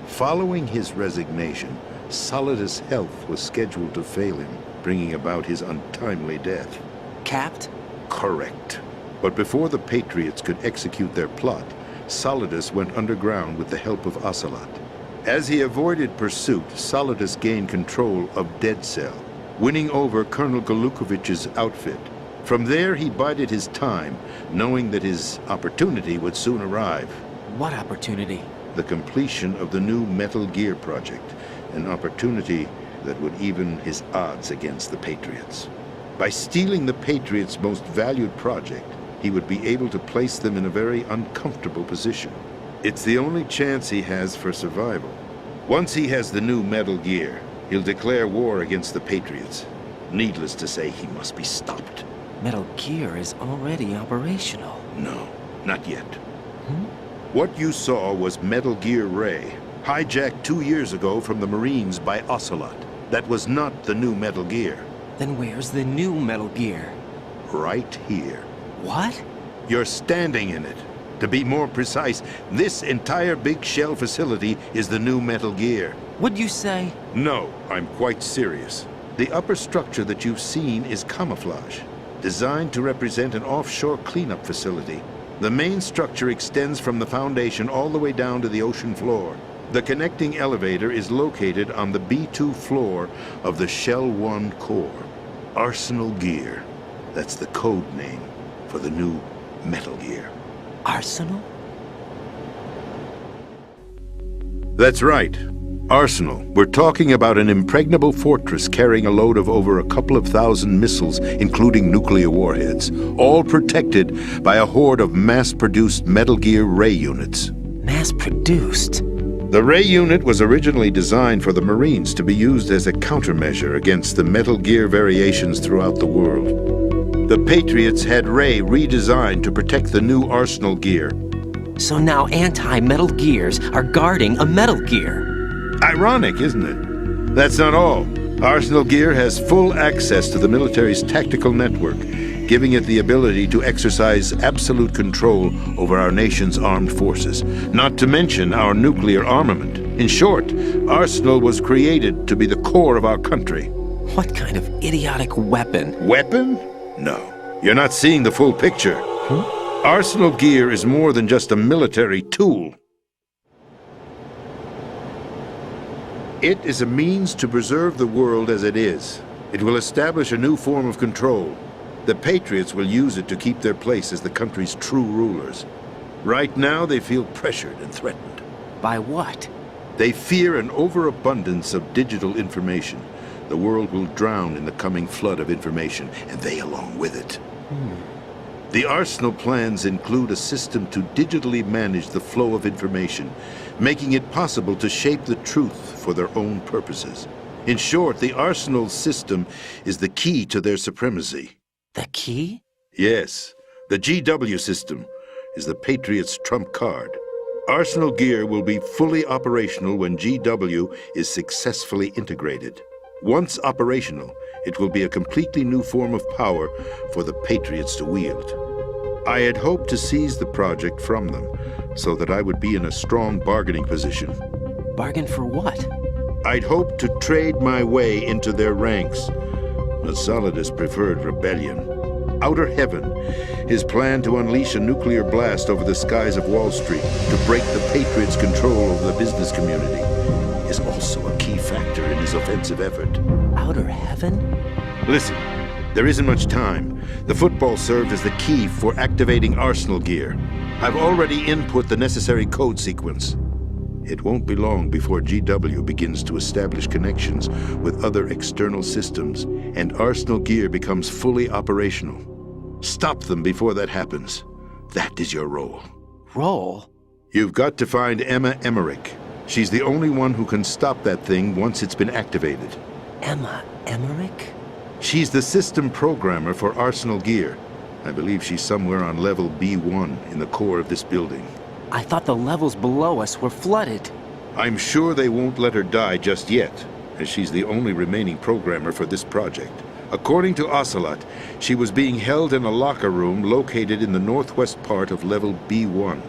Following his resignation, Solidus' health was scheduled to fail him, bringing about his untimely death. Capped? Correct. But before the Patriots could execute their plot, Solidus went underground with the help of Ocelot. As he avoided pursuit, Solidus gained control of Dead Cell, winning over Colonel Golukovich's outfit. From there, he bided his time, knowing that his opportunity would soon arrive. What opportunity? The completion of the new Metal Gear project, an opportunity that would even his odds against the Patriots. By stealing the Patriots' most valued project, he would be able to place them in a very uncomfortable position. It's the only chance he has for survival. Once he has the new Metal Gear, he'll declare war against the Patriots. Needless to say, he must be stopped. Metal Gear is already operational. No, not yet. What you saw was Metal Gear Ray, hijacked 2 years ago from the Marines by Ocelot. That was not the new Metal Gear. Then where's the new Metal Gear? Right here. What? You're standing in it. To be more precise, this entire big shell facility is the new Metal Gear. What'd you say? No, I'm quite serious. The upper structure that you've seen is camouflage, designed to represent an offshore cleanup facility. The main structure extends from the foundation all the way down to the ocean floor. The connecting elevator is located on the B2 floor of the Shell 1 core. Arsenal Gear. That's the code name for the new Metal Gear. Arsenal? That's right. Arsenal. We're talking about an impregnable fortress carrying a load of over a couple of thousand missiles, including nuclear warheads, all protected by a horde of mass-produced Metal Gear Ray units. Mass-produced? The Ray unit was originally designed for the Marines to be used as a countermeasure against the Metal Gear variations throughout the world. The Patriots had Ray redesigned to protect the new Arsenal gear. So now anti-Metal Gears are guarding a Metal Gear. Ironic, isn't it? That's not all. Arsenal Gear has full access to the military's tactical network, giving it the ability to exercise absolute control over our nation's armed forces, not to mention our nuclear armament. In short, Arsenal was created to be the core of our country. What kind of idiotic weapon? Weapon? No. You're not seeing the full picture. Arsenal Gear is more than just a military tool. It is a means to preserve the world as it is. It will establish a new form of control. The Patriots will use it to keep their place as the country's true rulers. Right now, they feel pressured and threatened. By what? They fear an overabundance of digital information. The world will drown in the coming flood of information, and they along with it. The Arsenal plans include a system to digitally manage the flow of information, making it possible to shape the truth for their own purposes. In short, the Arsenal system is the key to their supremacy. The key? Yes. The GW system is the Patriots' trump card. Arsenal Gear will be fully operational when GW is successfully integrated. Once operational, it will be a completely new form of power for the Patriots to wield. I had hoped to seize the project from them, so that I would be in a strong bargaining position. Bargain for what? I'd hoped to trade my way into their ranks. But Solidus preferred rebellion. Outer Heaven, his plan to unleash a nuclear blast over the skies of Wall Street to break the Patriots' control over the business community, is also a key factor in his offensive effort. Outer Heaven? Listen, there isn't much time. The football served as the key for activating Arsenal Gear. I've already input the necessary code sequence. It won't be long before GW begins to establish connections with other external systems, and Arsenal Gear becomes fully operational. Stop them before that happens. That is your role. Role? You've got to find Emma Emmerich. She's the only one who can stop that thing once it's been activated. Emma Emmerich? She's the system programmer for Arsenal Gear. I believe she's somewhere on level B1 in the core of this building. I thought the levels below us were flooded. I'm sure they won't let her die just yet, as she's the only remaining programmer for this project. According to Ocelot, she was being held in a locker room located in the northwest part of level B1.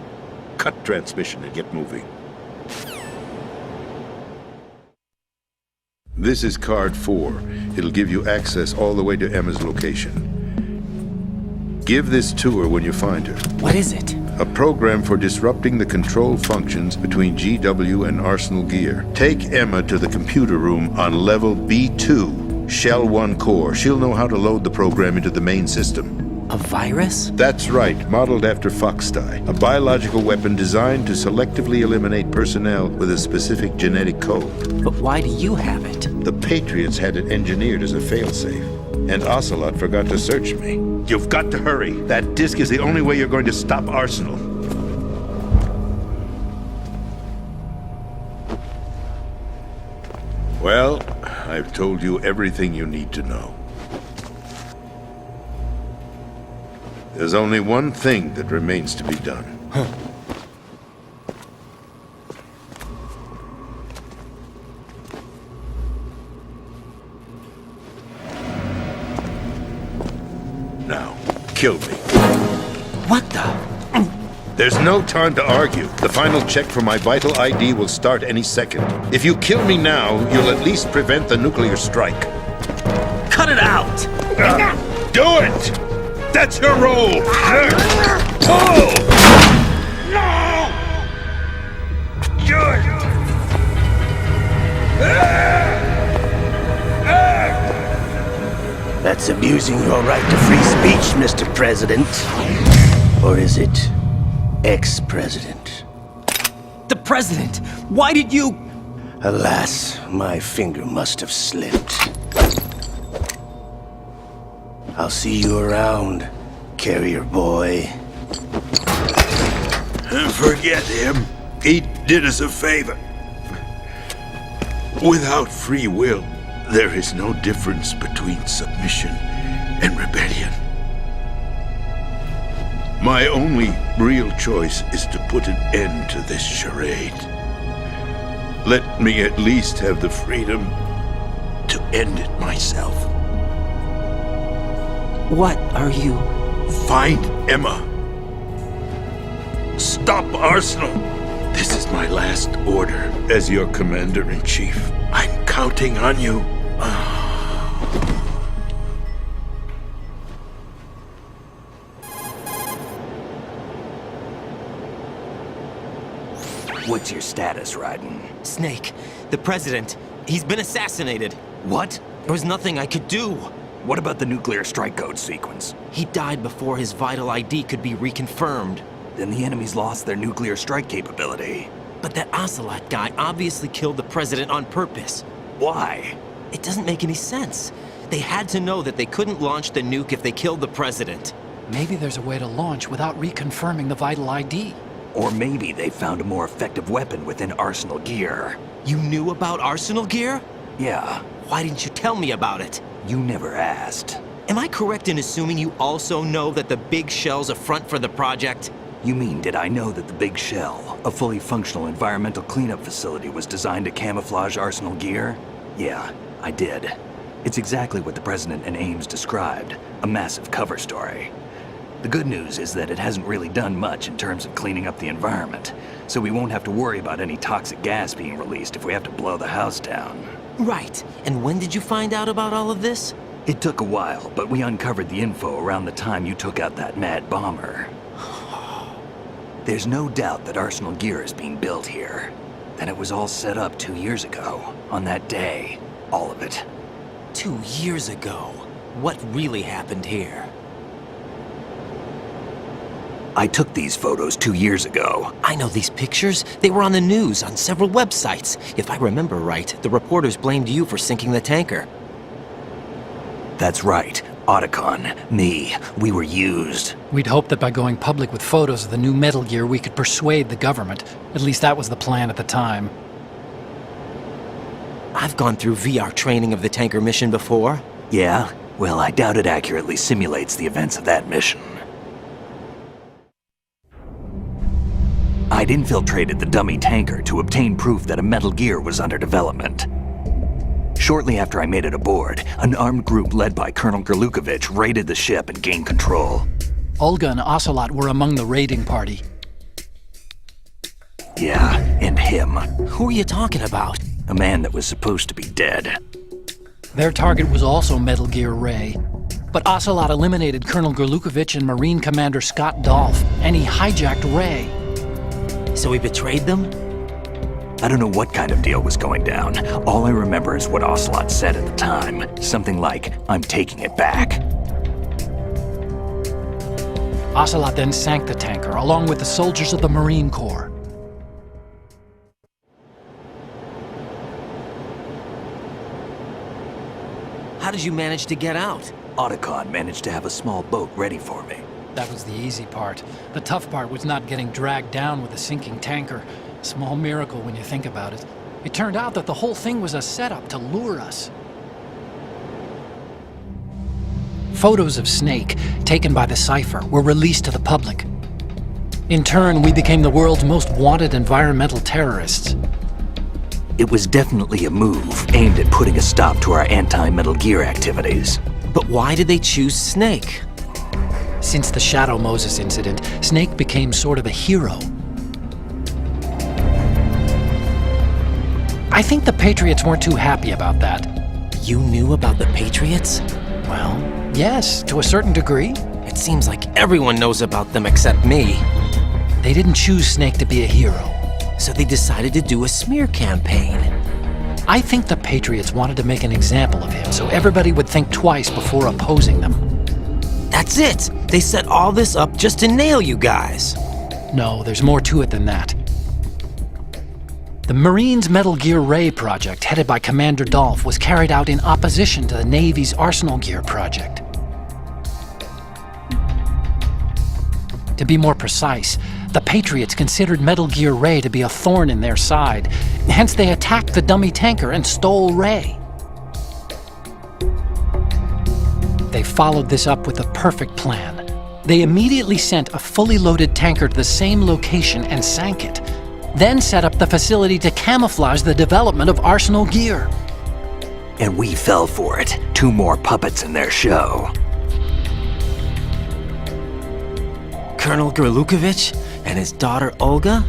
Cut transmission and get moving. This is card 4. It'll give you access all the way to Emma's location. Give this to her when you find her. What is it? A program for disrupting the control functions between GW and Arsenal Gear. Take Emma to the computer room on level B2, Shell 1 core. She'll know how to load the program into the main system. A virus? That's right, modeled after Foxdie. A biological weapon designed to selectively eliminate personnel with a specific genetic code. But why do you have it? The Patriots had it engineered as a failsafe. And Ocelot forgot to search me. You've got to hurry. That disk is the only way you're going to stop Arsenal. Well, I've told you everything you need to know. There's only one thing that remains to be done. Now, kill me. What the? There's no time to argue. The final check for my vital ID will start any second. If you kill me now, you'll at least prevent the nuclear strike. Cut it out! Do it! That's your role! Pull! No! Good! That's abusing your right to free speech, Mr. President. Or is it ex-president? The president! Why did you... Alas, my finger must have slipped. I'll see you around, carrier boy. Forget him. He did us a favor. Without free will, there is no difference between submission and rebellion. My only real choice is to put an end to this charade. Let me at least have the freedom to end it myself. What are you? Find Emma. Stop Arsenal. This is my last order as your commander-in-chief. I'm counting on you. What's your status, Raiden? Snake, the president, he's been assassinated. What? There was nothing I could do. What about the nuclear strike code sequence? He died before his vital ID could be reconfirmed. Then the enemy's lost their nuclear strike capability. But that Ocelot guy obviously killed the president on purpose. Why? It doesn't make any sense. They had to know that they couldn't launch the nuke if they killed the president. Maybe there's a way to launch without reconfirming the vital ID. Or maybe they found a more effective weapon within Arsenal gear. You knew about Arsenal gear? Yeah. Why didn't you tell me about it? You never asked. Am I correct in assuming you also know that the Big Shell's a front for the project? You mean, did I know that the Big Shell, a fully functional environmental cleanup facility, was designed to camouflage Arsenal gear? Yeah, I did. It's exactly what the President and Ames described, a massive cover story. The good news is that it hasn't really done much in terms of cleaning up the environment, so we won't have to worry about any toxic gas being released if we have to blow the house down. Right. And when did you find out about all of this? It took a while, but we uncovered the info around the time you took out that mad bomber. There's no doubt that Arsenal gear is being built here. And it was all set up 2 years ago, on that day. All of it. 2 years ago? What really happened here? I took these photos 2 years ago. I know these pictures. They were on the news, on several websites. If I remember right, the reporters blamed you for sinking the tanker. That's right. Otacon, me, we were used. We'd hoped that by going public with photos of the new Metal Gear, we could persuade the government. At least that was the plan at the time. I've gone through VR training of the tanker mission before. Yeah? Well, I doubt it accurately simulates the events of that mission. I'd infiltrated the dummy tanker to obtain proof that a Metal Gear was under development. Shortly after I made it aboard, an armed group led by Colonel Gerlukovich raided the ship and gained control. Olga and Ocelot were among the raiding party. Yeah, and him. Who are you talking about? A man that was supposed to be dead. Their target was also Metal Gear Ray. But Ocelot eliminated Colonel Gerlukovich and Marine Commander Scott Dolph, and he hijacked Ray. So he betrayed them? I don't know what kind of deal was going down. All I remember is what Ocelot said at the time. Something like, "I'm taking it back." Ocelot then sank the tanker, along with the soldiers of the Marine Corps. How did you manage to get out? Otacon managed to have a small boat ready for me. That was the easy part. The tough part was not getting dragged down with a sinking tanker. Small miracle when you think about it. It turned out that the whole thing was a setup to lure us. Photos of Snake, taken by the Cypher, were released to the public. In turn, we became the world's most wanted environmental terrorists. It was definitely a move aimed at putting a stop to our anti-Metal Gear activities. But why did they choose Snake? Since the Shadow Moses incident, Snake became sort of a hero. I think the Patriots weren't too happy about that. You knew about the Patriots? Well, yes, to a certain degree. It seems like everyone knows about them except me. They didn't choose Snake to be a hero. So they decided to do a smear campaign. I think the Patriots wanted to make an example of him so everybody would think twice before opposing them. That's it! They set all this up just to nail you guys. No, there's more to it than that. The Marines' Metal Gear Ray project, headed by Commander Dolph, was carried out in opposition to the Navy's Arsenal Gear project. To be more precise, the Patriots considered Metal Gear Ray to be a thorn in their side. Hence, they attacked the dummy tanker and stole Ray. They followed this up with a perfect plan. They immediately sent a fully loaded tanker to the same location and sank it, then set up the facility to camouflage the development of Arsenal Gear. And we fell for it. 2 more puppets in their show. Colonel Gerlukovich and his daughter Olga?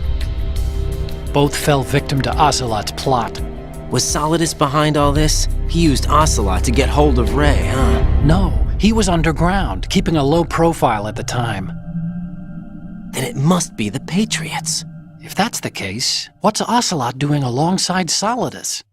Both fell victim to Ocelot's plot. Was Solidus behind all this? He used Ocelot to get hold of Ray, huh? No, he was underground, keeping a low profile at the time. Then it must be the Patriots. If that's the case, what's Ocelot doing alongside Solidus?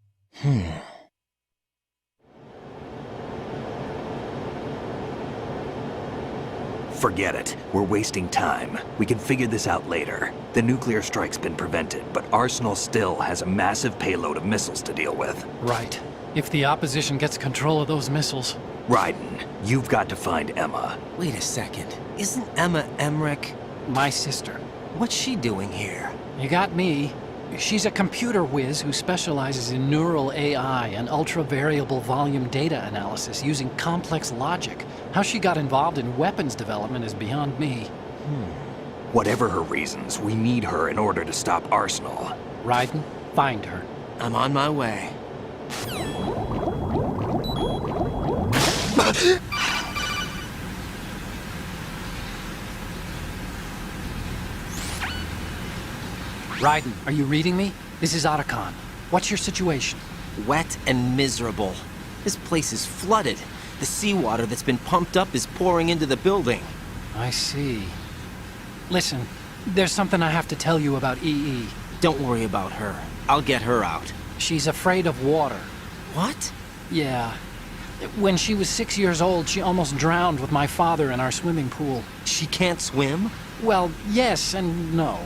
Forget it. We're wasting time. We can figure this out later. The nuclear strike's been prevented, but Arsenal still has a massive payload of missiles to deal with. Right. If the opposition gets control of those missiles... Raiden, you've got to find Emma. Wait a second. Isn't Emma Emmerich... my sister? What's she doing here? You got me. She's a computer whiz who specializes in neural AI and ultra-variable volume data analysis using complex logic. How she got involved in weapons development is beyond me. Whatever her reasons, we need her in order to stop Arsenal. Raiden, find her. I'm on my way. Raiden, are you reading me? This is Otacon. What's your situation? Wet and miserable. This place is flooded. The seawater that's been pumped up is pouring into the building. I see. Listen, there's something I have to tell you about EE. Don't worry about her. I'll get her out. She's afraid of water. What? Yeah. When she was 6 years old, she almost drowned with my father in our swimming pool. She can't swim? Well, yes and no.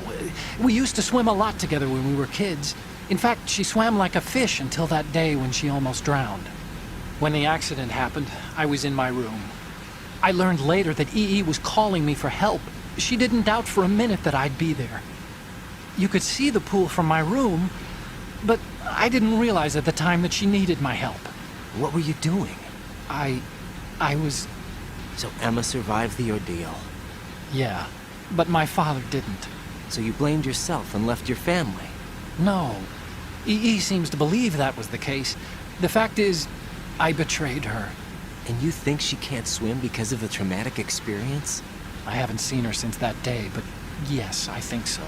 We used to swim a lot together when we were kids. In fact, she swam like a fish until that day when she almost drowned. When the accident happened, I was in my room. I learned later that EE was calling me for help. She didn't doubt for a minute that I'd be there. You could see the pool from my room, but I didn't realize at the time that she needed my help. What were you doing? I was... So Emma survived the ordeal? Yeah, but my father didn't. So you blamed yourself and left your family? No. EE seems to believe that was the case. The fact is, I betrayed her. And you think she can't swim because of the traumatic experience? I haven't seen her since that day, but yes, I think so.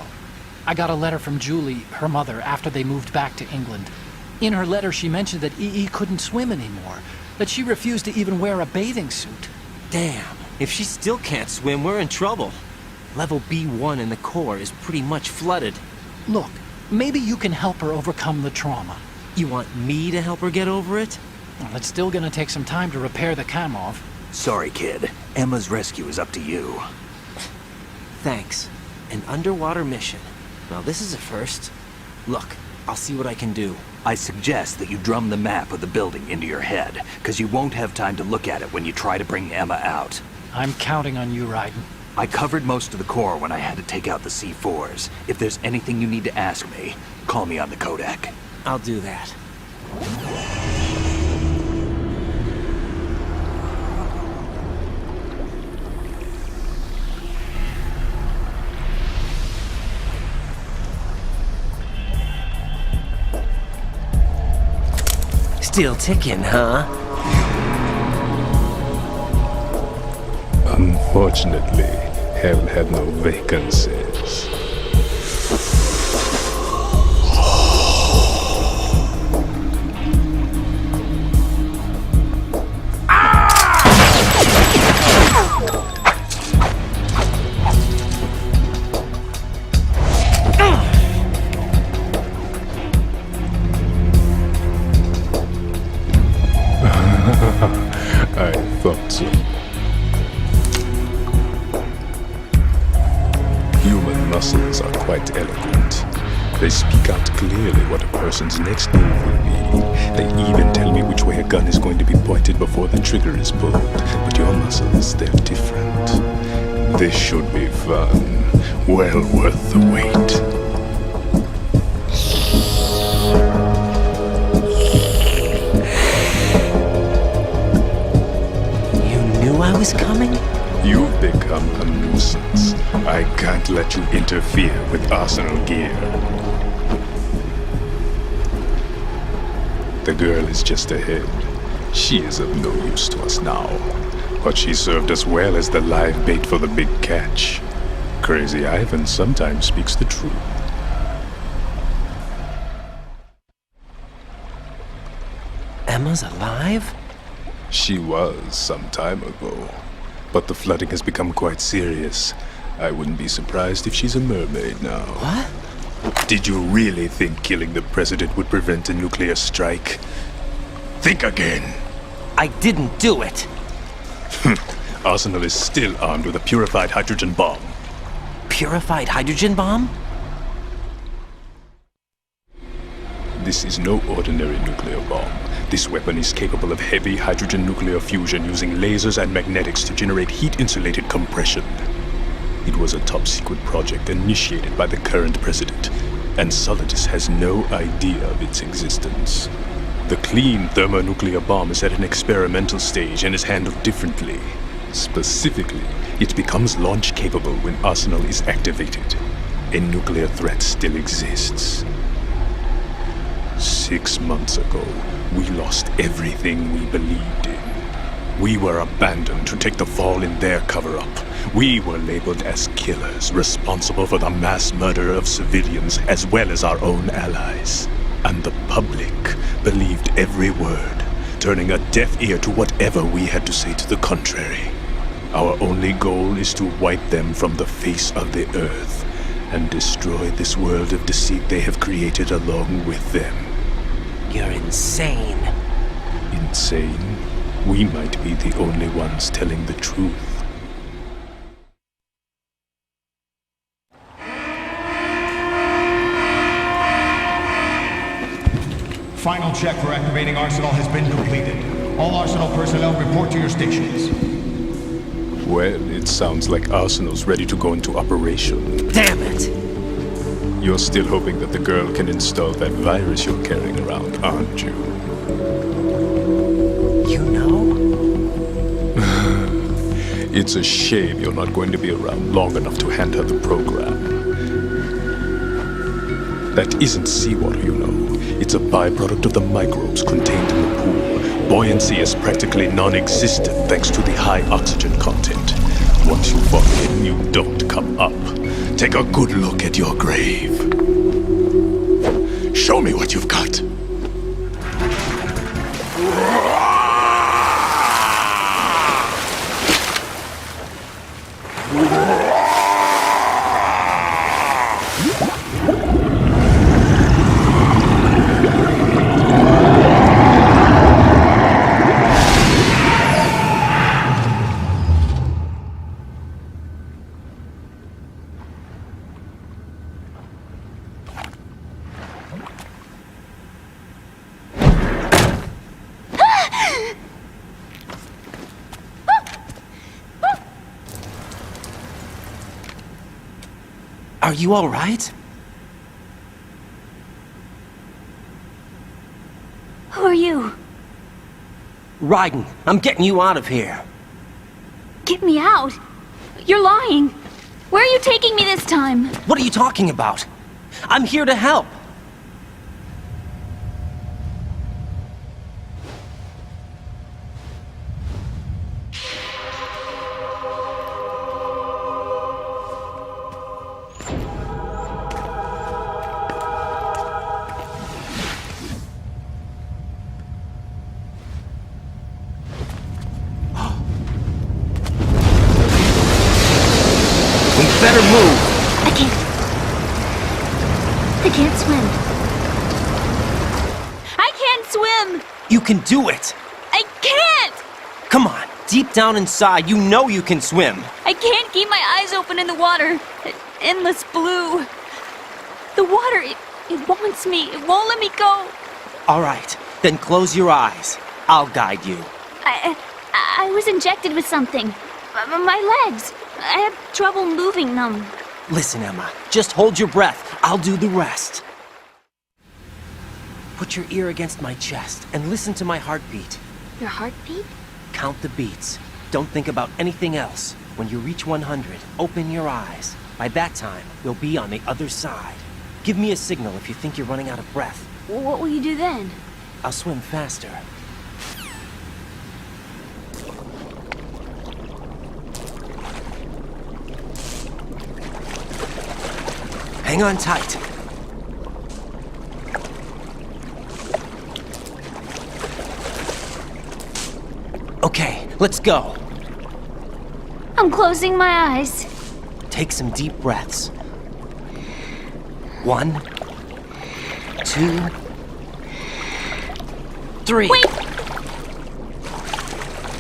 I got a letter from Julie, her mother, after they moved back to England. In her letter, she mentioned that EE couldn't swim anymore, that she refused to even wear a bathing suit. Damn, if she still can't swim, we're in trouble. Level B1 in the core is pretty much flooded. Look, maybe you can help her overcome the trauma. You want me to help her get over it? Well, it's still gonna take some time to repair the Kamov. Sorry, kid. Emma's rescue is up to you. Thanks. An underwater mission. Well, this is a first. Look, I'll see what I can do. I suggest that you drum the map of the building into your head, because you won't have time to look at it when you try to bring Emma out. I'm counting on you, Raiden. I covered most of the core when I had to take out the C4s. If there's anything you need to ask me, call me on the codec. I'll do that. Still ticking, huh? Unfortunately, haven't had no vacancies. I thought so. Human muscles are quite eloquent. They speak out clearly what a person's next move will be. They even tell me which way a gun is going to be pointed before the trigger is pulled. But your muscles, they're different. This should be fun. Well worth the wait. I was coming? You've become a nuisance. I can't let you interfere with Arsenal gear. The girl is just ahead. She is of no use to us now. But she served us well as the live bait for the big catch. Crazy Ivan sometimes speaks the truth. Emma's alive? She was some time ago, but the flooding has become quite serious. I wouldn't be surprised if she's a mermaid now. What? Did you really think killing the president would prevent a nuclear strike? Think again. I didn't do it. Arsenal is still armed with a purified hydrogen bomb. Purified hydrogen bomb? This is no ordinary nuclear bomb. This weapon is capable of heavy hydrogen nuclear fusion using lasers and magnetics to generate heat-insulated compression. It was a top-secret project initiated by the current president, and Solidus has no idea of its existence. The clean thermonuclear bomb is at an experimental stage and is handled differently. Specifically, it becomes launch-capable when Arsenal is activated. A nuclear threat still exists. 6 months ago, we lost everything we believed in. We were abandoned to take the fall in their cover-up. We were labeled as killers, responsible for the mass murder of civilians as well as our own allies. And the public believed every word, turning a deaf ear to whatever we had to say to the contrary. Our only goal is to wipe them from the face of the earth and destroy this world of deceit they have created along with them. You're insane. Insane? We might be the only ones telling the truth. Final check for activating Arsenal has been completed. All Arsenal personnel report to your stations. Well, it sounds like Arsenal's ready to go into operation. Damn it! You're still hoping that the girl can install that virus you're carrying around, aren't you? You know? It's a shame you're not going to be around long enough to hand her the program. That isn't seawater, you know. It's a byproduct of the microbes contained in the pool. Buoyancy is practically non-existent thanks to the high oxygen content. Once you fall in, you don't come up. Take a good look at your grave. Show me what you've got. Are you all right? Who are you? Raiden, I'm getting you out of here. Get me out! You're lying! Where are you taking me this time? What are you talking about? I'm here to help. Better move! I can't swim. I can't swim! You can do it! I can't! Come on, deep down inside, you know you can swim. I can't keep my eyes open in the water. Endless blue. The water, It wants me. It won't let me go. All right, then close your eyes. I'll guide you. I was injected with something. My legs. I have trouble moving them. Listen, Emma, just hold your breath. I'll do the rest. Put your ear against my chest and listen to my heartbeat. Your heartbeat? Count the beats. Don't think about anything else. When you reach 100, open your eyes. By that time, you'll be on the other side. Give me a signal if you think you're running out of breath. What will you do then? I'll swim faster. Hang on tight. Okay, let's go. I'm closing my eyes. Take some deep breaths. 1, 2, 3. Wait!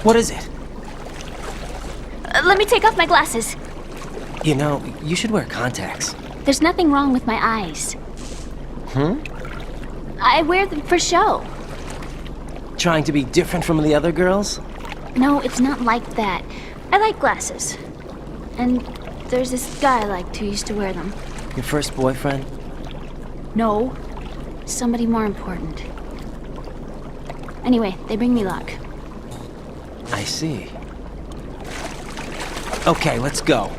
What is it? Let me take off my glasses. You know, you should wear contacts. There's nothing wrong with my eyes. I wear them for show. Trying to be different from the other girls? No, it's not like that. I like glasses. And there's this guy I liked who used to wear them. Your first boyfriend? No. Somebody more important. Anyway, they bring me luck. I see. Okay, let's go.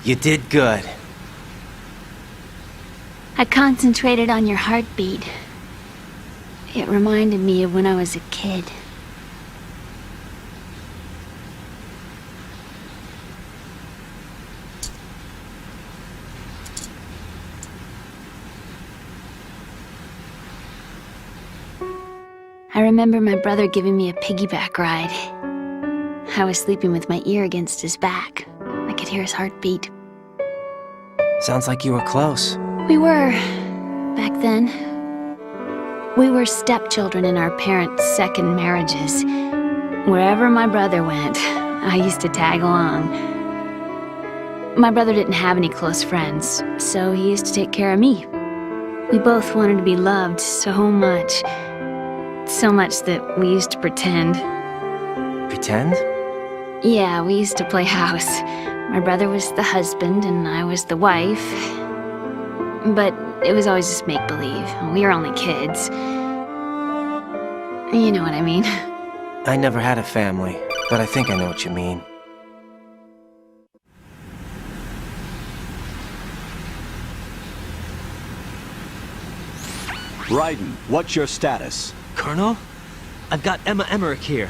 You did good. I concentrated on your heartbeat. It reminded me of when I was a kid. I remember my brother giving me a piggyback ride. I was sleeping with my ear against his back. I could hear his heartbeat. Sounds like you were close. We were, back then. We were stepchildren in our parents' second marriages. Wherever my brother went, I used to tag along. My brother didn't have any close friends, so he used to take care of me. We both wanted to be loved so much. So much that we used to pretend. Pretend? Yeah, we used to play house. My brother was the husband and I was the wife. But it was always just make-believe. We were only kids. You know what I mean. I never had a family, but I think I know what you mean. Raiden, what's your status? Colonel, I've got Emma Emmerich here.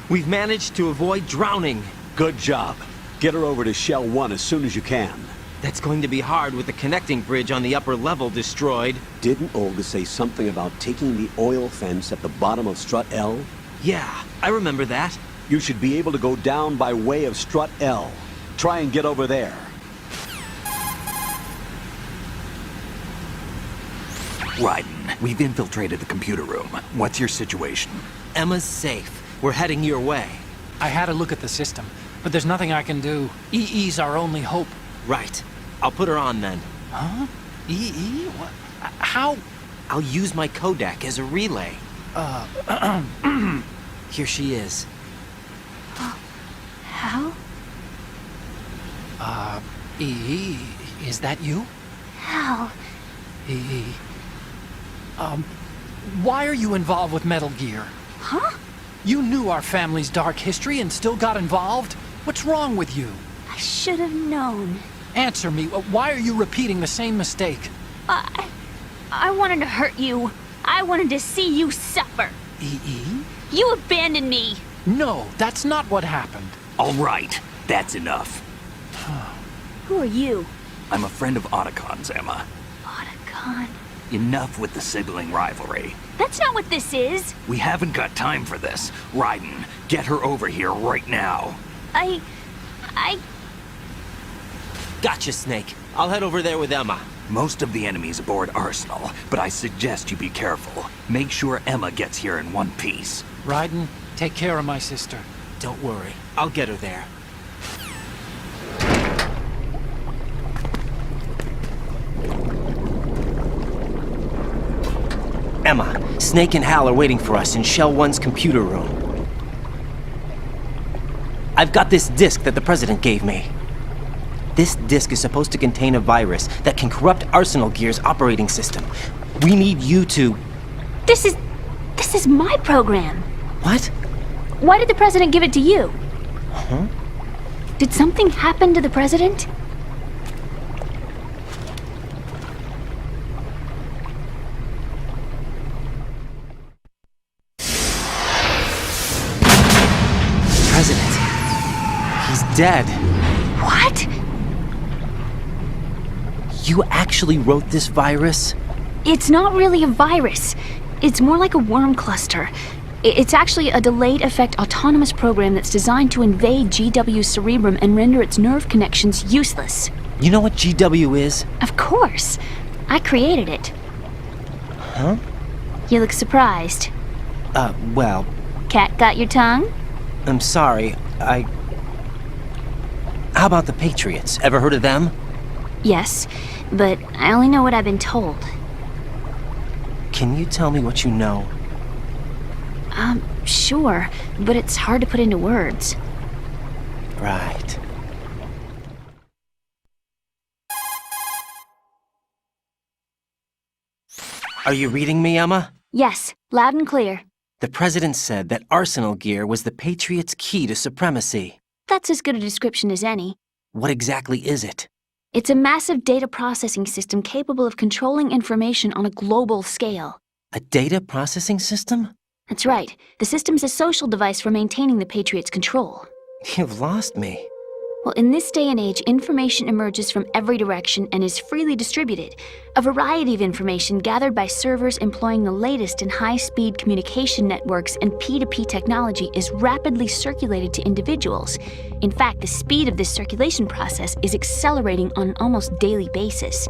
We've managed to avoid drowning. Good job. Get her over to Shell 1 as soon as you can. That's going to be hard with the connecting bridge on the upper level destroyed. Didn't Olga say something about taking the oil fence at the bottom of Strut L? Yeah, I remember that. You should be able to go down by way of Strut L. Try and get over there. Raiden, we've infiltrated the computer room. What's your situation? Emma's safe. We're heading your way. I had a look at the system, but there's nothing I can do. EE's our only hope. Right. I'll put her on then. Huh? EE? What? How? I'll use my Kodak as a relay. Here she is. How? EE, is that you? How? EE. Why are you involved with Metal Gear? Huh? You knew our family's dark history and still got involved? What's wrong with you? I should have known. Answer me. Why are you repeating the same mistake? I wanted to hurt you. I wanted to see you suffer. EE? You abandoned me. No, that's not what happened. All right, that's enough. Who are you? I'm a friend of Otacon's, Emma. Otacon. Enough with the sibling rivalry. That's not what this is. We haven't got time for this. Raiden, get her over here right now. I... Gotcha, Snake. I'll head over there with Emma. Most of the enemies aboard Arsenal, but I suggest you be careful. Make sure Emma gets here in one piece. Raiden, take care of my sister. Don't worry. I'll get her there. Emma, Snake and Hal are waiting for us in Shell 1's computer room. I've got this disk that the President gave me. This disk is supposed to contain a virus that can corrupt Arsenal Gear's operating system. We need you to... This is my program. What? Why did the President give it to you? Huh? Did something happen to the President? President. He's dead. What? You actually wrote this virus? It's not really a virus. It's more like a worm cluster. It's actually a delayed effect autonomous program that's designed to invade GW's cerebrum and render its nerve connections useless. You know what GW is? Of course. I created it. Huh? You look surprised. Well... Cat got your tongue? I'm sorry, How about the Patriots? Ever heard of them? Yes, but I only know what I've been told. Can you tell me what you know? Sure, but it's hard to put into words. Right. Are you reading me, Emma? Yes, loud and clear. The President said that Arsenal Gear was the Patriots' key to supremacy. That's as good a description as any. What exactly is it? It's a massive data processing system capable of controlling information on a global scale. A data processing system? That's right. The system's a social device for maintaining the Patriots' control. You've lost me. Well, in this day and age, information emerges from every direction and is freely distributed. A variety of information gathered by servers employing the latest in high-speed communication networks and P2P technology is rapidly circulated to individuals. In fact, the speed of this circulation process is accelerating on an almost daily basis.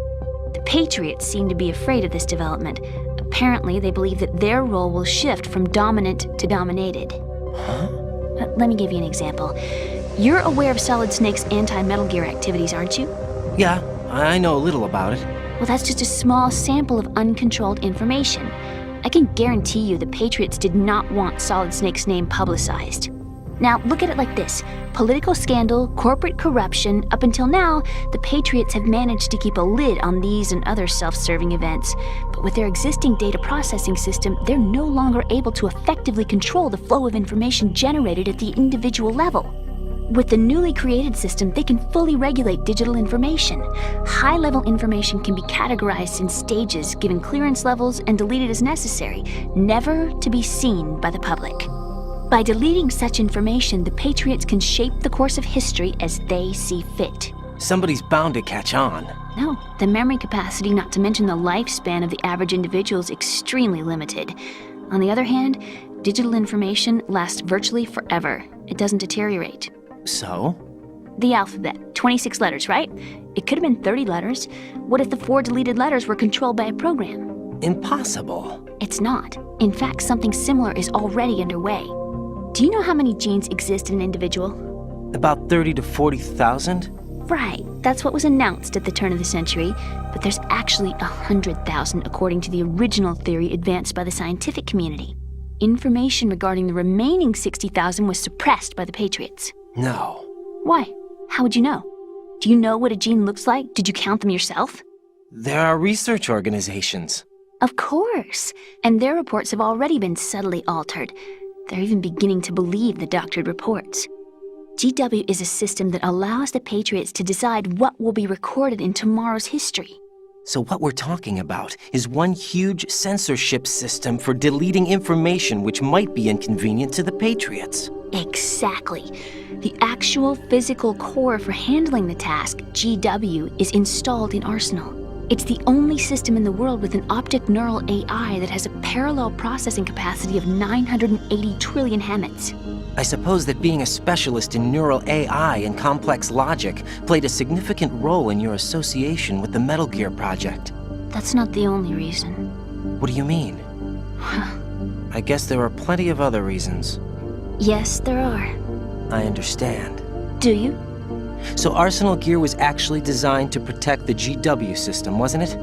The Patriots seem to be afraid of this development. Apparently, they believe that their role will shift from dominant to dominated. Huh? Let me give you an example. You're aware of Solid Snake's anti-Metal Gear activities, aren't you? Yeah, I know a little about it. Well, that's just a small sample of uncontrolled information. I can guarantee you the Patriots did not want Solid Snake's name publicized. Now, look at it like this. Political scandal, corporate corruption, up until now, the Patriots have managed to keep a lid on these and other self-serving events. But with their existing data processing system, they're no longer able to effectively control the flow of information generated at the individual level. With the newly created system, they can fully regulate digital information. High-level information can be categorized in stages, given clearance levels, and deleted as necessary, never to be seen by the public. By deleting such information, the Patriots can shape the course of history as they see fit. Somebody's bound to catch on. No, the memory capacity, not to mention the lifespan of the average individual, is extremely limited. On the other hand, digital information lasts virtually forever. It doesn't deteriorate. So? The alphabet, 26 letters, right? It could have been 30 letters. What if the 4 deleted letters were controlled by a program? Impossible. It's not. In fact, something similar is already underway. Do you know how many genes exist in an individual? About 30 to 40,000? Right, that's what was announced at the turn of the century, but there's actually 100,000 according to the original theory advanced by the scientific community. Information regarding the remaining 60,000 was suppressed by the Patriots. No. Why? How would you know? Do you know what a gene looks like? Did you count them yourself? There are research organizations. Of course, and their reports have already been subtly altered. They're even beginning to believe the doctored reports. GW is a system that allows the Patriots to decide what will be recorded in tomorrow's history. So what we're talking about is one huge censorship system for deleting information which might be inconvenient to the Patriots. Exactly. The actual physical core for handling the task, GW, is installed in Arsenal. It's the only system in the world with an optic neural AI that has a parallel processing capacity of 980 trillion Hammets. I suppose that being a specialist in neural AI and complex logic played a significant role in your association with the Metal Gear project. That's not the only reason. What do you mean? I guess there are plenty of other reasons. Yes, there are. I understand. Do you? So Arsenal Gear was actually designed to protect the GW system, wasn't it?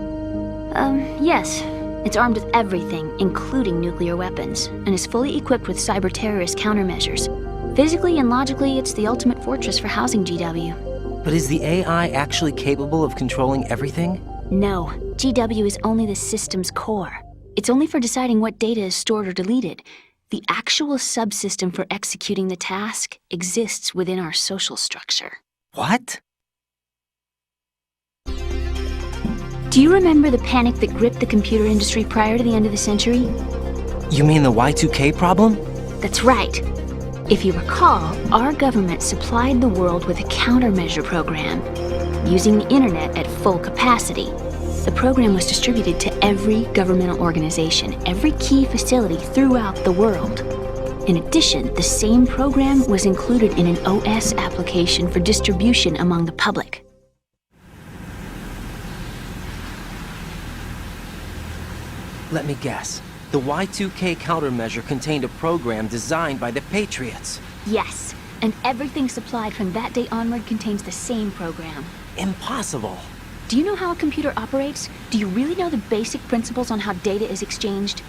Yes. It's armed with everything, including nuclear weapons, and is fully equipped with cyber-terrorist countermeasures. Physically and logically, it's the ultimate fortress for housing GW. But is the AI actually capable of controlling everything? No. GW is only the system's core. It's only for deciding what data is stored or deleted. The actual subsystem for executing the task exists within our social structure. What? Do you remember the panic that gripped the computer industry prior to the end of the century? You mean the Y2K problem? That's right. If you recall, our government supplied the world with a countermeasure program, using the internet at full capacity. The program was distributed to every governmental organization, every key facility throughout the world. In addition, the same program was included in an OS application for distribution among the public. Let me guess. The Y2K countermeasure contained a program designed by the Patriots. Yes, and everything supplied from that day onward contains the same program. Impossible. Do you know how a computer operates? Do you really know the basic principles on how data is exchanged?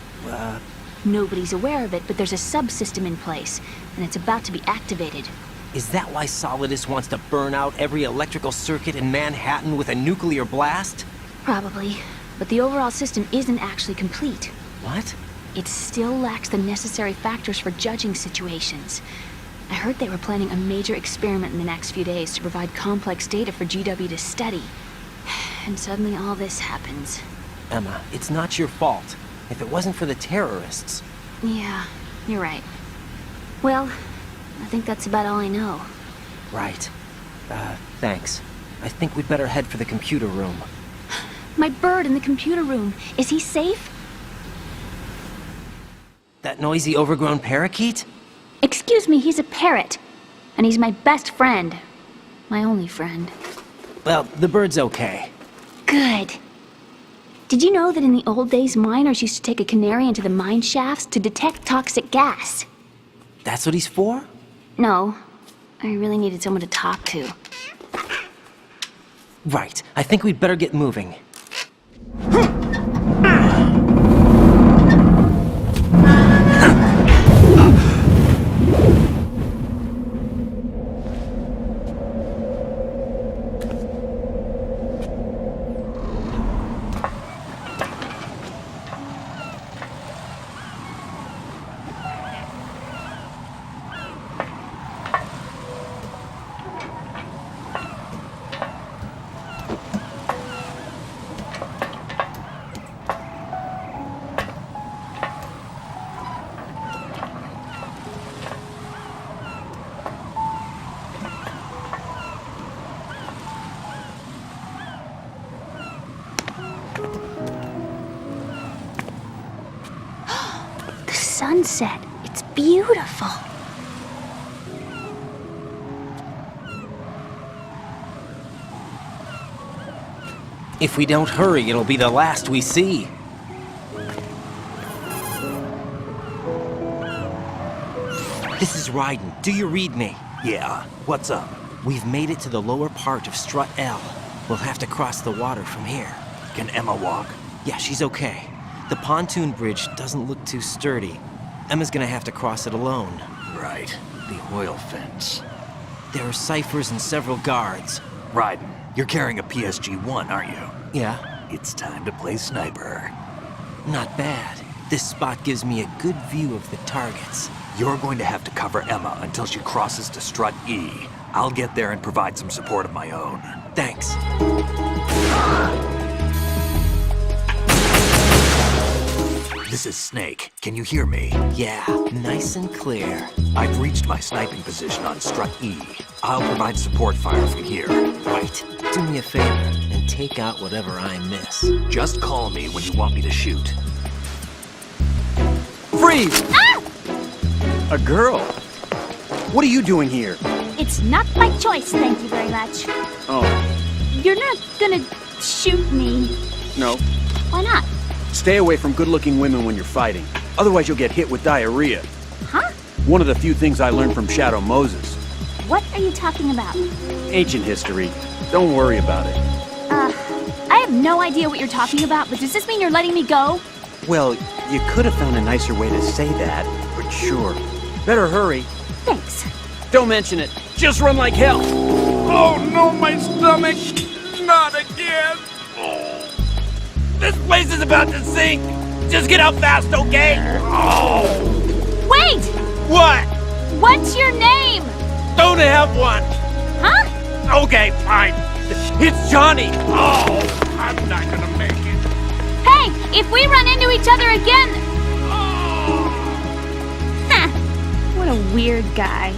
Nobody's aware of it, but there's a subsystem in place, and it's about to be activated. Is that why Solidus wants to burn out every electrical circuit in Manhattan with a nuclear blast? Probably, but the overall system isn't actually complete. What? It still lacks the necessary factors for judging situations. I heard they were planning a major experiment in the next few days to provide complex data for GW to study. And suddenly all this happens. Emma, it's not your fault. If it wasn't for the terrorists... Yeah, you're right. Well, I think that's about all I know. Right. Thanks. I think we'd better head for the computer room. My bird in the computer room. Is he safe? That noisy, overgrown parakeet? Excuse me, he's a parrot. And he's my best friend. My only friend. Well, the bird's okay. Good. Did you know that in the old days, miners used to take a canary into the mine shafts to detect toxic gas? That's what he's for? No. I really needed someone to talk to. Right. I think we'd better get moving. Sunset. It's beautiful. If we don't hurry, it'll be the last we see. This is Raiden. Do you read me? Yeah. What's up? We've made it to the lower part of Strut L. We'll have to cross the water from here. Can Emma walk? Yeah, she's okay. The pontoon bridge doesn't look too sturdy. Emma's gonna have to cross it alone. Right. The oil fence. There are ciphers and several guards. Raiden, you're carrying a PSG-1, aren't you? Yeah. It's time to play sniper. Not bad. This spot gives me a good view of the targets. You're going to have to cover Emma until she crosses to Strut E. I'll get there and provide some support of my own. Thanks. This is Snake. Can you hear me? Yeah, nice and clear. I've reached my sniping position on Strut E. I'll provide support fire from here. Right. Do me a favor and take out whatever I miss. Just call me when you want me to shoot. Freeze! Ah! A girl? What are you doing here? It's not my choice, thank you very much. Oh, You're not gonna shoot me. no. Why not? Stay away from good-looking women when you're fighting. Otherwise you'll get hit with diarrhea. Huh? One of the few things I learned from Shadow Moses. What are you talking about? Ancient history. Don't worry about it. I have no idea what you're talking about, but does this mean you're letting me go? Well, you could have found a nicer way to say that, but sure. Better hurry. Thanks. Don't mention it. Just run like hell. Oh no, my stomach! Not again! This place is about to sink! Just get out fast, okay? Oh! Wait! What? What's your name? Don't have one! Huh? Okay, fine. It's Johnny! Oh, I'm not gonna make it. Hey, if we run into each other again... Huh. What a weird guy.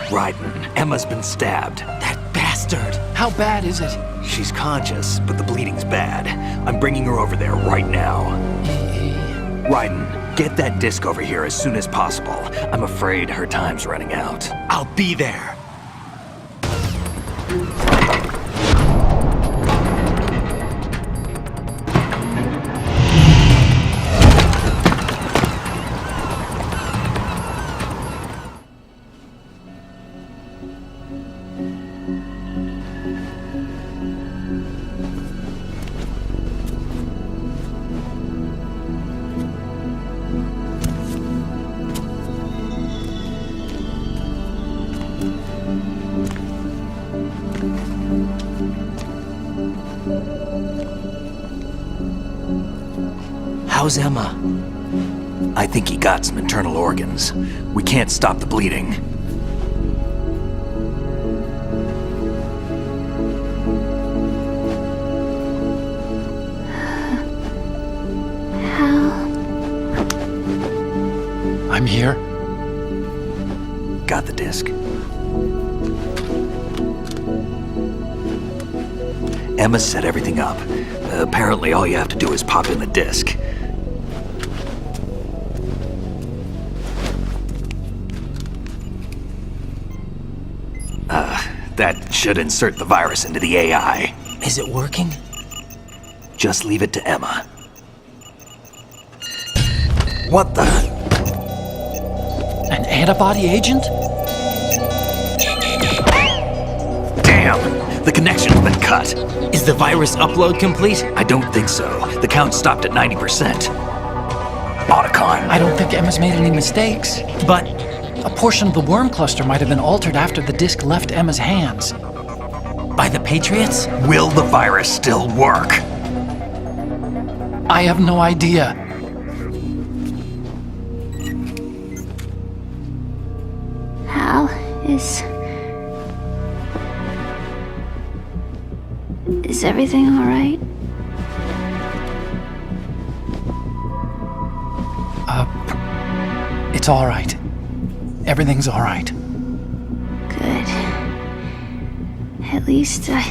Raiden, Emma's been stabbed. That bastard! How bad is it? She's conscious, but the bleeding's bad. I'm bringing her over there right now. Raiden, get that disc over here as soon as possible. I'm afraid her time's running out. I'll be there. How's Emma? I think he got some internal organs. We can't stop the bleeding. I'm here. Got the disc. Emma set everything up. Apparently all you have to do is pop in the disc. That should insert the virus into the AI. Is it working? Just leave it to Emma. What the? An antibody agent? Damn! The connection's been cut. Is the virus upload complete? I don't think so. The count stopped at 90%. Otacon. I don't think Emma's made any mistakes. But a portion of the worm cluster might have been altered after the disc left Emma's hands. By the Patriots? Will the virus still work? I have no idea. Hal, Is everything alright? It's alright. Everything's alright. Good. At least I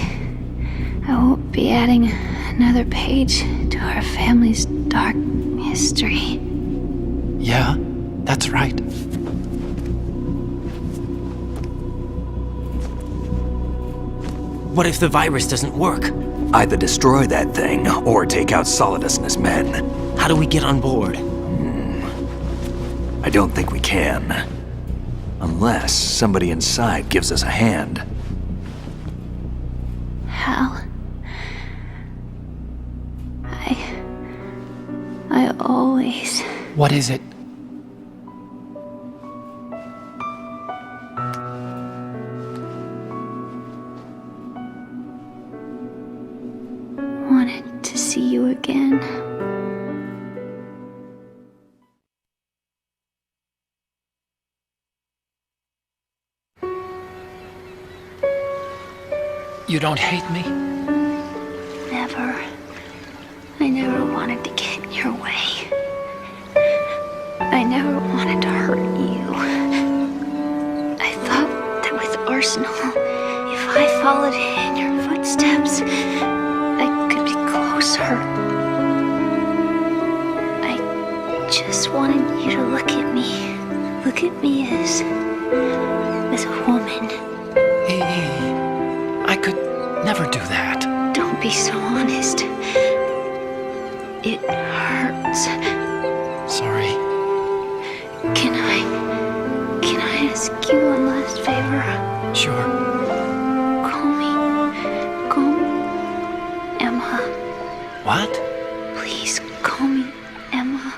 won't be adding another page to our family's dark history. Yeah, that's right. What if the virus doesn't work? Either destroy that thing, or take out Solidus and his men. How do we get on board? I don't think we can. Unless somebody inside gives us a hand. Hal, I always... What is it? wanted to see you again. You don't hate me? Never. I never wanted to get in your way. I never wanted to hurt you. I thought that with Arsenal, if I followed in your footsteps, I could be closer. I just wanted you to look at me. Look at me as a woman. I could never do that. Don't be so honest. It hurts. Sorry. Can I ask you one last favor? Sure. Call me Emma. What? Please call me Emma.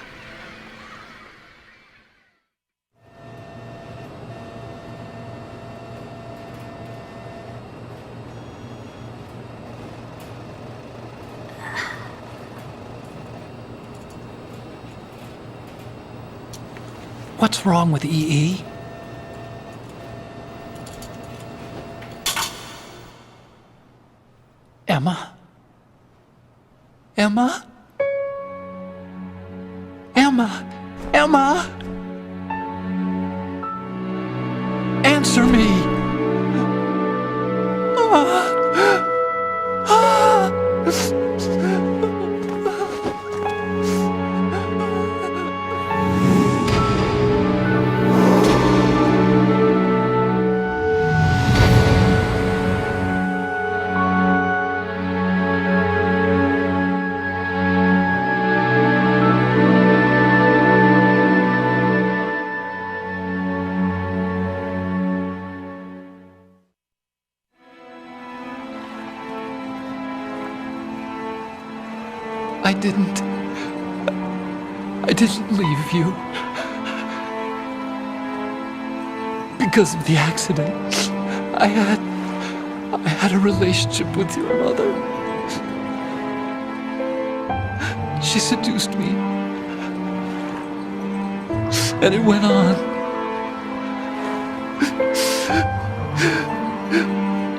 What's wrong with EE? Emma? Emma? Emma? Emma? Answer me! I didn't leave you. Because of the accident, I had a relationship with your mother. She seduced me. And it went on.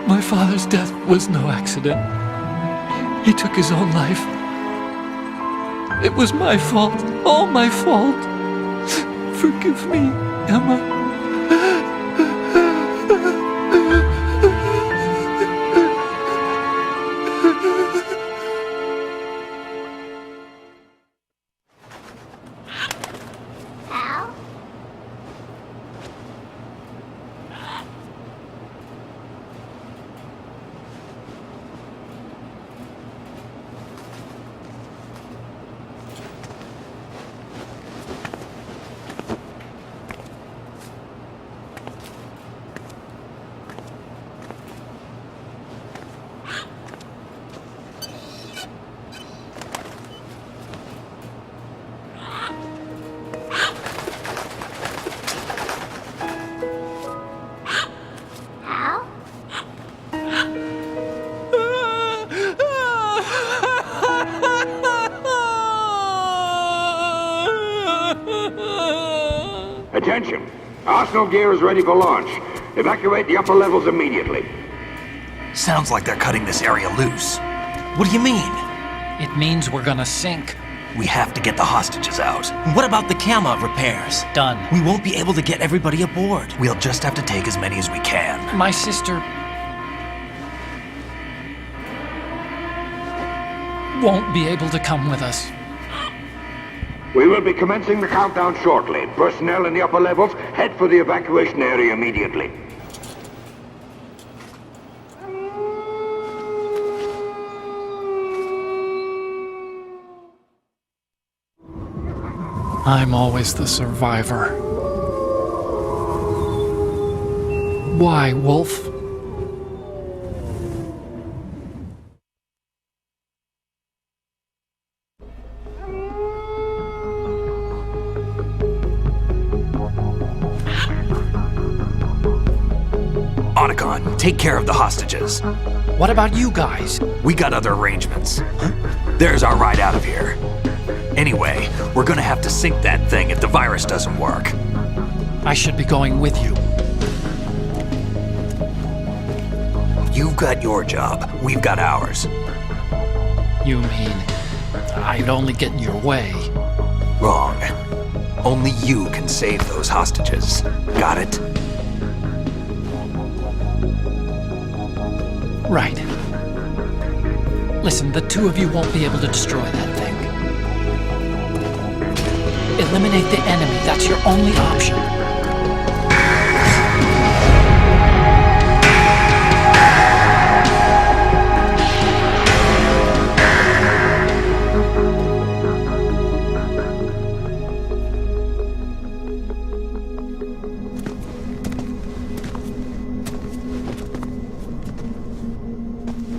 My father's death was no accident. He took his own life. It was my fault, all my fault. Forgive me, Emma. Attention! Arsenal gear is ready for launch. Evacuate the upper levels immediately. Sounds like they're cutting this area loose. What do you mean? It means we're gonna sink. We have to get the hostages out. What about the camo repairs? Done. We won't be able to get everybody aboard. We'll just have to take as many as we can. My sister won't be able to come with us. We will be commencing the countdown shortly. Personnel in the upper levels, head for the evacuation area immediately. I'm always the survivor. Why, Wolf? Otacon, take care of the hostages. What about you guys? We got other arrangements. There's our ride out of here. Anyway, we're gonna have to sink that thing if the virus doesn't work. I should be going with you. You've got your job, we've got ours. You mean I'd only get in your way? Wrong. Only you can save those hostages. Got it? Right. Listen, the two of you won't be able to destroy that thing. Eliminate the enemy. That's your only option.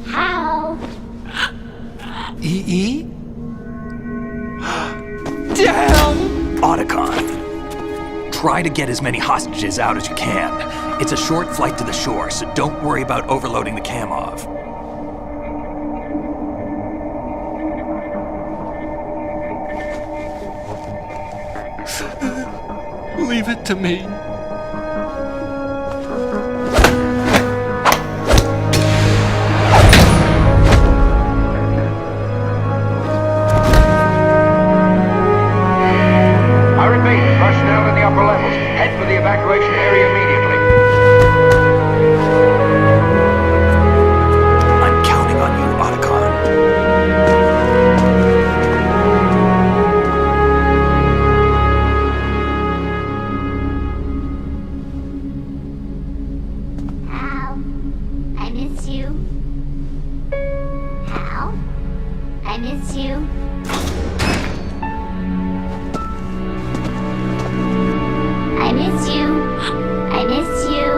How? EE? Damn! Otacon, try to get as many hostages out as you can. It's a short flight to the shore, so don't worry about overloading the Kamov. Leave it to me. I repeat, personnel in the upper levels, head for the evacuation area immediately. I'm counting on you, Otacon. Hal, I miss you. Hal, I miss you. I miss you. I miss you.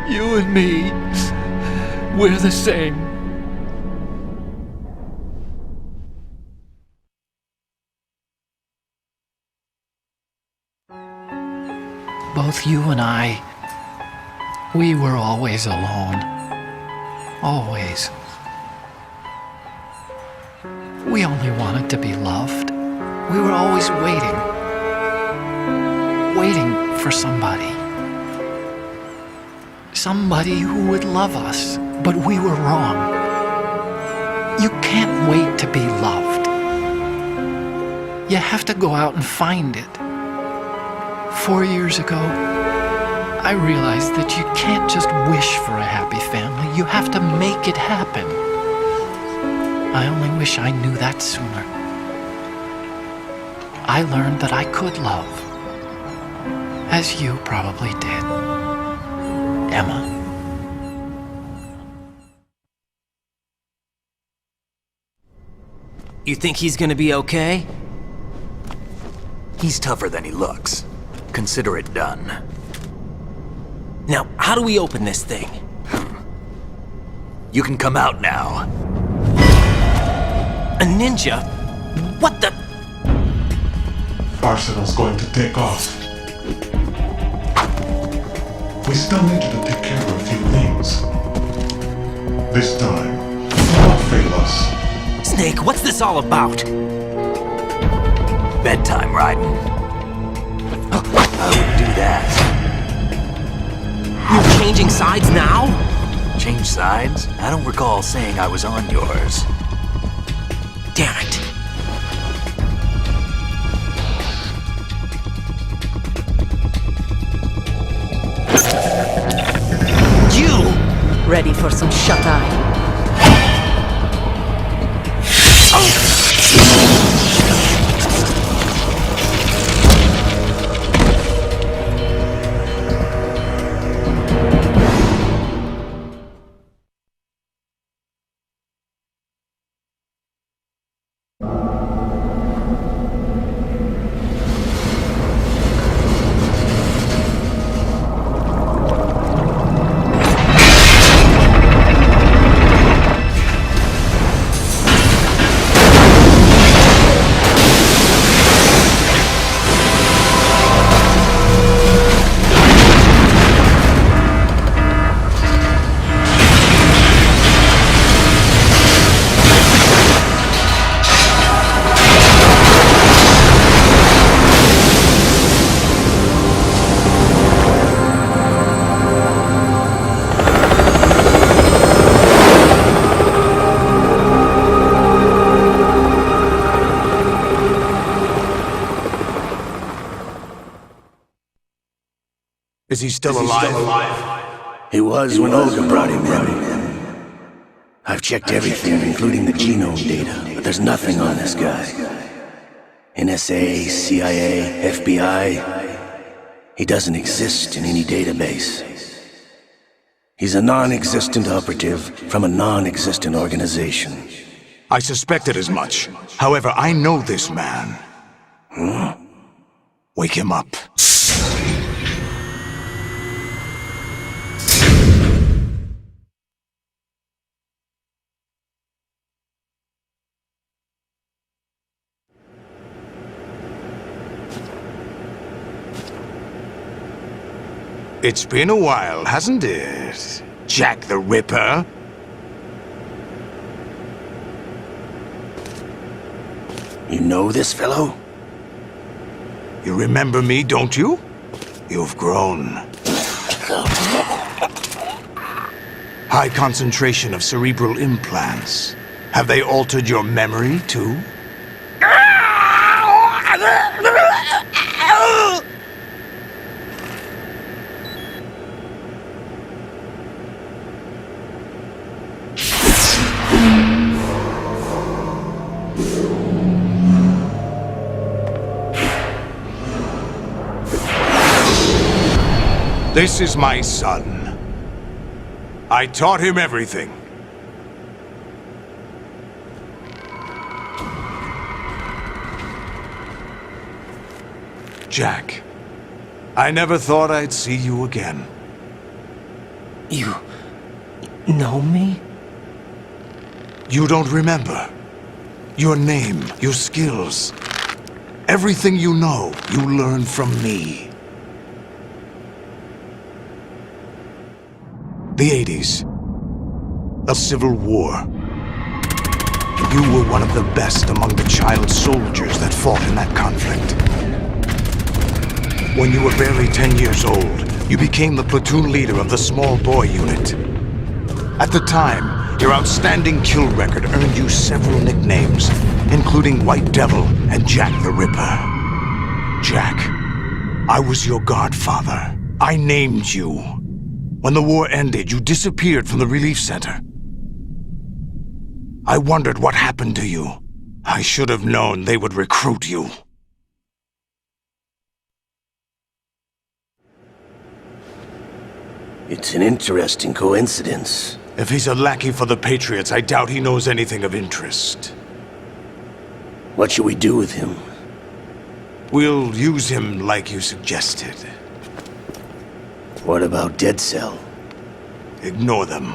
You and me, we're the same. Both you and I, we were always alone. Always. We only wanted to be loved. We were always waiting. Waiting for somebody. Somebody who would love us, but we were wrong. You can't wait to be loved. You have to go out and find it. 4 years ago, I realized that you can't just wish for a happy family. You have to make it happen. I only wish I knew that sooner. I learned that I could love, as you probably did, Emma. You think he's gonna be okay? He's tougher than he looks. Consider it done. Now, how do we open this thing? You can come out now. A ninja? What the? Arsenal's going to take off. We still needed to take care of a few things. This time, do not fail us. Snake, what's this all about? Bedtime, Raiden. I wouldn't do that. You're changing sides now? Change sides? I don't recall saying I was on yours. Damn it. You! Ready for some shut-eye? Is he still alive? He was when Olga brought him in. I've checked everything, including the genome data, but there's nothing on this guy. NSA, CIA, FBI. He doesn't exist in any database. He's a non-existent operative from a non-existent organization. I suspected as much. However, I know this man. Wake him up. It's been a while, hasn't it? Jack the Ripper? You know this fellow? You remember me, don't you? You've grown. High concentration of cerebral implants. Have they altered your memory, too? This is my son. I taught him everything. Jack, I never thought I'd see you again. You know me? You don't remember. Your name, your skills. Everything you know, you learned from me. The 80s. A civil war. You were one of the best among the child soldiers that fought in that conflict. When you were barely 10 years old, you became the platoon leader of the small boy unit. At the time, your outstanding kill record earned you several nicknames, including White Devil and Jack the Ripper. Jack, I was your godfather. I named you. When the war ended, you disappeared from the relief center. I wondered what happened to you. I should have known they would recruit you. It's an interesting coincidence. If he's a lackey for the Patriots, I doubt he knows anything of interest. What should we do with him? We'll use him like you suggested. What about Dead Cell? Ignore them.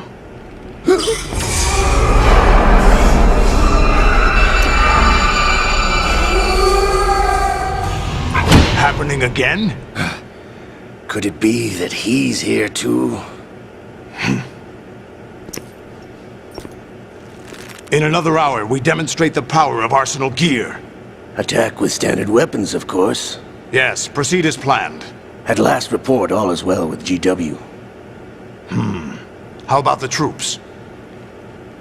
Happening again? Could it be that he's here too? In another hour, we demonstrate the power of Arsenal gear. Attack with standard weapons, of course. Yes, proceed as planned. At last report, all is well with GW. How about the troops?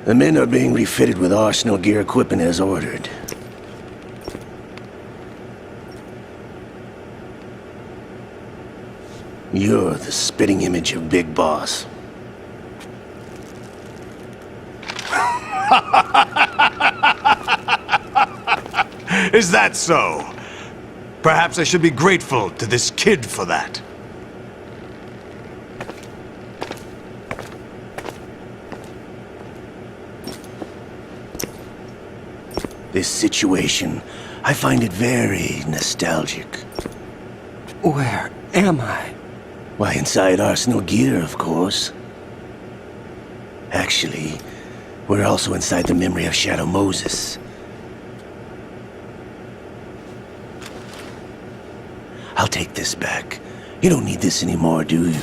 The men are being refitted with Arsenal gear equipment as ordered. You're the spitting image of Big Boss. Is that so? Perhaps I should be grateful to this kid for that. This situation, I find it very nostalgic. Where am I? Why, inside Arsenal gear, of course. Actually, we're also inside the memory of Shadow Moses. I'll take this back. You don't need this anymore, do you?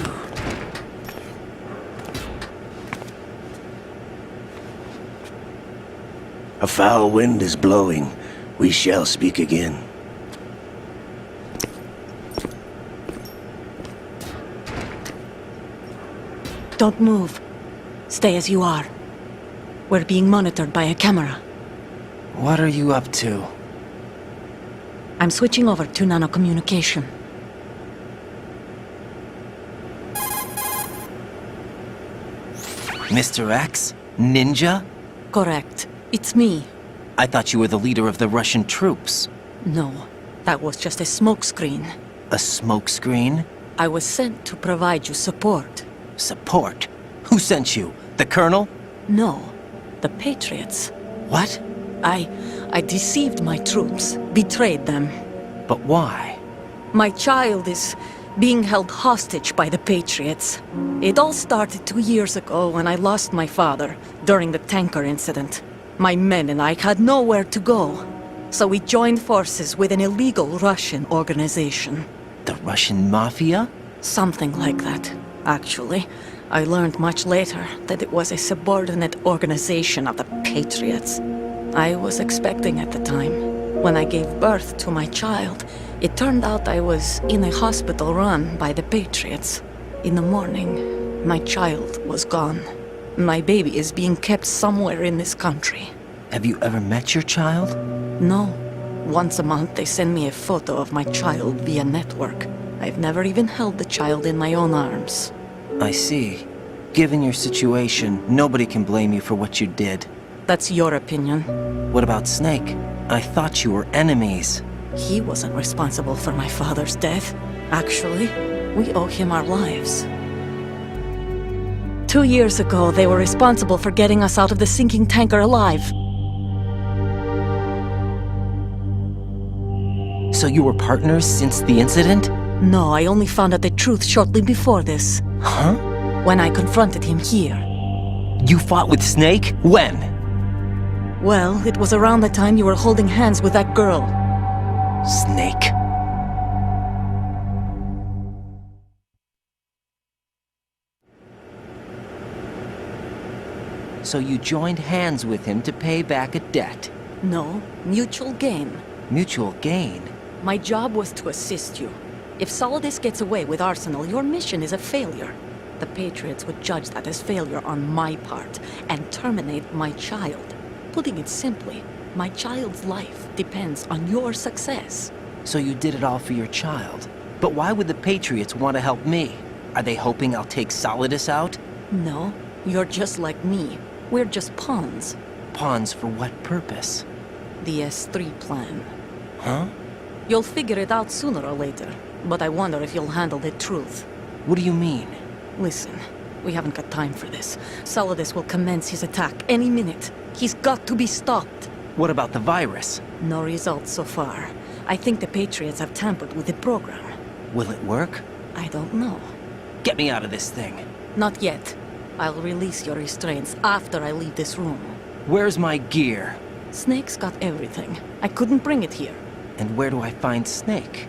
A foul wind is blowing. We shall speak again. Don't move. Stay as you are. We're being monitored by a camera. What are you up to? I'm switching over to nanocommunication. Mr. X? Ninja? Correct. It's me. I thought you were the leader of the Russian troops. No, that was just a smokescreen. A smokescreen? I was sent to provide you support. Support? Who sent you? The Colonel? No, the Patriots. What? I deceived my troops, betrayed them. But why? My child is being held hostage by the Patriots. It all started 2 years ago when I lost my father during the tanker incident. My men and I had nowhere to go, so we joined forces with an illegal Russian organization. The Russian Mafia? Something like that, actually. I learned much later that it was a subordinate organization of the Patriots. I was expecting at the time. When I gave birth to my child, it turned out I was in a hospital run by the Patriots. In the morning, my child was gone. My baby is being kept somewhere in this country. Have you ever met your child? No. Once a month they send me a photo of my child via network. I've never even held the child in my own arms. I see. Given your situation, nobody can blame you for what you did. That's your opinion. What about Snake? I thought you were enemies. He wasn't responsible for my father's death. Actually, we owe him our lives. 2 years ago, they were responsible for getting us out of the sinking tanker alive. So you were partners since the incident? No, I only found out the truth shortly before this. Huh? When I confronted him here. You fought with Snake? When? Well, it was around the time you were holding hands with that girl. Snake. So you joined hands with him to pay back a debt? No, mutual gain. Mutual gain? My job was to assist you. If Solidus gets away with Arsenal, your mission is a failure. The Patriots would judge that as failure on my part and terminate my child. Putting it simply, my child's life depends on your success. So you did it all for your child. But why would the Patriots want to help me? Are they hoping I'll take Solidus out? No, you're just like me. We're just pawns. Pawns for what purpose? The S3 plan. Huh? You'll figure it out sooner or later, but I wonder if you'll handle the truth. What do you mean? Listen, we haven't got time for this. Solidus will commence his attack any minute. He's got to be stopped. What about the virus? No results so far. I think the Patriots have tampered with the program. Will it work? I don't know. Get me out of this thing. Not yet. I'll release your restraints after I leave this room. Where's my gear? Snake's got everything. I couldn't bring it here. And where do I find Snake?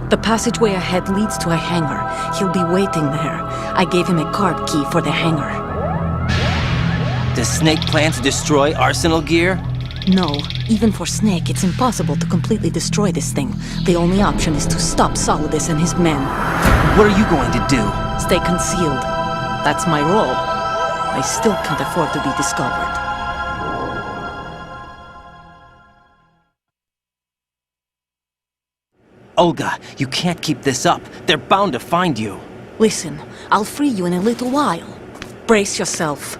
The passageway ahead leads to a hangar. He'll be waiting there. I gave him a card key for the hangar. Does Snake plan to destroy Arsenal gear? No. Even for Snake, it's impossible to completely destroy this thing. The only option is to stop Solidus and his men. What are you going to do? Stay concealed. That's my role. I still can't afford to be discovered. Olga, you can't keep this up. They're bound to find you. Listen, I'll free you in a little while. Brace yourself.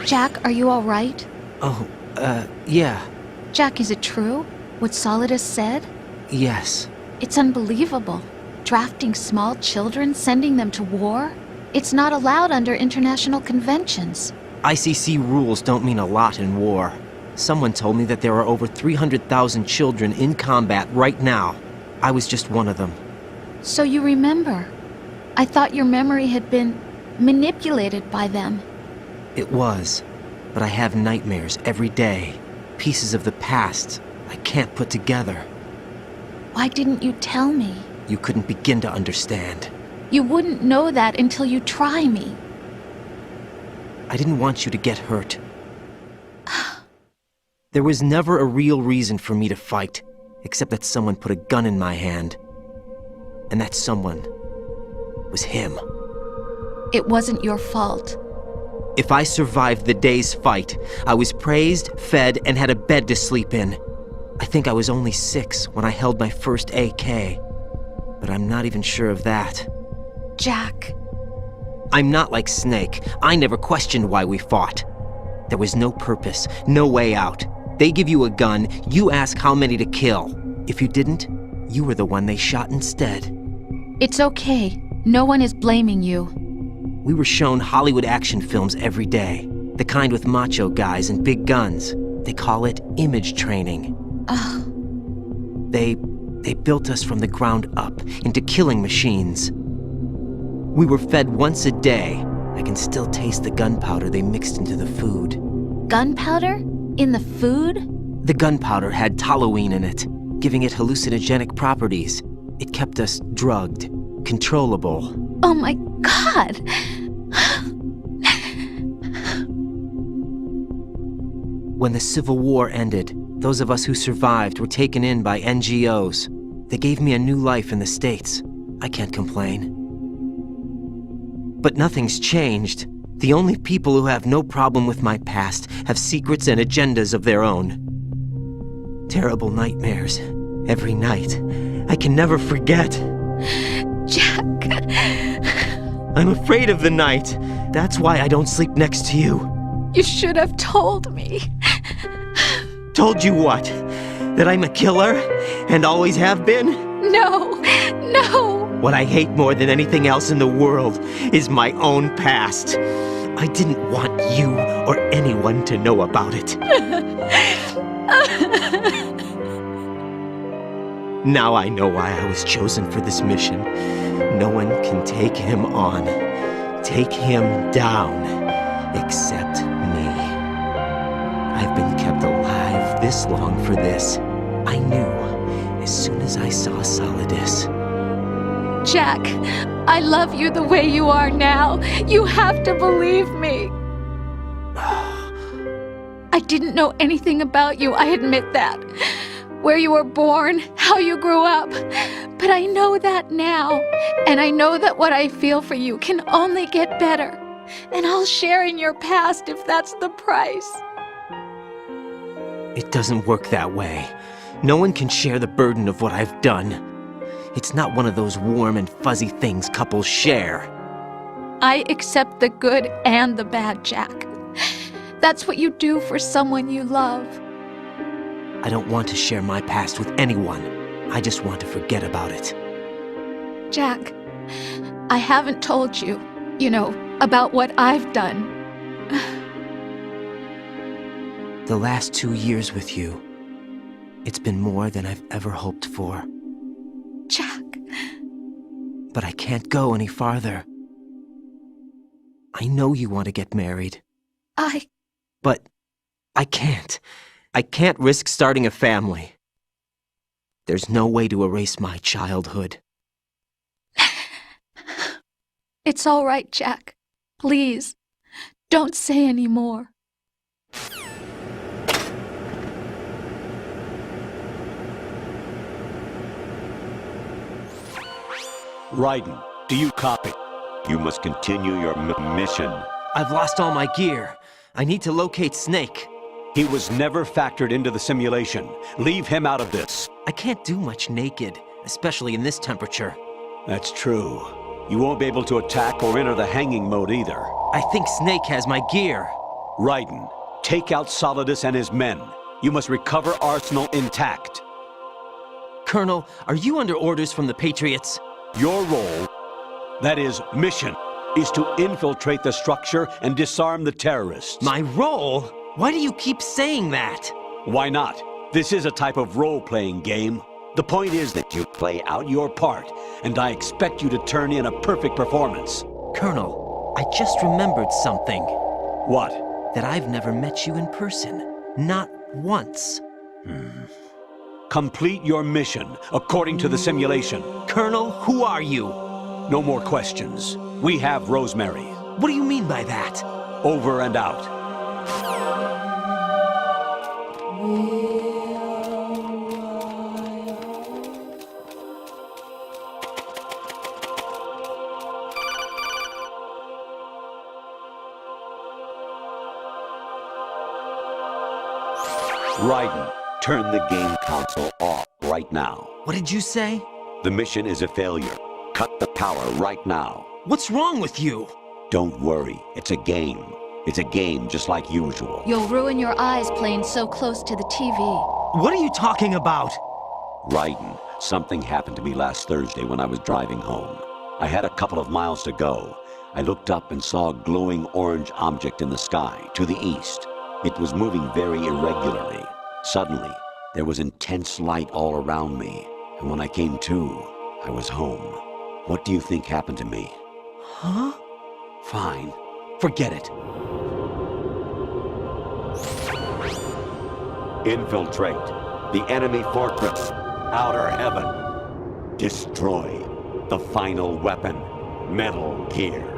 Jack, are you all right? Oh, yeah. Jack, is it true? What Solidus said? Yes. It's unbelievable. Drafting small children, sending them to war? It's not allowed under international conventions. ICC rules don't mean a lot in war. Someone told me that there are over 300,000 children in combat right now. I was just one of them. So you remember? I thought your memory had been manipulated by them. It was, but I have nightmares every day. Pieces of the past I can't put together. Why didn't you tell me? You couldn't begin to understand. You wouldn't know that until you try me. I didn't want you to get hurt. There was never a real reason for me to fight, except that someone put a gun in my hand. And that someone was him. It wasn't your fault. If I survived the day's fight, I was praised, fed, and had a bed to sleep in. I think I was only 6 when I held my first AK. But I'm not even sure of that. Jack. I'm not like Snake. I never questioned why we fought. There was no purpose, no way out. They give you a gun, you ask how many to kill. If you didn't, you were the one they shot instead. It's okay. No one is blaming you. We were shown Hollywood action films every day. The kind with macho guys and big guns. They call it image training. Ugh. They built us from the ground up into killing machines. We were fed once a day. I can still taste the gunpowder they mixed into the food. Gunpowder? In the food? The gunpowder had toluene in it, giving it hallucinogenic properties. It kept us drugged, controllable. Oh my God! When the Civil War ended, those of us who survived were taken in by NGOs. They gave me a new life in the States. I can't complain. But nothing's changed. The only people who have no problem with my past have secrets and agendas of their own. Terrible nightmares. Every night. I can never forget. Jack. I'm afraid of the night. That's why I don't sleep next to you. You should have told me. Told you what? That I'm a killer? And always have been? No, no. What I hate more than anything else in the world is my own past. I didn't want you or anyone to know about it. Now I know why I was chosen for this mission. No one can take him on, take him down, except me. I've been kept alive this long for this. I knew as soon as I saw Solidus. Jack, I love you the way you are now. You have to believe me. I didn't know anything about you, I admit that. Where you were born, how you grew up. But I know that now. And I know that what I feel for you can only get better. And I'll share in your past if that's the price. It doesn't work that way. No one can share the burden of what I've done. It's not one of those warm and fuzzy things couples share. I accept the good and the bad, Jack. That's what you do for someone you love. I don't want to share my past with anyone. I just want to forget about it. Jack, I haven't told you, about what I've done. The last 2 years with you, it's been more than I've ever hoped for. Jack. But I can't go any farther. I know you want to get married. But I can't. I can't risk starting a family. There's no way to erase my childhood. It's all right, Jack. Please, don't say any more. Raiden, do you copy? You must continue your mission. I've lost all my gear. I need to locate Snake. He was never factored into the simulation. Leave him out of this. I can't do much naked, especially in this temperature. That's true. You won't be able to attack or enter the hanging mode either. I think Snake has my gear. Raiden, take out Solidus and his men. You must recover Arsenal intact. Colonel, are you under orders from the Patriots? Your role, that is, mission, is to infiltrate the structure and disarm the terrorists. My role? Why do you keep saying that? Why not? This is a type of role-playing game. The point is that you play out your part, and I expect you to turn in a perfect performance. Colonel, I just remembered something. What? That I've never met you in person. Not once. Complete your mission, according to the simulation. Colonel, who are you? No more questions. We have Rosemary. What do you mean by that? Over and out. Raiden, turn the game console off right now. What did you say? The mission is a failure. Cut the power right now. What's wrong with you? Don't worry, it's a game. It's a game just like usual. You'll ruin your eyes playing so close to the TV. What are you talking about? Raiden, something happened to me last Thursday when I was driving home. I had a couple of miles to go. I looked up and saw a glowing orange object in the sky, to the east. It was moving very irregularly. Suddenly, there was intense light all around me, and when I came to, I was home. What do you think happened to me? Huh? Fine. Forget it. Infiltrate the enemy fortress, Outer Heaven. Destroy the final weapon, Metal Gear.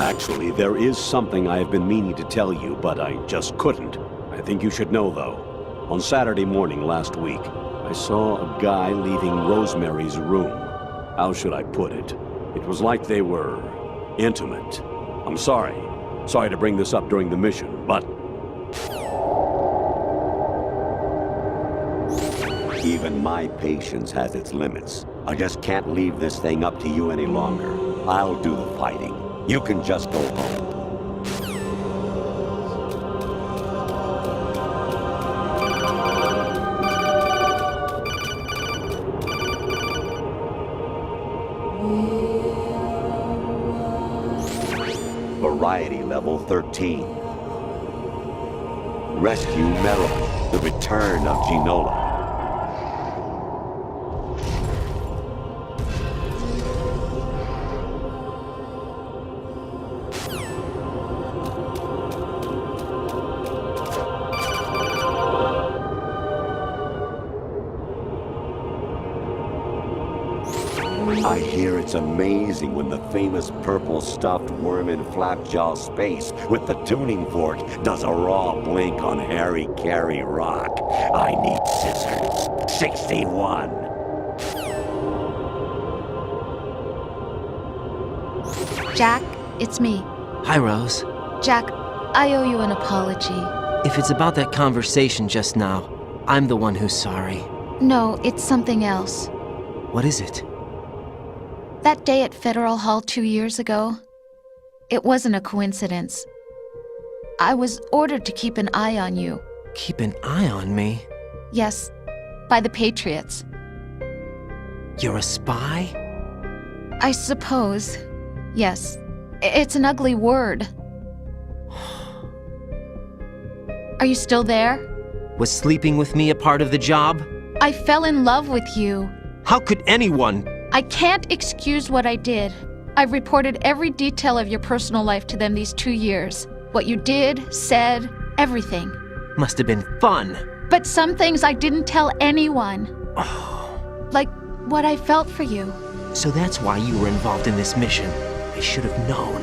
Actually, there is something I have been meaning to tell you, but I just couldn't. I think you should know, though. On Saturday morning last week, I saw a guy leaving Rosemary's room. How should I put it? It was like they were intimate. I'm sorry. Sorry to bring this up during the mission, but... Even my patience has its limits. I just can't leave this thing up to you any longer. I'll do the fighting. You can just go home. Variety level 13. Rescue Metal, the return of Ginola. I hear it's amazing when the famous purple stuffed worm in Flapjaw Space with the tuning fork does a raw blink on Harry Carey Rock. I need scissors. 61. Jack, it's me. Hi, Rose. Jack, I owe you an apology. If it's about that conversation just now, I'm the one who's sorry. No, it's something else. What is it? That day at Federal Hall 2 years ago, it wasn't a coincidence. I was ordered to keep an eye on you. Keep an eye on me? Yes, by the Patriots. You're a spy? I suppose. Yes. It's an ugly word. Are you still there? Was sleeping with me a part of the job? I fell in love with you. How could anyone? I can't excuse what I did. I've reported every detail of your personal life to them these 2 years. What you did, said, everything. Must have been fun. But some things I didn't tell anyone. Like what I felt for you. So that's why you were involved in this mission. I should have known.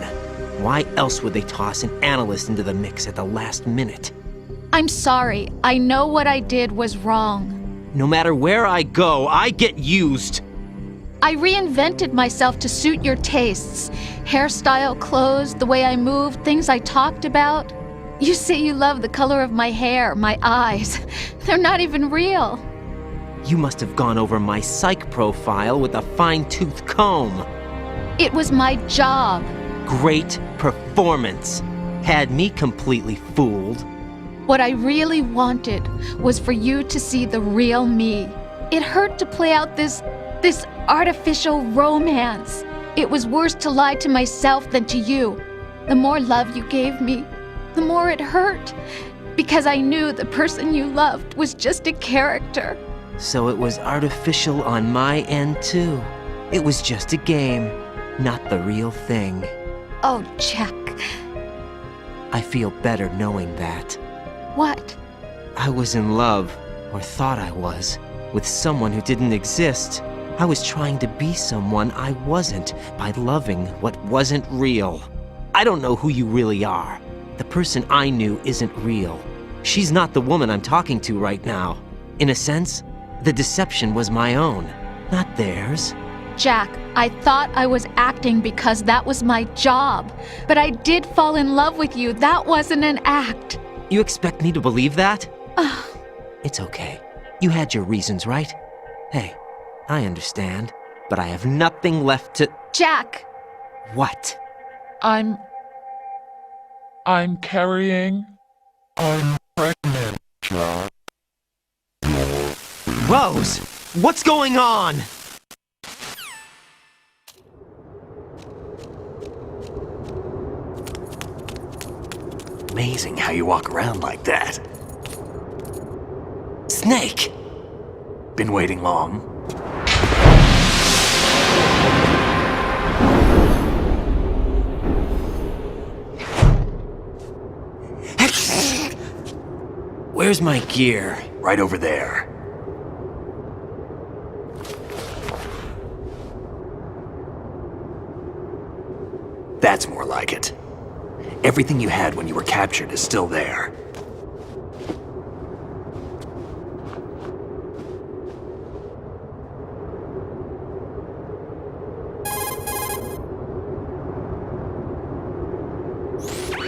Why else would they toss an analyst into the mix at the last minute? I'm sorry. I know what I did was wrong. No matter where I go, I get used. I reinvented myself to suit your tastes. Hairstyle, clothes, the way I moved, things I talked about. You say you love the color of my hair, my eyes. They're not even real. You must have gone over my psych profile with a fine-tooth comb. It was my job. Great performance. Had me completely fooled. What I really wanted was for you to see the real me. It hurt to play out this artificial romance. It was worse to lie to myself than to you. The more love you gave me, the more it hurt. Because I knew the person you loved was just a character. So it was artificial on my end too. It was just a game, not the real thing. Oh, Jack. I feel better knowing that. What? I was in love, or thought I was, with someone who didn't exist. I was trying to be someone I wasn't by loving what wasn't real. I don't know who you really are. The person I knew isn't real. She's not the woman I'm talking to right now. In a sense, the deception was my own, not theirs. Jack, I thought I was acting because that was my job. But I did fall in love with you. That wasn't an act. You expect me to believe that? It's okay. You had your reasons, right? Hey, I understand, but I have nothing left to... Jack! What? I'm carrying... I'm pregnant, Jack. Rose! What's going on? Amazing how you walk around like that. Snake! Been waiting long? Where's my gear? Right over there. That's more like it. Everything you had when you were captured is still there.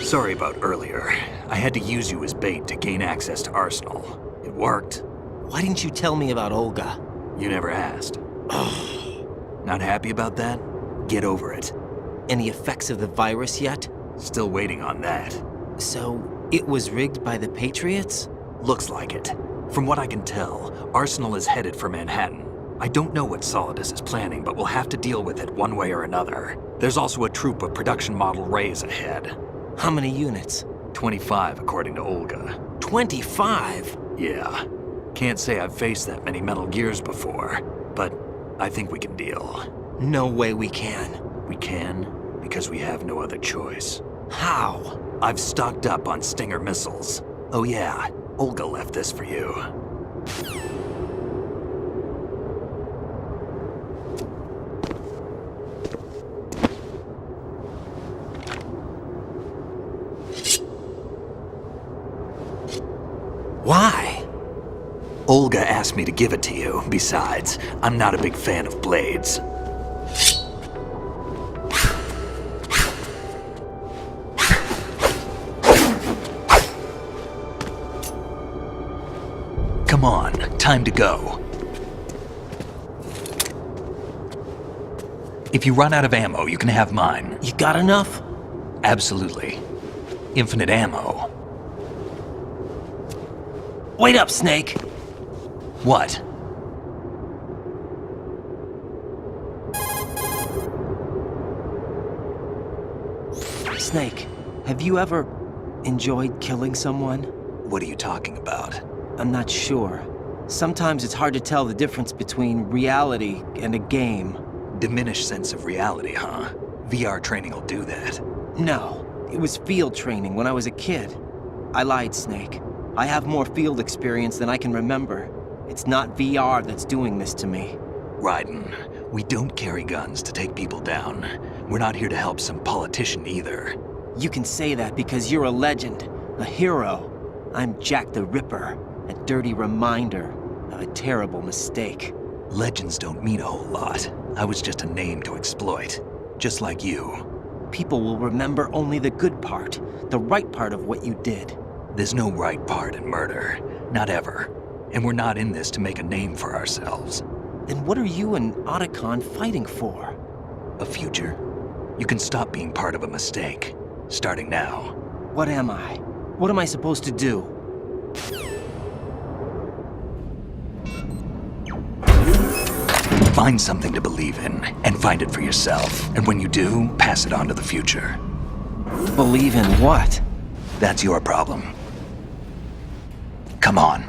Sorry about earlier. I had to use you as bait to gain access to Arsenal. It worked. Why didn't you tell me about Olga? You never asked. Not happy about that? Get over it. Any effects of the virus yet? Still waiting on that. So, it was rigged by the Patriots? Looks like it. From what I can tell, Arsenal is headed for Manhattan. I don't know what Solidus is planning, but we'll have to deal with it one way or another. There's also a troop of production model Rays ahead. How many units? 25, according to Olga. 25? Yeah. Can't say I've faced that many Metal Gears before, but I think we can deal. No way we can. We can, because we have no other choice. How? I've stocked up on Stinger missiles. Oh yeah, Olga left this for you. Why? Olga asked me to give it to you. Besides, I'm not a big fan of blades. Come on, time to go. If you run out of ammo, you can have mine. You got enough? Absolutely. Infinite ammo. Wait up, Snake. What? Snake, have you ever enjoyed killing someone? What are you talking about? I'm not sure. Sometimes it's hard to tell the difference between reality and a game. Diminished sense of reality, huh? VR training will do that. No, it was field training when I was a kid. I lied, Snake. I have more field experience than I can remember. It's not VR that's doing this to me. Raiden, we don't carry guns to take people down. We're not here to help some politician either. You can say that because you're a legend, a hero. I'm Jack the Ripper, a dirty reminder of a terrible mistake. Legends don't mean a whole lot. I was just a name to exploit, just like you. People will remember only the good part, the right part of what you did. There's no right part in murder, not ever. And we're not in this to make a name for ourselves. Then what are you and Otacon fighting for? A future. You can stop being part of a mistake, starting now. What am I? What am I supposed to do? Find something to believe in, and find it for yourself. And when you do, pass it on to the future. Believe in what? That's your problem. Come on.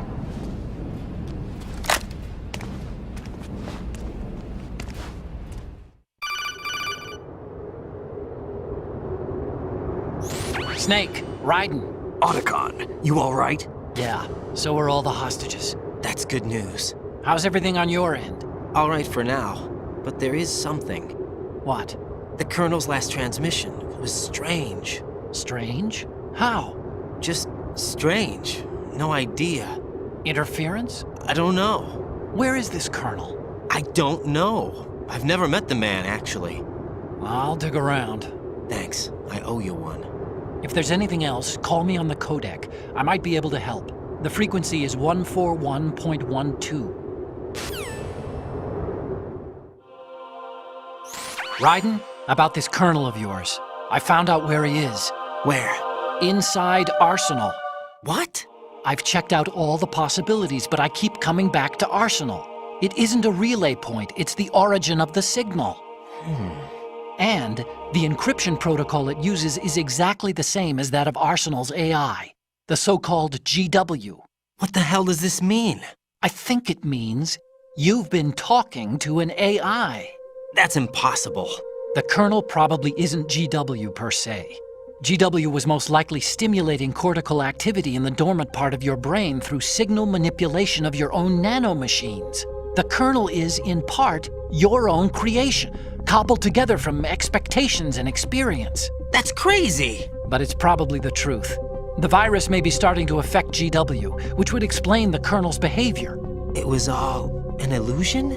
Snake, Raiden. Otacon, you all right? Yeah, so are all the hostages. That's good news. How's everything on your end? All right for now, but there is something. What? The Colonel's last transmission was strange. Strange? How? Just strange. No idea. Interference? I don't know. Where is this Colonel? I don't know. I've never met the man, actually. I'll dig around. Thanks. I owe you one. If there's anything else, call me on the codec. I might be able to help. The frequency is 141.12. Raiden, about this Colonel of yours. I found out where he is. Where? Inside Arsenal. What? I've checked out all the possibilities, but I keep coming back to Arsenal. It isn't a relay point, it's the origin of the signal. And the encryption protocol it uses is exactly the same as that of Arsenal's AI, the so-called GW. What the hell does this mean? I think it means you've been talking to an AI. That's impossible. The Colonel probably isn't GW per se. GW was most likely stimulating cortical activity in the dormant part of your brain through signal manipulation of your own nanomachines. The Colonel is, in part, your own creation, cobbled together from expectations and experience. That's crazy! But it's probably the truth. The virus may be starting to affect GW, which would explain the Colonel's behavior. It was all an illusion?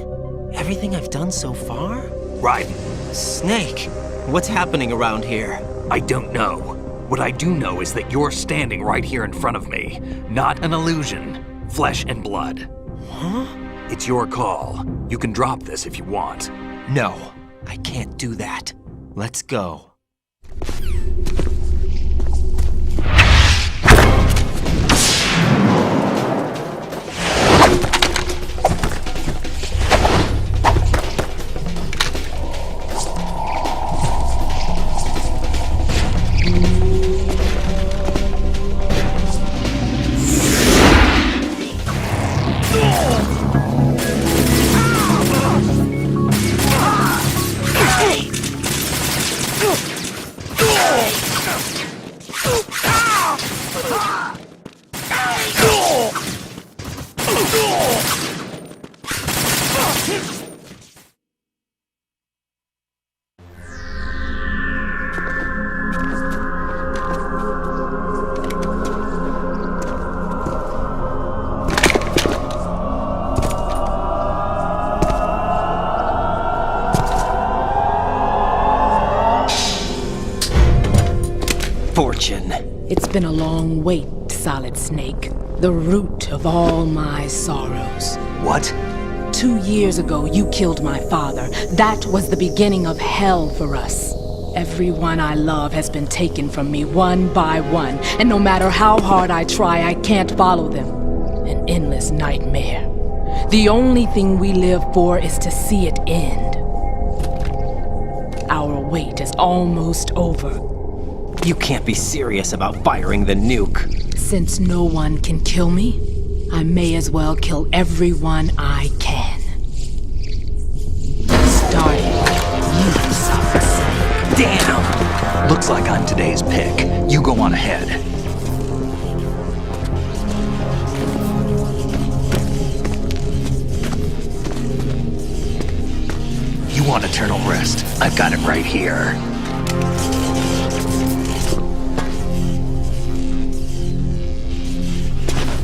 Everything I've done so far? Raiden. Snake, what's happening around here? I don't know. What I do know is that you're standing right here in front of me. Not an illusion. Flesh and blood. Huh? It's your call. You can drop this if you want. No, I can't do that. Let's go. It's been a long wait, Solid Snake. The root of all my sorrows. What? 2 years ago, you killed my father. That was the beginning of hell for us. Everyone I love has been taken from me one by one, and no matter how hard I try, I can't follow them. An endless nightmare. The only thing we live for is to see it end. Our wait is almost over. You can't be serious about firing the nuke. Since no one can kill me, I may as well kill everyone I can. Starting with you, Solid. Damn! Looks like I'm today's pick. You go on ahead. You want eternal rest? I've got it right here.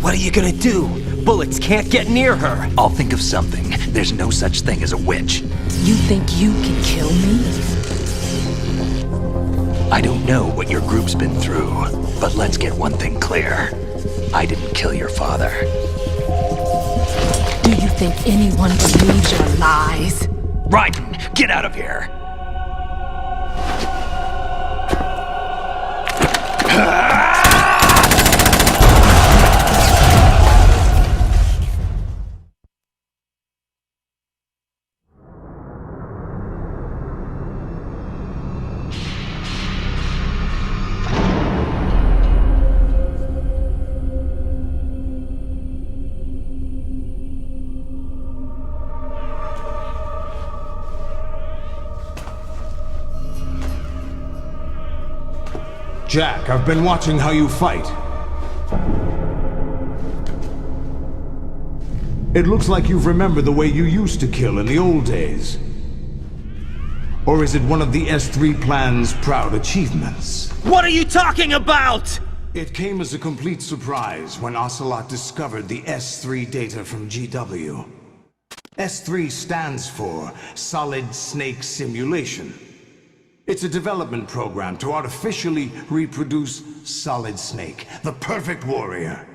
What are you gonna do? Bullets can't get near her. I'll think of something. There's no such thing as a witch. You think you can kill me? I don't know what your group's been through, but let's get one thing clear. I didn't kill your father. Do you think anyone believes your lies? Raiden, get out of here! Jack, I've been watching how you fight. It looks like you've remembered the way you used to kill in the old days. Or is it one of the S3 plan's proud achievements? What are you talking about? It came as a complete surprise when Ocelot discovered the S3 data from GW. S3 stands for Solid Snake Simulation. It's a development program to artificially reproduce Solid Snake, the perfect warrior.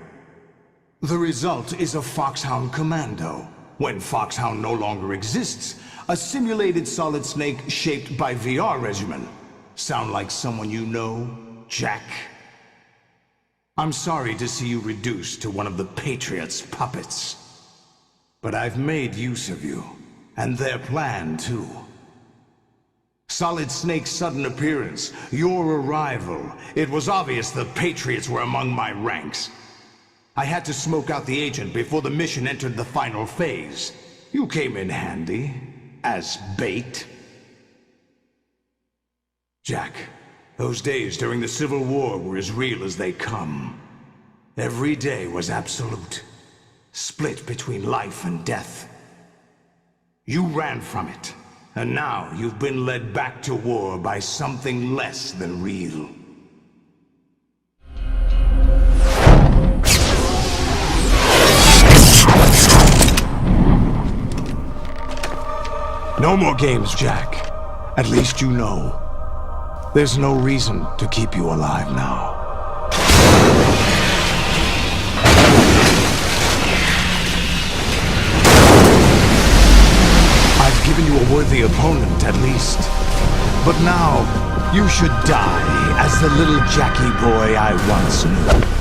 The result is a Foxhound Commando. When Foxhound no longer exists, a simulated Solid Snake shaped by VR regimen. Sound like someone you know, Jack? I'm sorry to see you reduced to one of the Patriots' puppets. But I've made use of you, and their plan too. Solid Snake's sudden appearance, your arrival. It was obvious the Patriots were among my ranks. I had to smoke out the agent before the mission entered the final phase. You came in handy, as bait. Jack, those days during the Civil War were as real as they come. Every day was absolute, split between life and death. You ran from it. And now you've been led back to war by something less than real. No more games, Jack. At least you know. There's no reason to keep you alive now. Given you a worthy opponent, at least. But now, you should die as the little Jackie boy I once knew.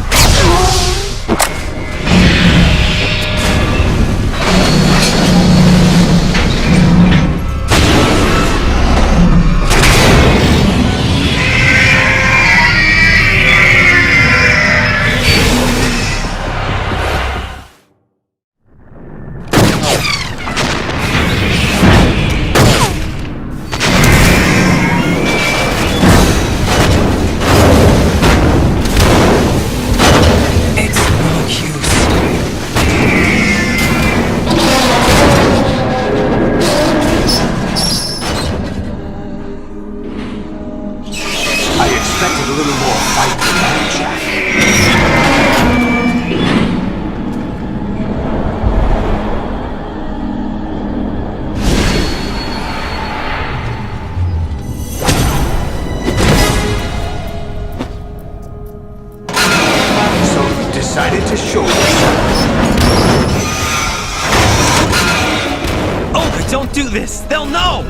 Don't do this! They'll know!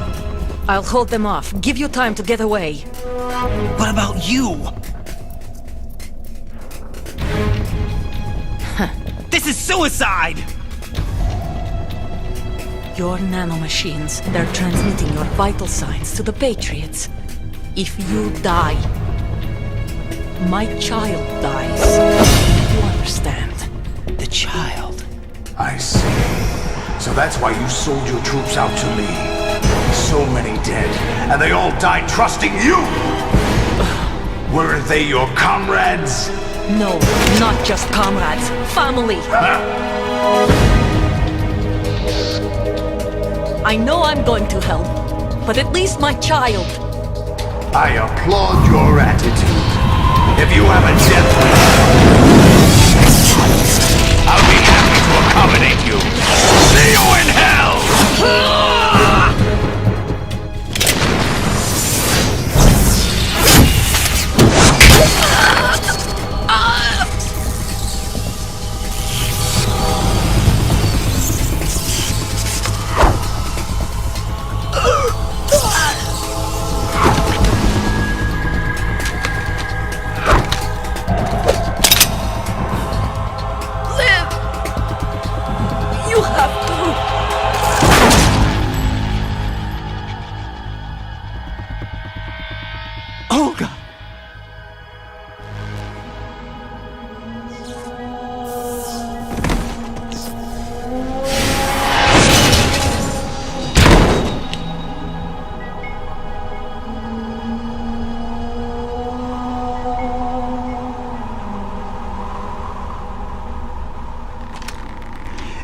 I'll hold them off. Give you time to get away. What about you? This is suicide! Your nanomachines, they're transmitting your vital signs to the Patriots. If you die, my child dies. You understand? The child. I see. So that's why you sold your troops out to me. So many dead, and they all died trusting you! Weren't they your comrades? No, not just comrades. Family! I know I'm going to hell, but at least my child. I applaud your attitude. If you have a death wish, I'll be happy to accommodate you. See you in hell!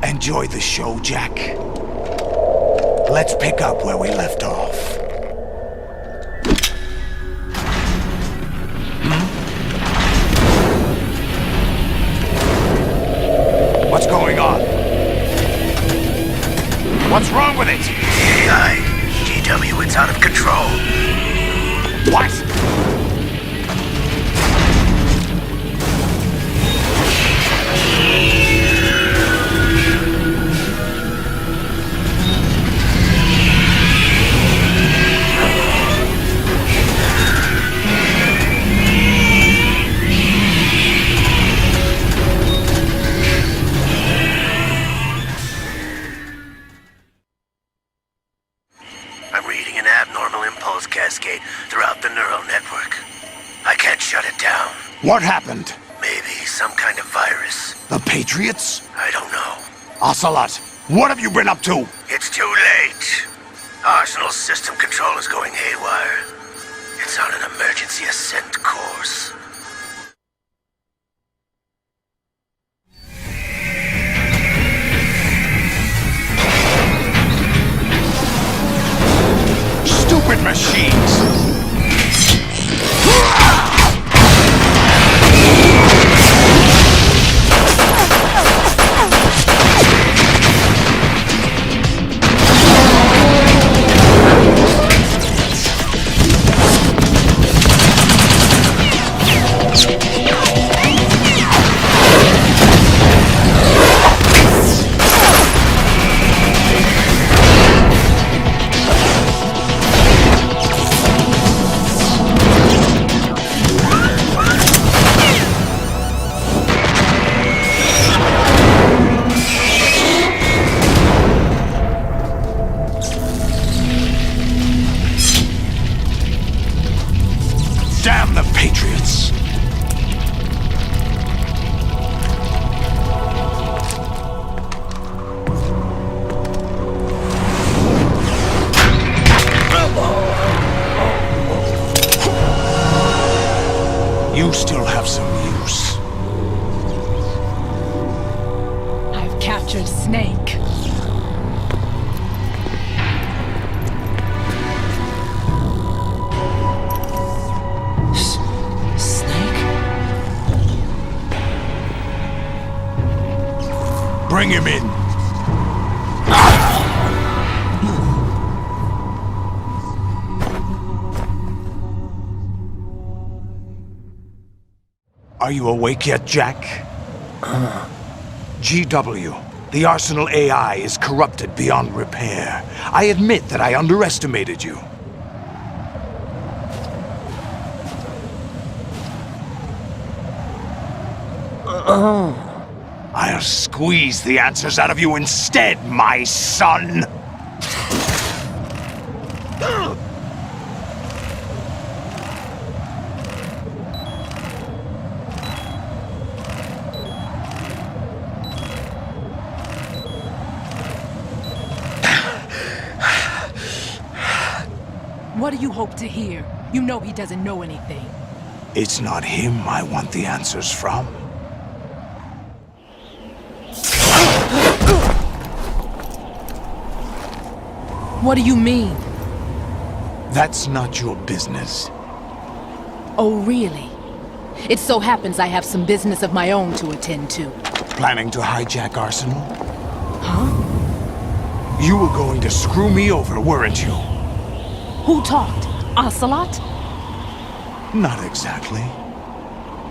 Enjoy the show, Jack. Let's pick up where we left off. What's going on? What's wrong with it? GW, it's out of control. What? Cascade throughout the neural network. I can't shut it down. What happened? Maybe some kind of virus. The Patriots? I don't know. Ocelot, what have you been up to? It's too late. Arsenal's system control is going haywire. It's on an emergency ascent course. Stupid machines! Damn the Patriots! You still have some use. I've captured Snake. Bring him in. Are you awake yet, Jack? GW, The Arsenal AI is corrupted beyond repair. I admit that I underestimated you. I'll squeeze the answers out of you instead, my son! What do you hope to hear? You know he doesn't know anything. It's not him I want the answers from. What do you mean? That's not your business. Oh, really? It so happens I have some business of my own to attend to. Planning to hijack Arsenal? Huh? You were going to screw me over, weren't you? Who talked? Ocelot? Not exactly.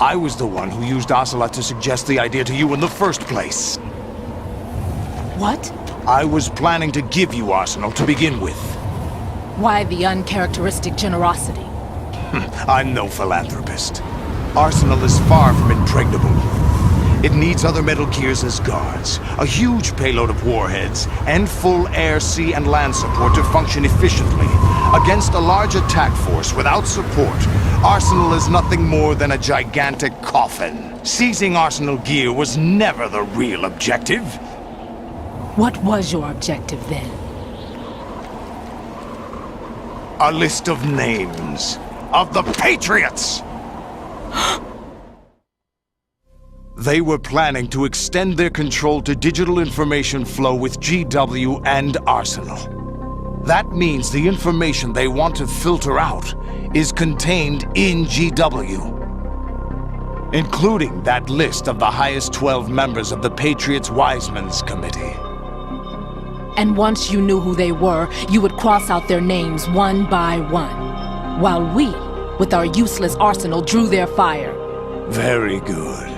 I was the one who used Ocelot to suggest the idea to you in the first place. What? I was planning to give you Arsenal to begin with. Why the uncharacteristic generosity? I'm no philanthropist. Arsenal is far from impregnable. It needs other Metal Gears as guards, a huge payload of warheads, and full air, sea, and land support to function efficiently. Against a large attack force without support, Arsenal is nothing more than a gigantic coffin. Seizing Arsenal gear was never the real objective. What was your objective then? A list of names of the Patriots! They were planning to extend their control to digital information flow with GW and Arsenal. That means the information they want to filter out is contained in GW, including that list of the highest 12 members of the Patriots Wiseman's Committee. And once you knew who they were, you would cross out their names one by one, while we, with our useless arsenal, drew their fire. Very good.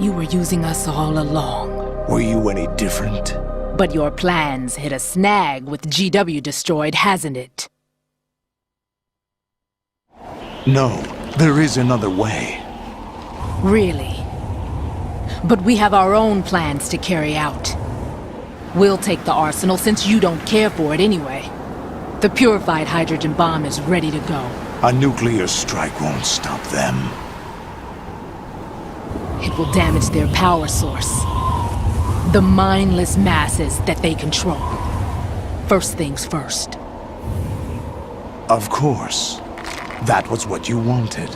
You were using us all along. Were you any different? But your plans hit a snag with GW destroyed, hasn't it? No, there is another way. Really? But we have our own plans to carry out. We'll take the arsenal since you don't care for it anyway. The purified hydrogen bomb is ready to go. A nuclear strike won't stop them. It will damage their power source. The mindless masses that they control. First things first. Of course. That was what you wanted.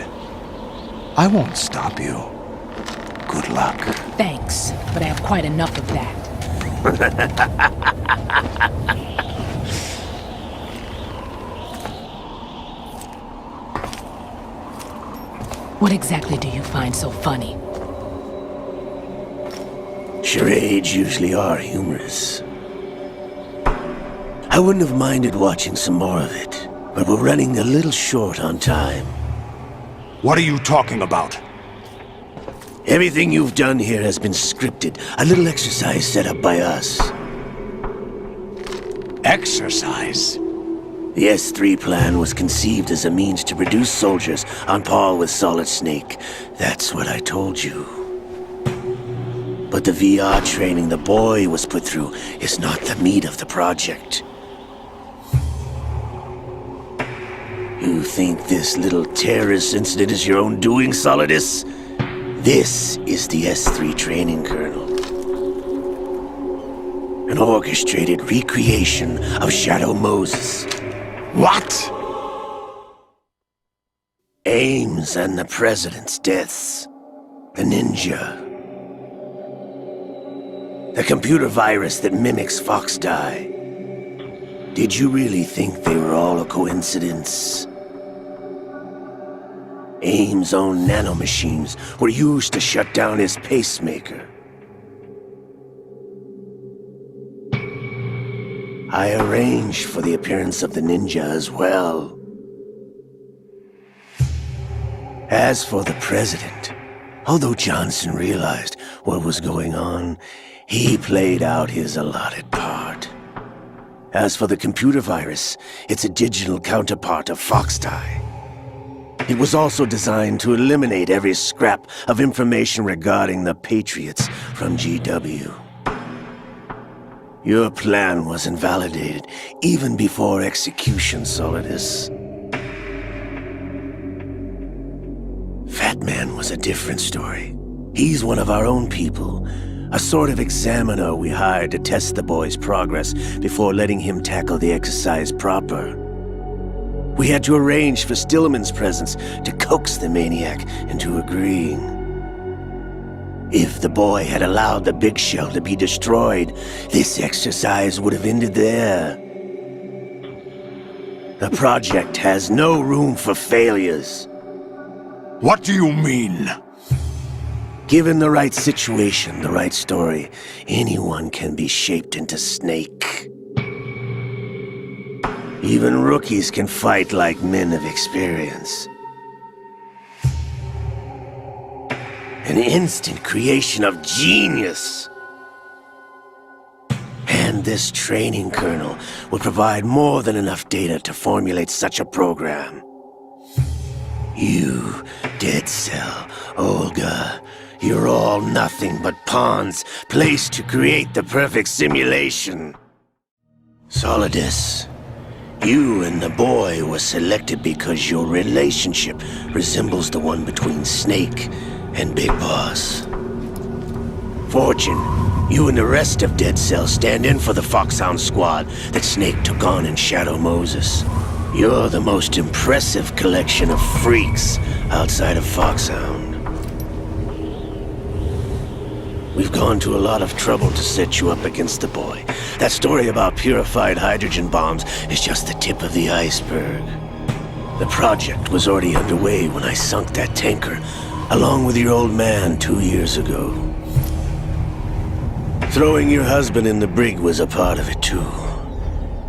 I won't stop you. Good luck. Thanks, but I have quite enough of that. What exactly do you find so funny? Charades usually are humorous. I wouldn't have minded watching some more of it, but we're running a little short on time. What are you talking about? Everything you've done here has been scripted. A little exercise set up by us. Exercise? The S3 plan was conceived as a means to produce soldiers on par with Solid Snake. That's what I told you. But the VR training the boy was put through is not the meat of the project. You think this little terrorist incident is your own doing, Solidus? This is the S3 training kernel. An orchestrated recreation of Shadow Moses. What? Ames and the President's deaths. The ninja. The computer virus that mimics Fox Die. Did you really think they were all a coincidence? Ames' own nanomachines were used to shut down his pacemaker. I arranged for the appearance of the ninja as well. As for the president, although Johnson realized what was going on, He played out his allotted part. As for the computer virus, it's a digital counterpart of Foxtie. It was also designed to eliminate every scrap of information regarding the Patriots from GW. Your plan was invalidated even before execution, Solidus. Fat Man was a different story. He's one of our own people, a sort of examiner we hired to test the boy's progress before letting him tackle the exercise proper. We had to arrange for Stillman's presence to coax the maniac into agreeing. If the boy had allowed the big shell to be destroyed, this exercise would have ended there. The project has no room for failures. What do you mean? Given the right situation, the right story, anyone can be shaped into Snake. Even rookies can fight like men of experience. An instant creation of genius. And this training kernel would provide more than enough data to formulate such a program. You, Dead Cell, Olga, you're all nothing but pawns placed to create the perfect simulation. Solidus, you and the boy were selected because your relationship resembles the one between Snake and Big Boss. Fortune, you and the rest of Dead Cell stand in for the Foxhound squad that Snake took on in Shadow Moses. You're the most impressive collection of freaks outside of Foxhound. We've gone to a lot of trouble to set you up against the boy. That story about purified hydrogen bombs is just the tip of the iceberg. The project was already underway when I sunk that tanker, along with your old man 2 years ago. Throwing your husband in the brig was a part of it too.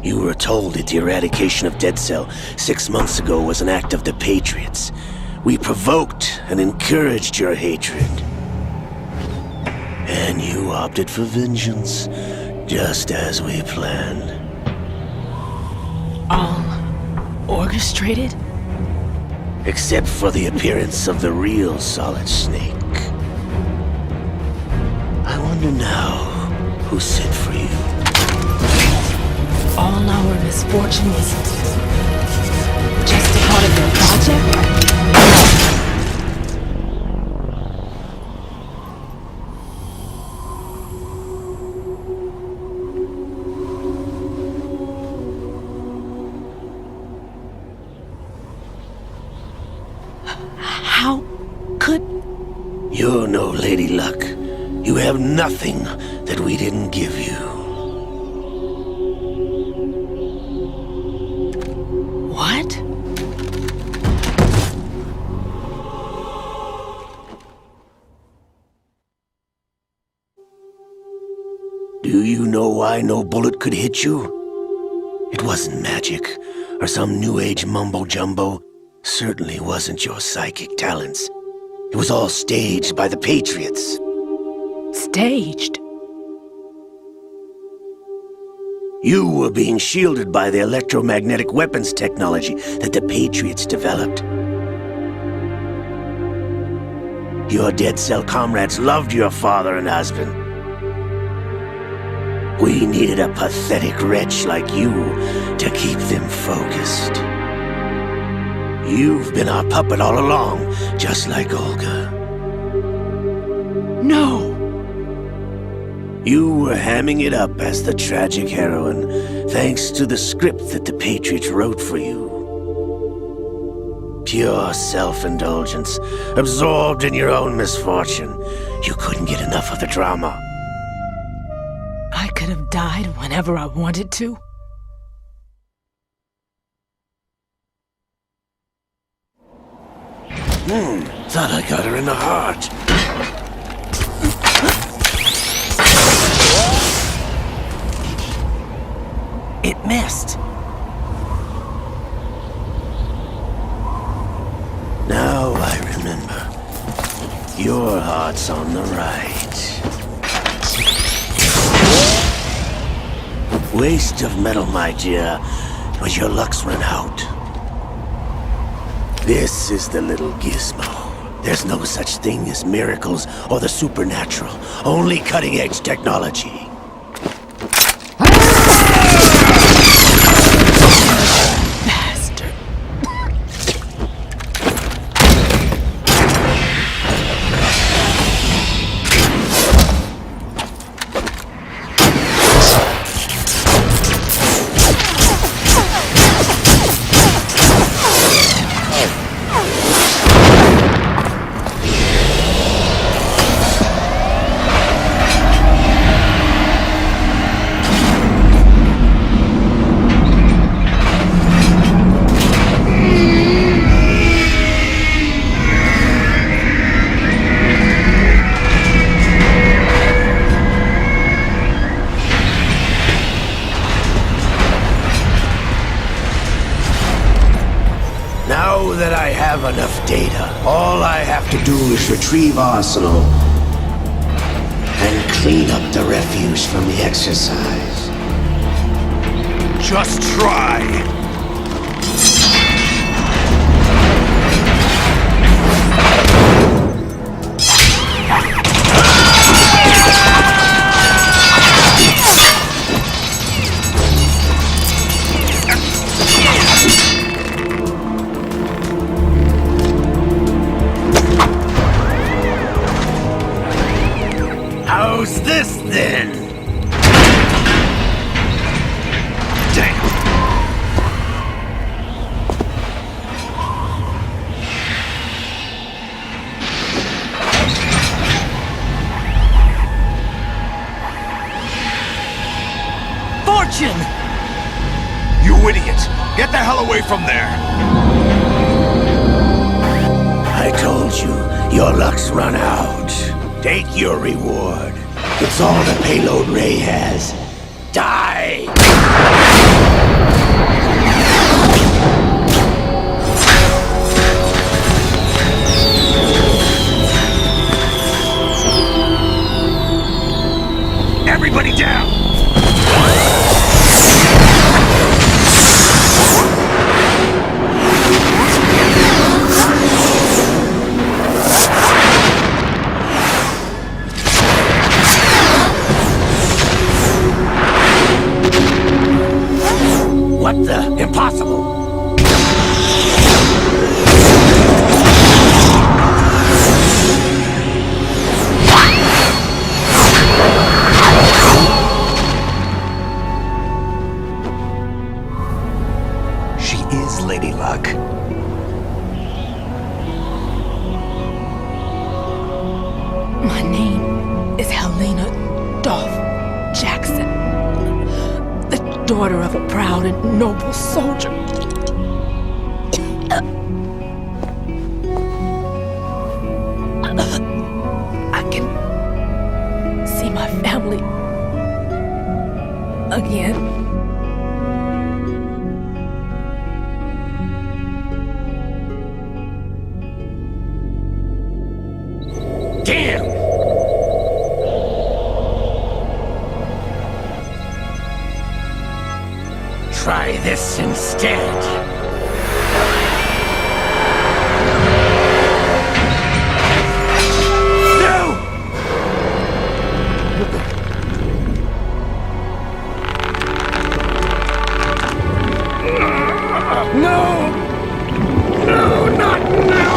You were told that the eradication of Dead Cell 6 months ago was an act of the Patriots. We provoked and encouraged your hatred. And you opted for vengeance, just as we planned. All orchestrated? Except for the appearance of the real Solid Snake. I wonder now who sent for you. All our misfortune was just a part of their project? How could... You're no Lady Luck. You have nothing that we didn't give you. What? Do you know why no bullet could hit you? It wasn't magic, or some new age mumbo-jumbo. Certainly wasn't your psychic talents. It was all staged by the Patriots. Staged? You were being shielded by the electromagnetic weapons technology that the Patriots developed. Your Dead Cell comrades loved your father and husband. We needed a pathetic wretch like you to keep them focused. You've been our puppet all along, just like Olga. No! You were hamming it up as the tragic heroine, thanks to the script that the Patriots wrote for you. Pure self-indulgence, absorbed in your own misfortune. You couldn't get enough of the drama. I could have died whenever I wanted to. Thought I got her in the heart. It missed. Now I remember. Your heart's on the right. Waste of metal, my dear, but your luck's run out. This is the little gizmo. There's no such thing as miracles or the supernatural, only cutting-edge technology. Enough data. All I have to do is retrieve Arsenal and clean up the refuse from the exercise. Just try. How's this, then? Damn! Fortune! You idiot! Get the hell away from there! I told you, your luck's run out. Take your reward. It's all the payload Ray has. Die! Everybody down! What the? Impossible! She is Lady Luck. My name is Helena Dolph Jackson, the daughter of a proud and noble soldier. I can see my family again. Damn! Try this instead. No! No, not now!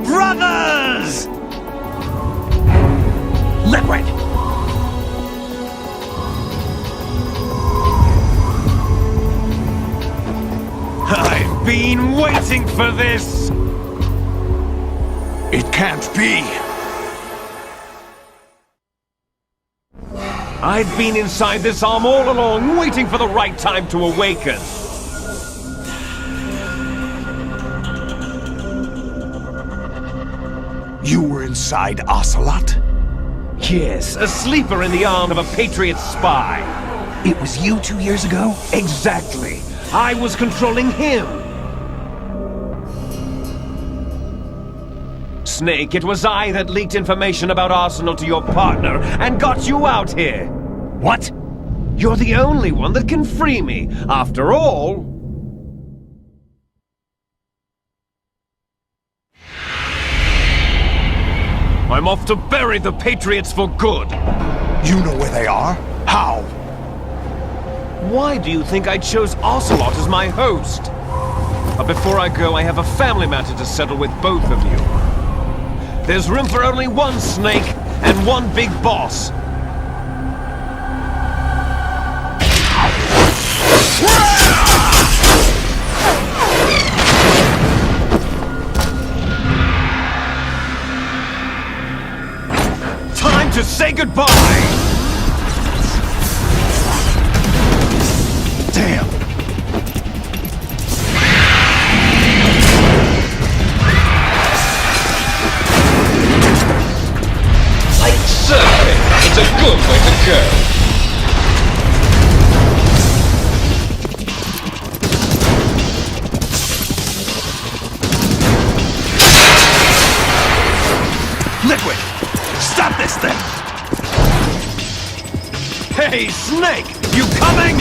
Brothers! Liquid! I've been waiting for this! It can't be! I've been inside this arm all along, waiting for the right time to awaken. You were inside Ocelot? Yes, a sleeper in the arm of a Patriot spy. It was you 2 years ago? Exactly. I was controlling him. Snake, it was I that leaked information about Arsenal to your partner and got you out here. What? You're the only one that can free me. After all... I'm off to bury the Patriots for good. You know where they are? How? Why do you think I chose Ocelot as my host? But before I go, I have a family matter to settle with both of you. There's room for only one Snake and one big boss. Time to say goodbye! Damn! Like surfing, it's a good way to go. Liquid! Stop this thing! Hey, Snake! You coming?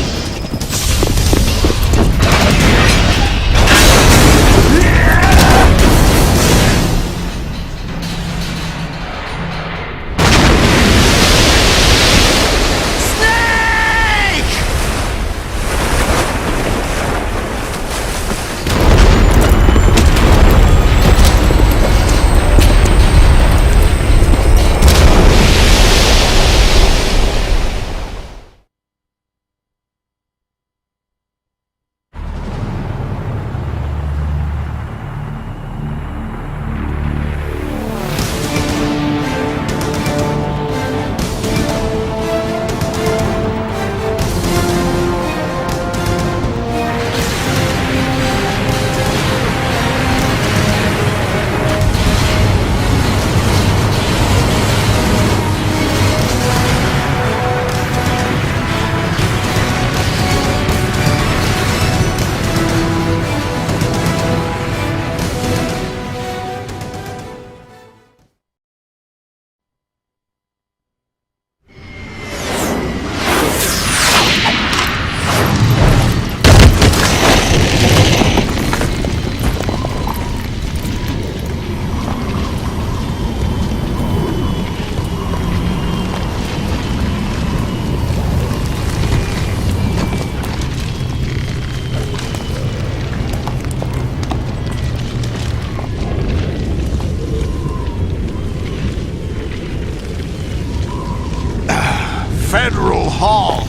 Federal Hall.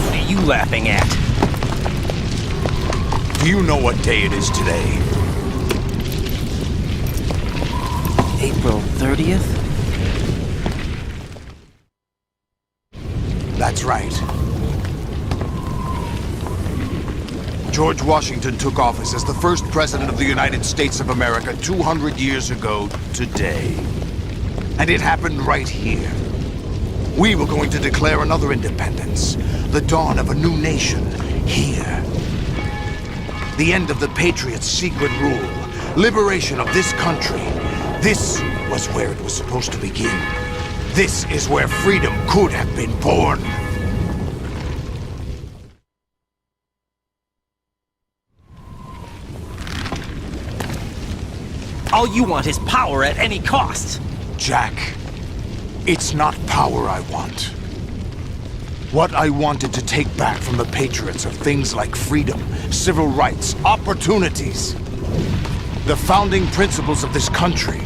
What are you laughing at? Do you know what day it is today? April 30th? That's right. George Washington took office as the first president of the United States of America 200 years ago today. And it happened right here. We were going to declare another independence, the dawn of a new nation, here. The end of the Patriots' secret rule, liberation of this country. This was where it was supposed to begin. This is where freedom could have been born. All you want is power at any cost. Jack, it's not power I want. What I wanted to take back from the Patriots are things like freedom, civil rights, opportunities. The founding principles of this country.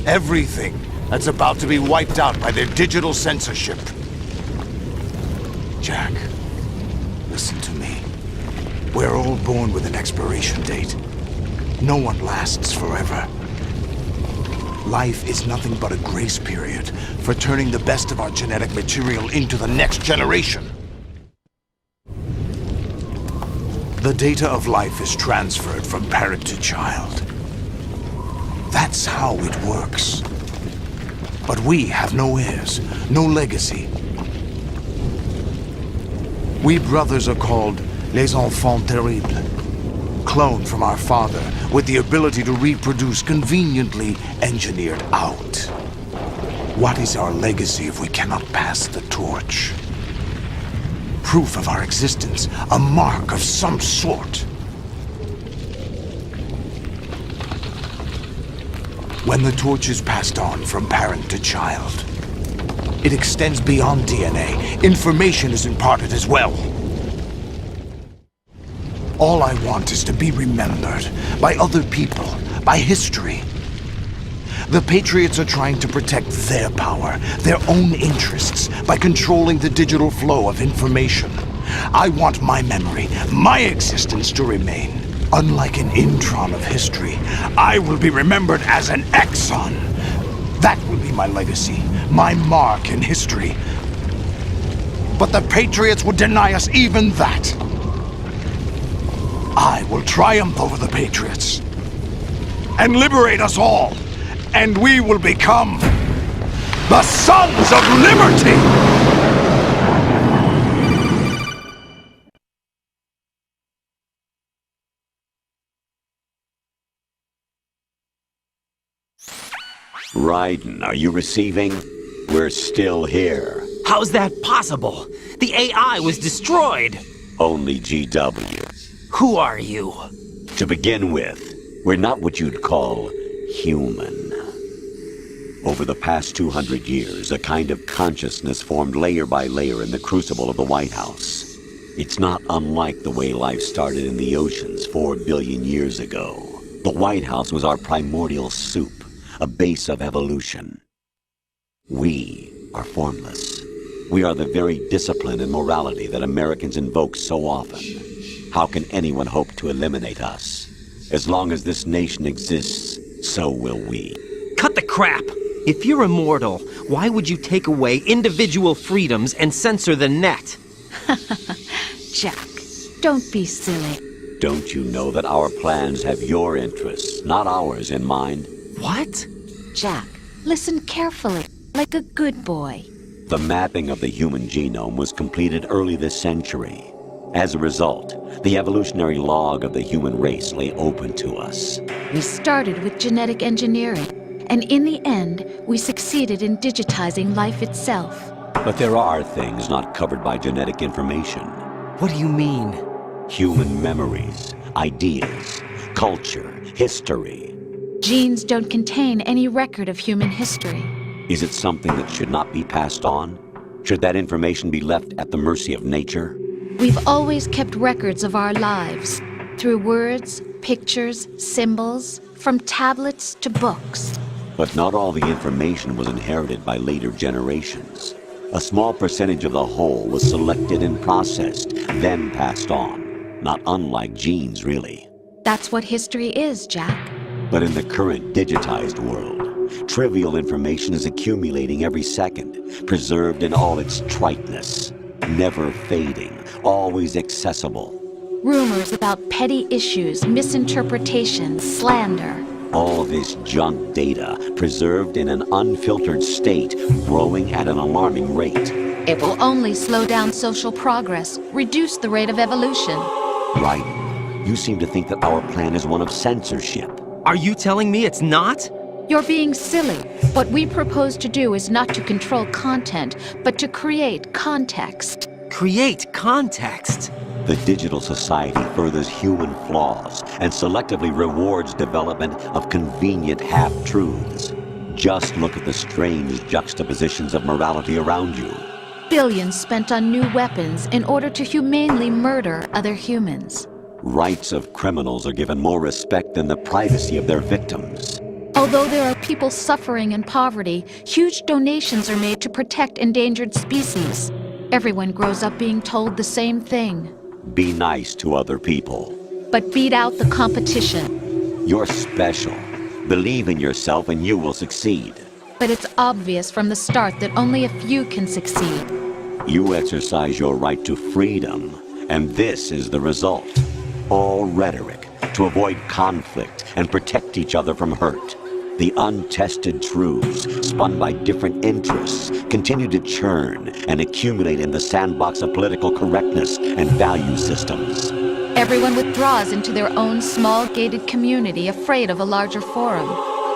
Everything that's about to be wiped out by their digital censorship. Jack, listen to me. We're all born with an expiration date. No one lasts forever. Life is nothing but a grace period for turning the best of our genetic material into the next generation. The data of life is transferred from parent to child. That's how it works. But we have no heirs, no legacy. We brothers are called les enfants terribles. Cloned from our father, with the ability to reproduce conveniently engineered out. What is our legacy if we cannot pass the torch? Proof of our existence, a mark of some sort. When the torch is passed on from parent to child, it extends beyond DNA. Information is imparted as well. All I want is to be remembered by other people, by history. The Patriots are trying to protect their power, their own interests, by controlling the digital flow of information. I want my memory, my existence to remain. Unlike an intron of history, I will be remembered as an exon. That will be my legacy, my mark in history. But the Patriots would deny us even that. I will triumph over the Patriots and liberate us all, and we will become the Sons of Liberty! Raiden, are you receiving? We're still here. How's that possible? The AI was destroyed! Only GW. Who are you? To begin with, we're not what you'd call human. Over the past 200 years, a kind of consciousness formed layer by layer in the crucible of the White House. It's not unlike the way life started in the oceans 4 billion years ago. The White House was our primordial soup, a base of evolution. We are formless. We are the very discipline and morality that Americans invoke so often. How can anyone hope to eliminate us? As long as this nation exists, so will we. Cut the crap! If you're immortal, why would you take away individual freedoms and censor the net? Jack, don't be silly. Don't you know that our plans have your interests, not ours, in mind? What? Jack, listen carefully, like a good boy. The mapping of the human genome was completed early this century. As a result, the evolutionary log of the human race lay open to us. We started with genetic engineering, and in the end, we succeeded in digitizing life itself. But there are things not covered by genetic information. What do you mean? Human memories, ideas, culture, history. Genes don't contain any record of human history. Is it something that should not be passed on? Should that information be left at the mercy of nature? We've always kept records of our lives, through words, pictures, symbols, from tablets to books. But not all the information was inherited by later generations. A small percentage of the whole was selected and processed, then passed on. Not unlike genes, really. That's what history is, Jack. But in the current digitized world, trivial information is accumulating every second, preserved in all its triteness, never fading, always accessible. Rumors about petty issues, misinterpretations, slander. All this junk data, preserved in an unfiltered state, growing at an alarming rate. It will only slow down social progress, reduce the rate of evolution. Right. You seem to think that our plan is one of censorship. Are you telling me it's not? You're being silly. What we propose to do is not to control content, but to create context. Create context? The digital society furthers human flaws and selectively rewards development of convenient half-truths. Just look at the strange juxtapositions of morality around you. Billions spent on new weapons in order to humanely murder other humans. Rights of criminals are given more respect than the privacy of their victims. Although there are people suffering in poverty, huge donations are made to protect endangered species. Everyone grows up being told the same thing. Be nice to other people. But beat out the competition. You're special. Believe in yourself and you will succeed. But it's obvious from the start that only a few can succeed. You exercise your right to freedom, and this is the result. all rhetoric to avoid conflict and protect each other from hurt. The untested truths, spun by different interests, continue to churn and accumulate in the sandbox of political correctness and value systems. Everyone withdraws into their own small gated community, afraid of a larger forum.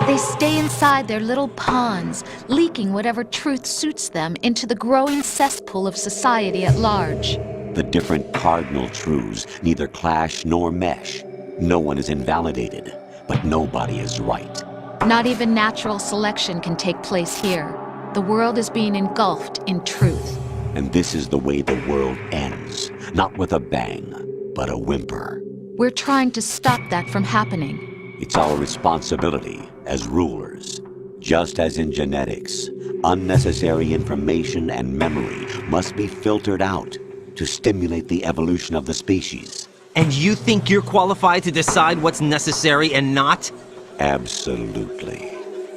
They stay inside their little ponds, leaking whatever truth suits them into the growing cesspool of society at large. The different cardinal truths neither clash nor mesh. No one is invalidated, but nobody is right. Not even natural selection can take place here. The world is being engulfed in truth. And this is the way the world ends. Not with a bang, but a whimper. We're trying to stop that from happening. It's our responsibility as rulers. Just as in genetics, unnecessary information and memory must be filtered out to stimulate the evolution of the species. And you think you're qualified to decide what's necessary and not? Absolutely.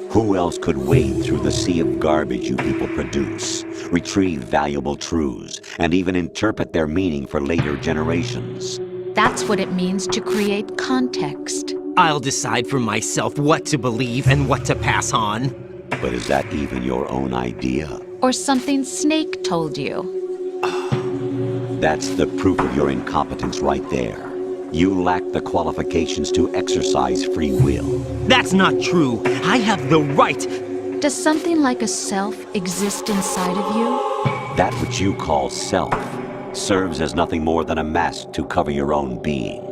Who else could wade through the sea of garbage you people produce, retrieve valuable truths, and even interpret their meaning for later generations? That's what it means to create context. I'll decide for myself what to believe and what to pass on. But is that even your own idea? Or something Snake told you? That's the proof of your incompetence right there. You lack the qualifications to exercise free will. That's not true. I have the right. Does something like a self exist inside of you? That which you call self serves as nothing more than a mask to cover your own being.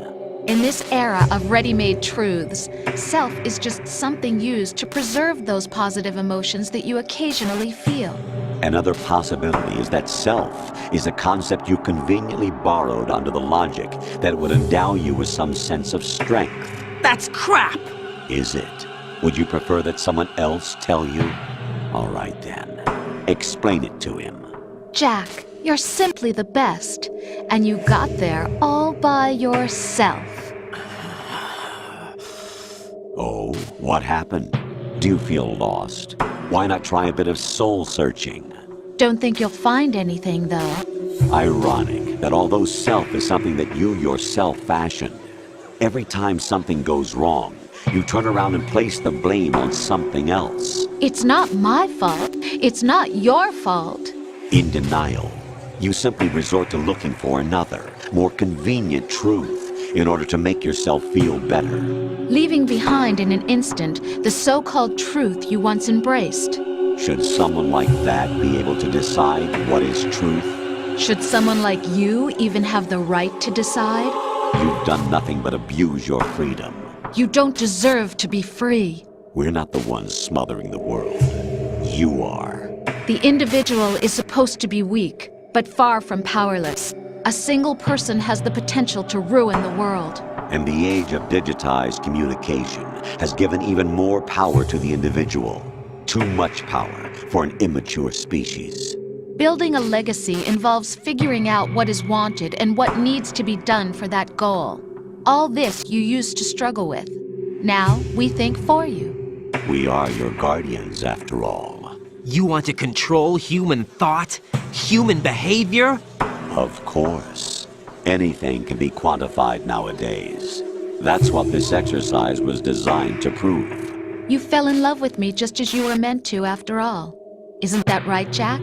In this era of ready-made truths, self is just something used to preserve those positive emotions that you occasionally feel. Another possibility is that self is a concept you conveniently borrowed under the logic that it would endow you with some sense of strength. That's crap! Is it? Would you prefer that someone else tell you? All right then. Explain it to him. Jack, you're simply the best, and you got there all by yourself. Oh, what happened? Do you feel lost? Why not try a bit of soul-searching? Don't think you'll find anything, though. Ironic that although self is something that you yourself fashioned, every time something goes wrong, you turn around and place the blame on something else. It's not my fault. It's not your fault. In denial, you simply resort to looking for another, more convenient truth in order to make yourself feel better. Leaving behind in an instant the so-called truth you once embraced. Should someone like that be able to decide what is truth? Should someone like you even have the right to decide? You've done nothing but abuse your freedom. You don't deserve to be free. We're not the ones smothering the world. You are. The individual is supposed to be weak, but far from powerless. A single person has the potential to ruin the world. And the age of digitized communication has given even more power to the individual. Too much power for an immature species. Building a legacy involves figuring out what is wanted and what needs to be done for that goal. All this you used to struggle with. Now we think for you. We are your guardians, after all. You want to control human thought? Human behavior? Of course. Anything can be quantified nowadays. That's what this exercise was designed to prove. You fell in love with me just as you were meant to, after all. Isn't that right, Jack?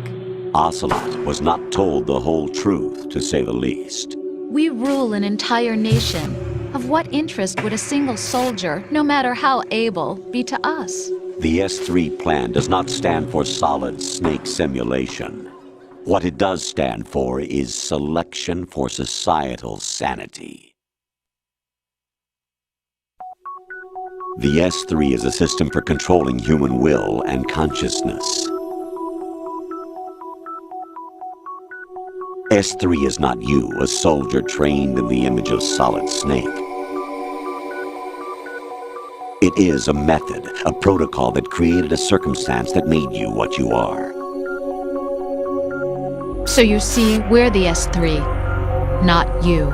Ocelot was not told the whole truth, to say the least. We rule an entire nation. Of what interest would a single soldier, no matter how able, be to us? The S3 plan does not stand for solid snake simulation. What it does stand for is selection for societal sanity. The S3 is a system for controlling human will and consciousness. S3 is not you, a soldier trained in the image of Solid Snake. It is a method, a protocol that created a circumstance that made you what you are. So you see, we're the S3, not you.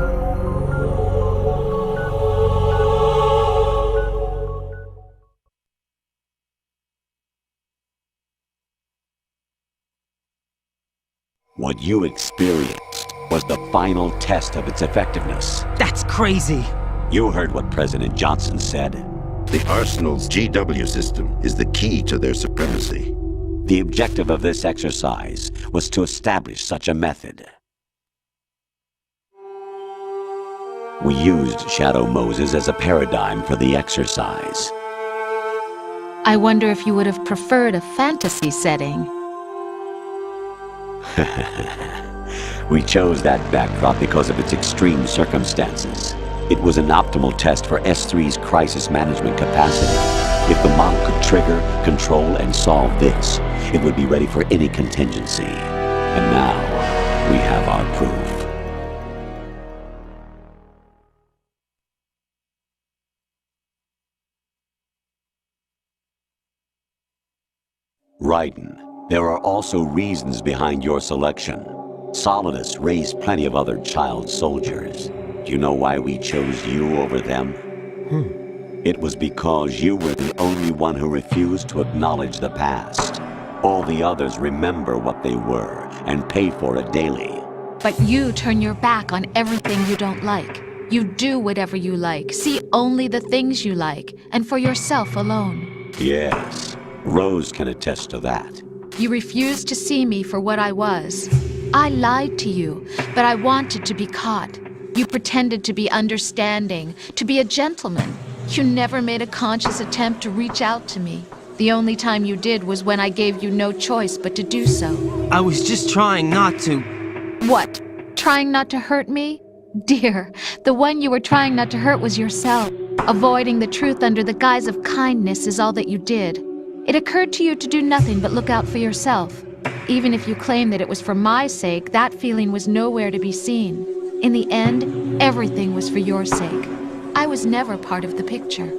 What you experienced was the final test of its effectiveness. That's crazy. You heard what President Johnson said. The Arsenal's GW system is the key to their supremacy. The objective of this exercise was to establish such a method. We used Shadow Moses as a paradigm for the exercise. I wonder if you would have preferred a fantasy setting. We chose that backdrop because of its extreme circumstances. It was an optimal test for S3's crisis management capacity. If the model could trigger, control, and solve this, it would be ready for any contingency. And now, we have our proof. Raiden, there are also reasons behind your selection. Solidus raised plenty of other child soldiers. Do you know why we chose you over them? It was because you were the only one who refused to acknowledge the past. All the others remember what they were and pay for it daily. But you turn your back on everything you don't like. You do whatever you like, see only the things you like, and for yourself alone. Yes, Rose can attest to that. You refused to see me for what I was. I lied to you, but I wanted to be caught. You pretended to be understanding, to be a gentleman. You never made a conscious attempt to reach out to me. The only time you did was when I gave you no choice but to do so. I was just trying not to... What? Trying not to hurt me? Dear, the one you were trying not to hurt was yourself. Avoiding the truth under the guise of kindness is all that you did. It occurred to you to do nothing but look out for yourself. Even if you claim that it was for my sake, that feeling was nowhere to be seen. In the end, everything was for your sake. I was never part of the picture.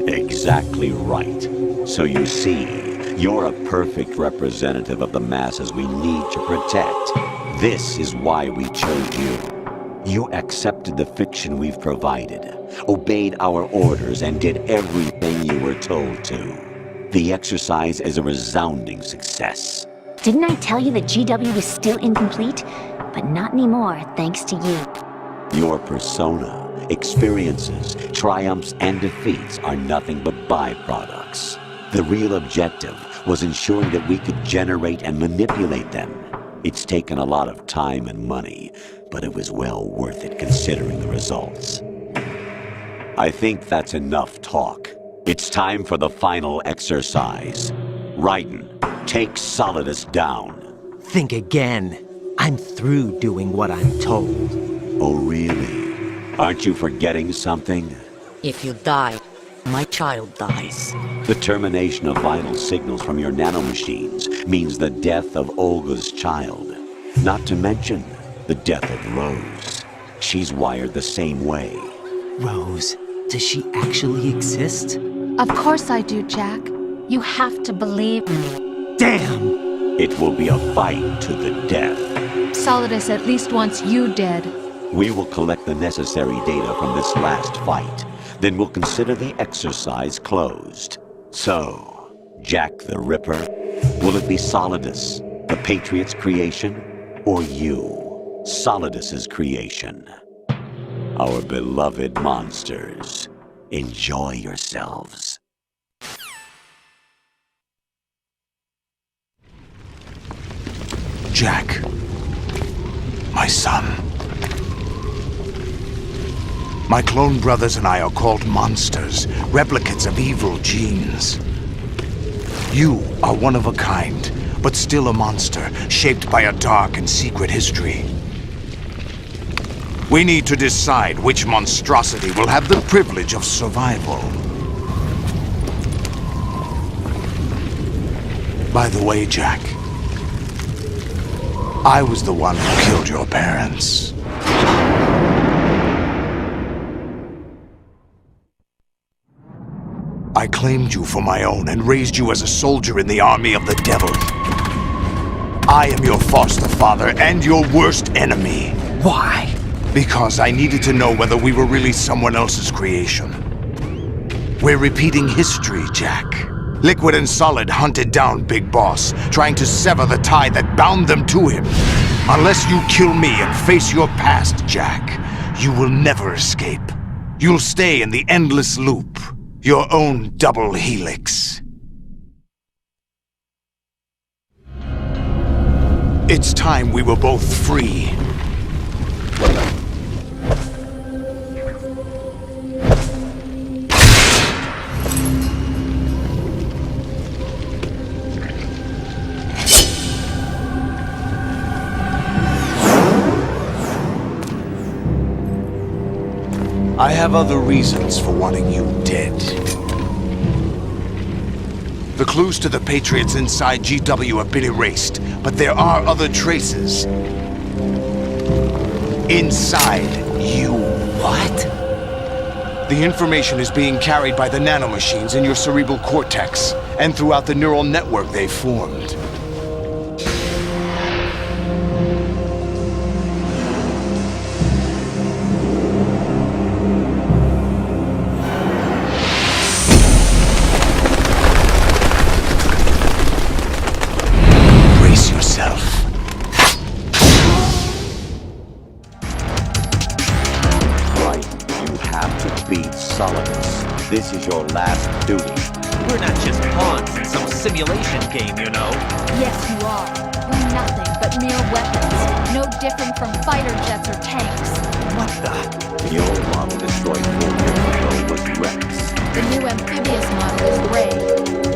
Exactly right. So you see, you're a perfect representative of the masses we need to protect. This is why we chose you. You accepted the fiction we've provided, obeyed our orders, and did everything you were told to. The exercise is a resounding success. Didn't I tell you that GW was still incomplete? But not anymore, thanks to you. Your persona, experiences, triumphs, and defeats are nothing but byproducts. The real objective was ensuring that we could generate and manipulate them. It's taken a lot of time and money, but it was well worth it considering the results. I think that's enough talk. It's time for the final exercise. Raiden, take Solidus down. Think again. I'm through doing what I'm told. Oh, really? Aren't you forgetting something? If you die, my child dies. The termination of vital signals from your nanomachines means the death of Olga's child. Not to mention the death of Rose. She's wired the same way. Rose, does she actually exist? Of course I do, Jack. You have to believe me. Damn! It will be a fight to the death. Solidus at least wants you dead. We will collect the necessary data from this last fight. Then we'll consider the exercise closed. So, Jack the Ripper, will it be Solidus, the Patriot's creation, or you, Solidus's creation? Our beloved monsters, enjoy yourselves. Jack, my son. My clone brothers and I are called monsters, replicates of evil genes. You are one of a kind, but still a monster, shaped by a dark and secret history. We need to decide which monstrosity will have the privilege of survival. By the way, Jack, I was the one who killed your parents. I claimed you for my own and raised you as a soldier in the army of the devil. I am your foster father and your worst enemy. Why? Because I needed to know whether we were really someone else's creation. We're repeating history, Jack. Liquid and Solid hunted down Big Boss, trying to sever the tie that bound them to him. Unless you kill me and face your past, Jack, you will never escape. You'll stay in the endless loop, your own double helix. It's time we were both free. I have other reasons for wanting you dead. The clues to the Patriots inside GW have been erased, but there are other traces. Inside you. What? The information is being carried by the nanomachines in your cerebral cortex, and throughout the neural network they've formed. This is your last duty. We're not just pawns in some simulation game, you know. Yes, you are. We're nothing but mere weapons. No different from fighter jets or tanks. What the? The old model destroyed 4 years ago was Rex. The new amphibious model is Ray.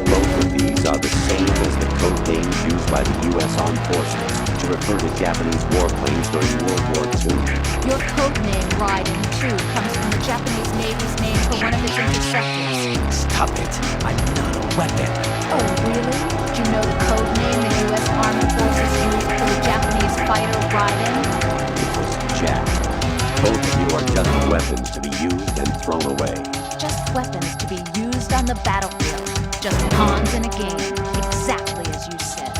Both of these are the same as the code names used by the U.S. Armed Forces to refer to Japanese warplanes during World War II. Your code name, Raiden 2, comes from the Japanese Navy's name for one of its interceptors. Stop it. I'm not a weapon. Oh, really? Do you know the code name the U.S. Armed Forces used for the Japanese fighter Raiden? It was Jack. Both of you are just weapons to be used and thrown away. Just weapons to be used on the battlefield. Just pawns in a game. Exactly as you said.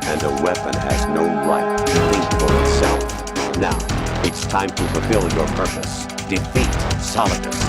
And a weapon has no right to think for itself. Now, it's time to fulfill your purpose. Defeat Solidus.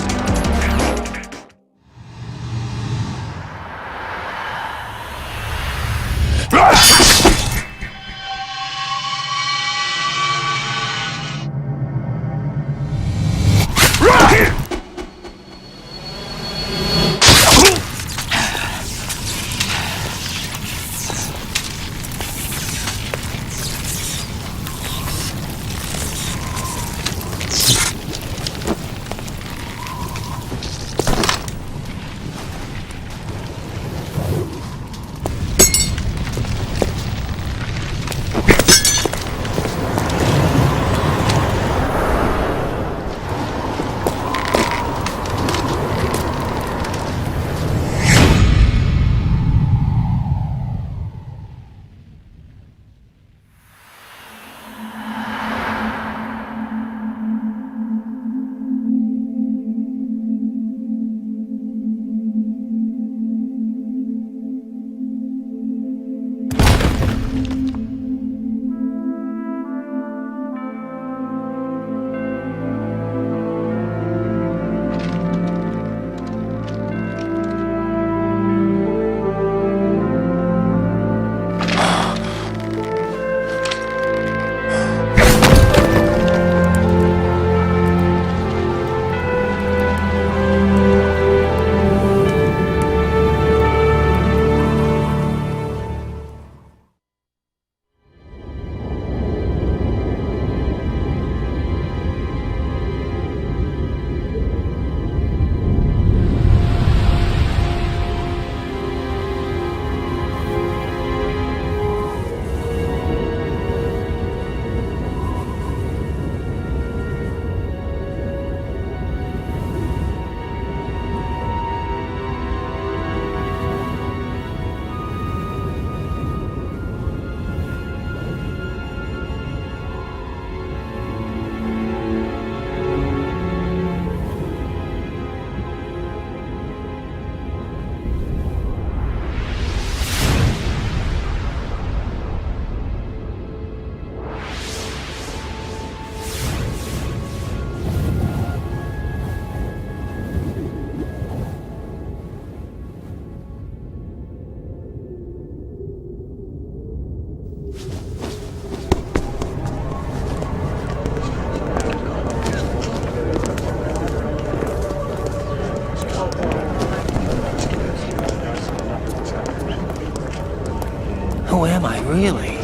Really?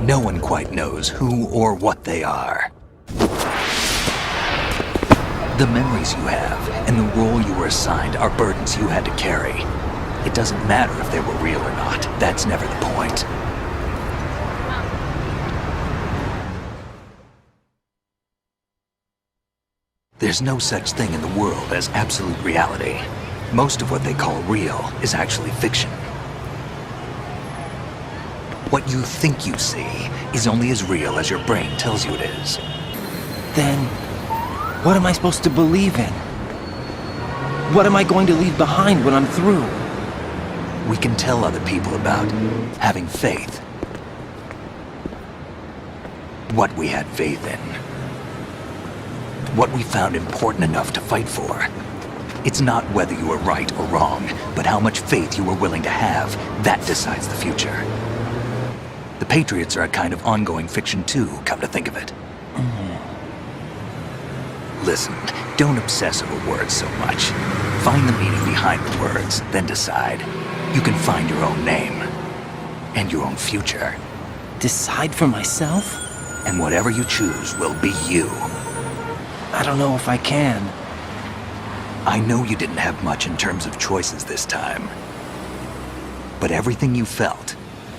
No one quite knows who or what they are. The memories you have and the role you were assigned are burdens you had to carry. It doesn't matter if they were real or not. That's never the point. There's no such thing in the world as absolute reality. Most of what they call real is actually fiction. What you think you see is only as real as your brain tells you it is. Then, what am I supposed to believe in? What am I going to leave behind when I'm through? We can tell other people about having faith. What we had faith in. What we found important enough to fight for. It's not whether you were right or wrong, but how much faith you were willing to have. That decides the future. The Patriots are a kind of ongoing fiction too, come to think of it. Listen, don't obsess over words so much. Find the meaning behind the words, then decide. You can find your own name. And your own future. Decide for myself? And whatever you choose will be you. I don't know if I can. I know you didn't have much in terms of choices this time. But everything you felt,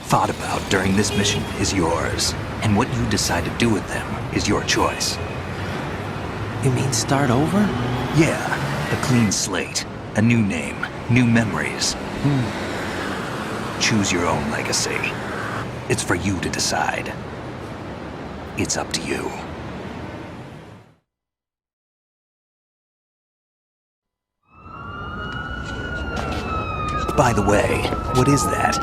thought about during this mission is yours. And what you decide to do with them is your choice. You mean start over? Yeah, a clean slate, a new name, new memories. Choose your own legacy. It's for you to decide. It's up to you. By the way, what is that?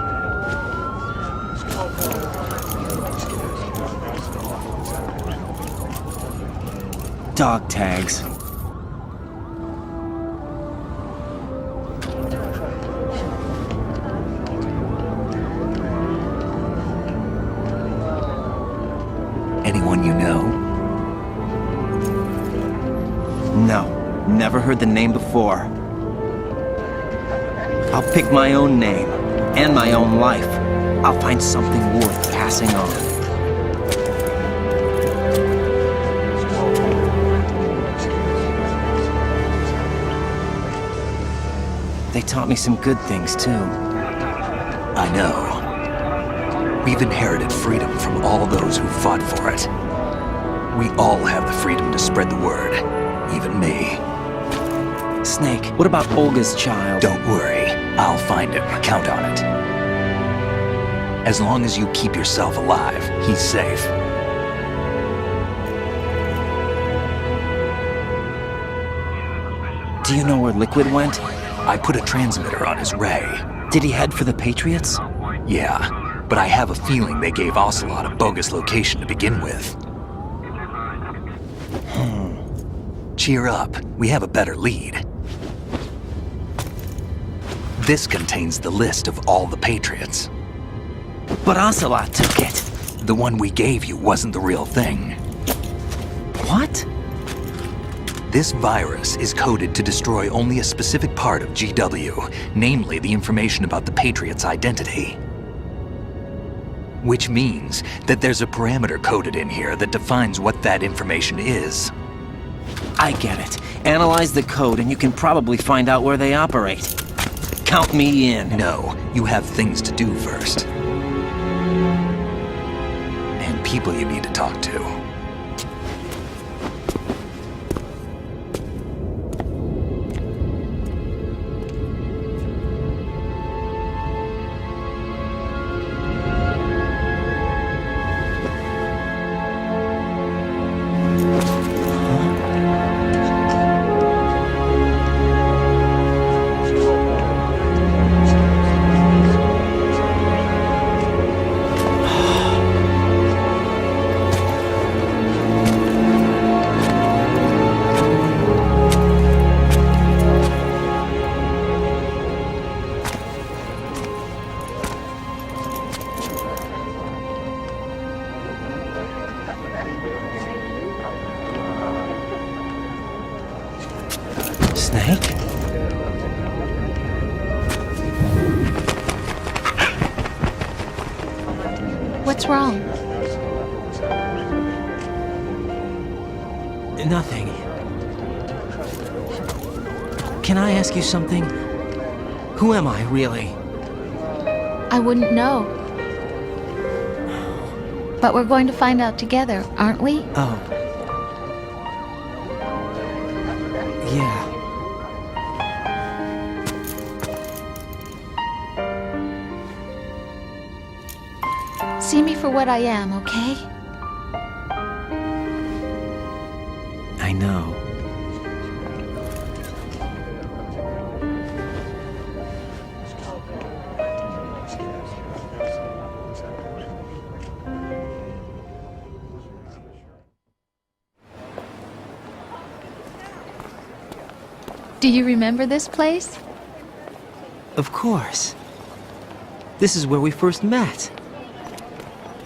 Dog tags. Anyone you know? No, never heard the name before. I'll pick my own name, and my own life. I'll find something worth passing on. They taught me some good things, too. I know. We've inherited freedom from all those who fought for it. We all have the freedom to spread the word, even me. Snake, what about Olga's child? Don't worry. I'll find him. Count on it. As long as you keep yourself alive, he's safe. Do you know where Liquid went? I put a transmitter on his ray. Did he head for the Patriots? Yeah, but I have a feeling they gave Ocelot a bogus location to begin with. Cheer up. We have a better lead. This contains the list of all the Patriots. But Ocelot took it. The one we gave you wasn't the real thing. What? This virus is coded to destroy only a specific part of GW, namely the information about the Patriots' identity. Which means that there's a parameter coded in here that defines what that information is. I get it. Analyze the code and you can probably find out where they operate. Count me in. No, you have things to do first. And people you need to talk to. Snake? What's wrong? Nothing. Can I ask you something? Who am I, really? I wouldn't know. But we're going to find out together, aren't we? Oh. Yeah. See me for what I am, okay? I know. Do you remember this place? Of course. This is where we first met.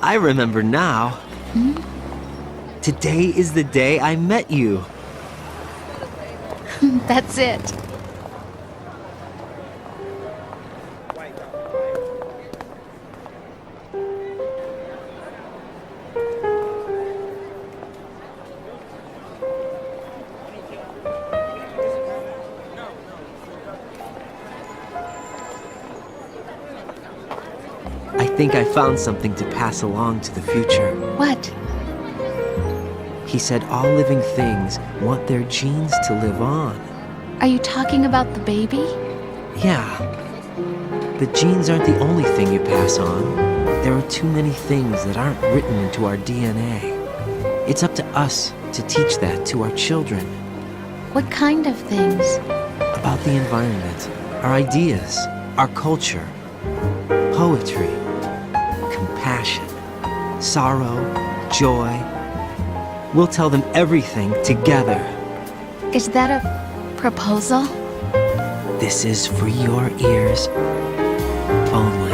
I remember now. Hmm? Today is the day I met you. That's it. I think I found something to pass along to the future. What? He said all living things want their genes to live on. Are you talking about the baby? Yeah. The genes aren't the only thing you pass on. There are too many things that aren't written into our DNA. It's up to us to teach that to our children. What kind of things? About the environment, our ideas, our culture, poetry, compassion, sorrow, joy. We'll tell them everything together. Is that a proposal? This is for your ears only.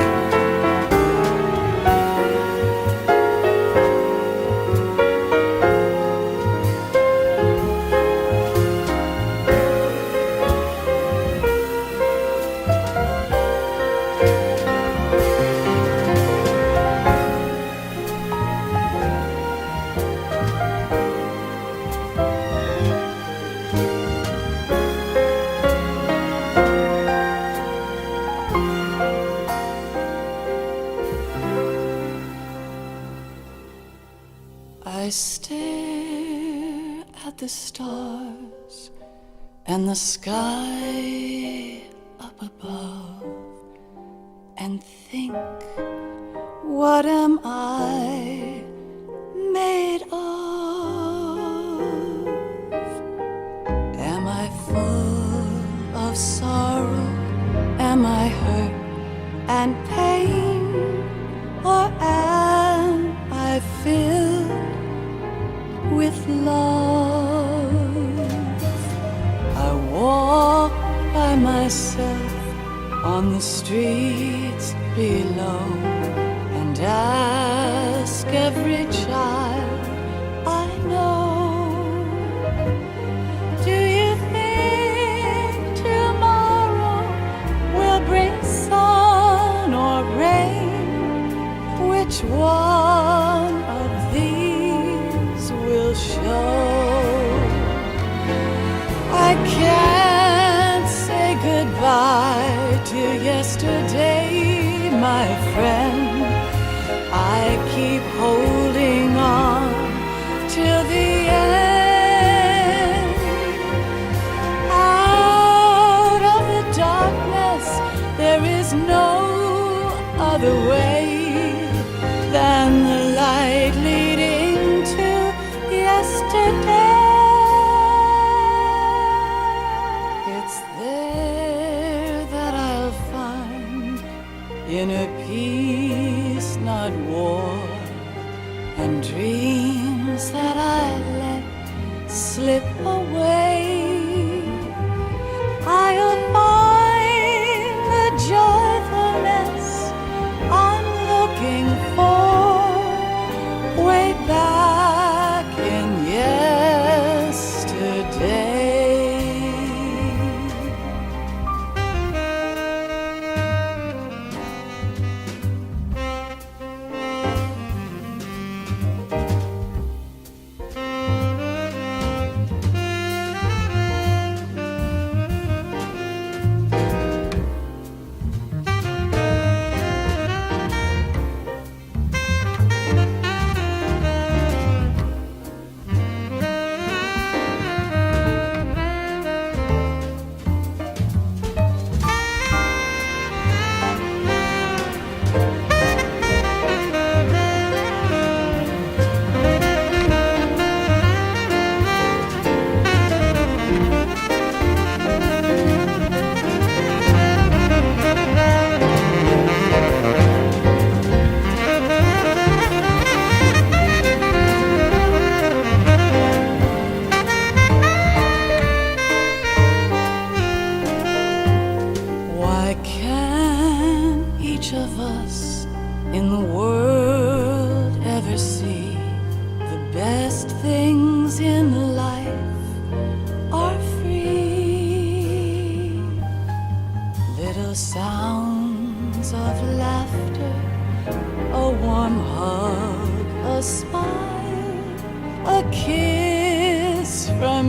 I stare at the stars and the sky up above and think, what am I made of? Am I full of sorrow? Am I hurt and pain? Or am I filled with love? I walk by myself on the streets below and ask every child I know, do you think tomorrow will bring sun or rain? Which one of these will show? I can't say goodbye to yesterday, my friend. I keep holding on till the end. Out of the darkness, there is no other way than the light leading to yesterday. It's there that I'll find inner peace, not war, and dreams that I let slip away. I'll find the joyfulness I'm looking for way back in yesterday.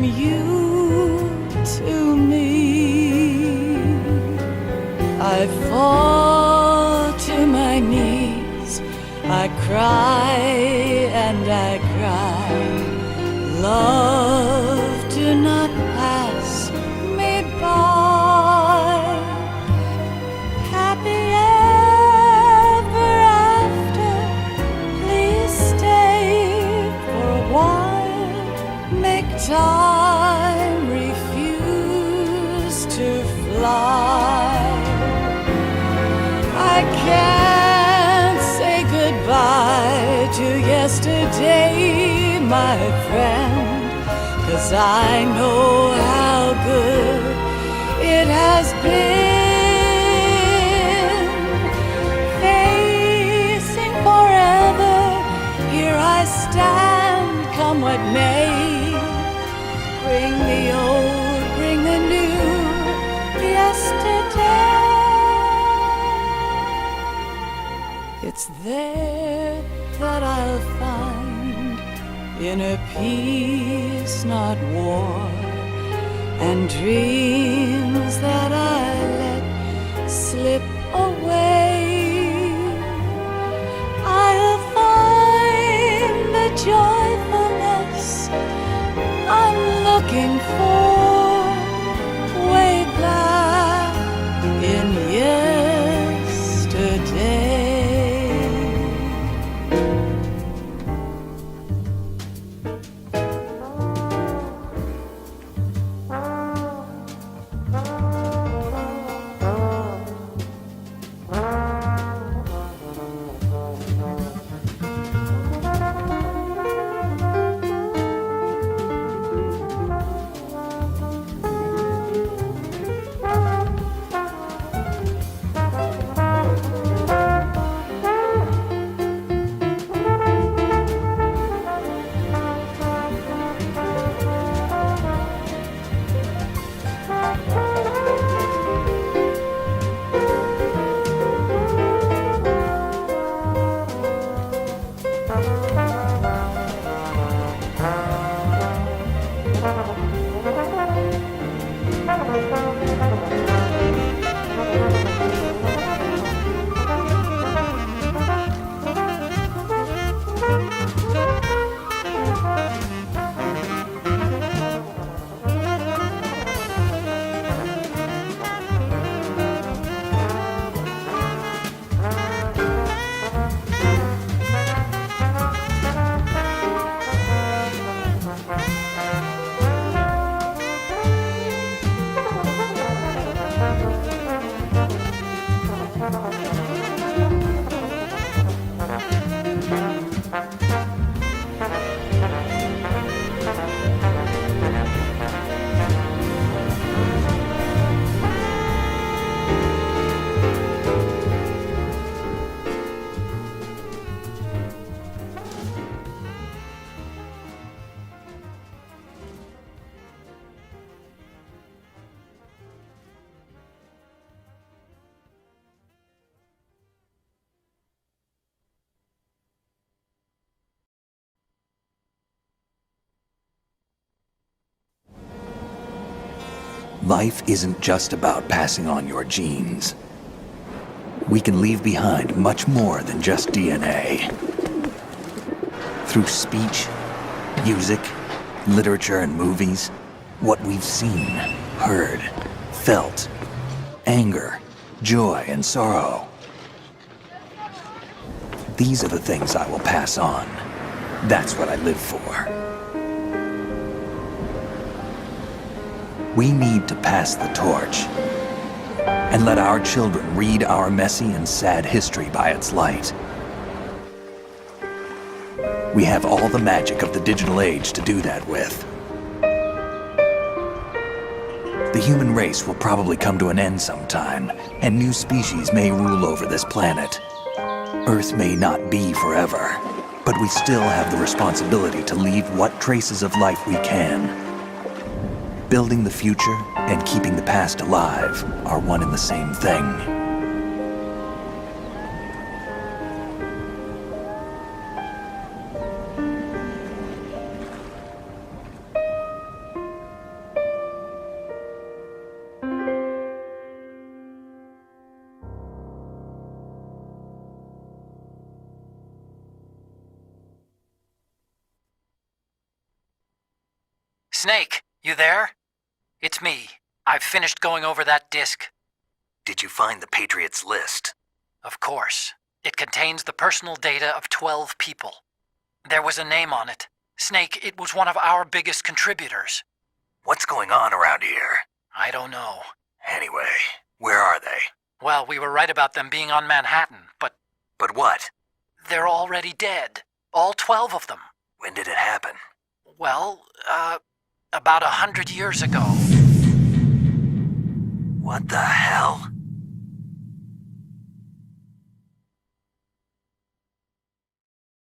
from you to me. I fall to my knees, I cry and I cry. Love, do not pass me by. Happy ever after, please stay for a while. Make time refuse to fly. I can't say goodbye to yesterday, my friend, 'cause I know how good it has been. Facing forever, here I stand, come what may. Bring the old, bring the new, yesterday. It's there that I'll find inner peace, not war, and dreams that I let slip away. I'll find the joyfulness I'm looking for way back in yesterday. Life isn't just about passing on your genes. We can leave behind much more than just DNA. Through speech, music, literature, and movies, what we've seen, heard, felt, anger, joy, and sorrow. These are the things I will pass on. That's what I live for. We need to pass the torch and let our children read our messy and sad history by its light. We have all the magic of the digital age to do that with. The human race will probably come to an end sometime, and new species may rule over this planet. Earth may not be forever, but we still have the responsibility to leave what traces of life we can. Building the future and keeping the past alive are one and the same thing. Snake, you there? It's me. I've finished going over that disk. Did you find the Patriots list? Of course. It contains the personal data of 12 people. There was a name on it. Snake, it was one of our biggest contributors. What's going on around here? I don't know. Anyway, where are they? Well, we were right about them being on Manhattan, but... But what? They're already dead. All 12 of them. When did it happen? Well, about 100 years ago. What the hell?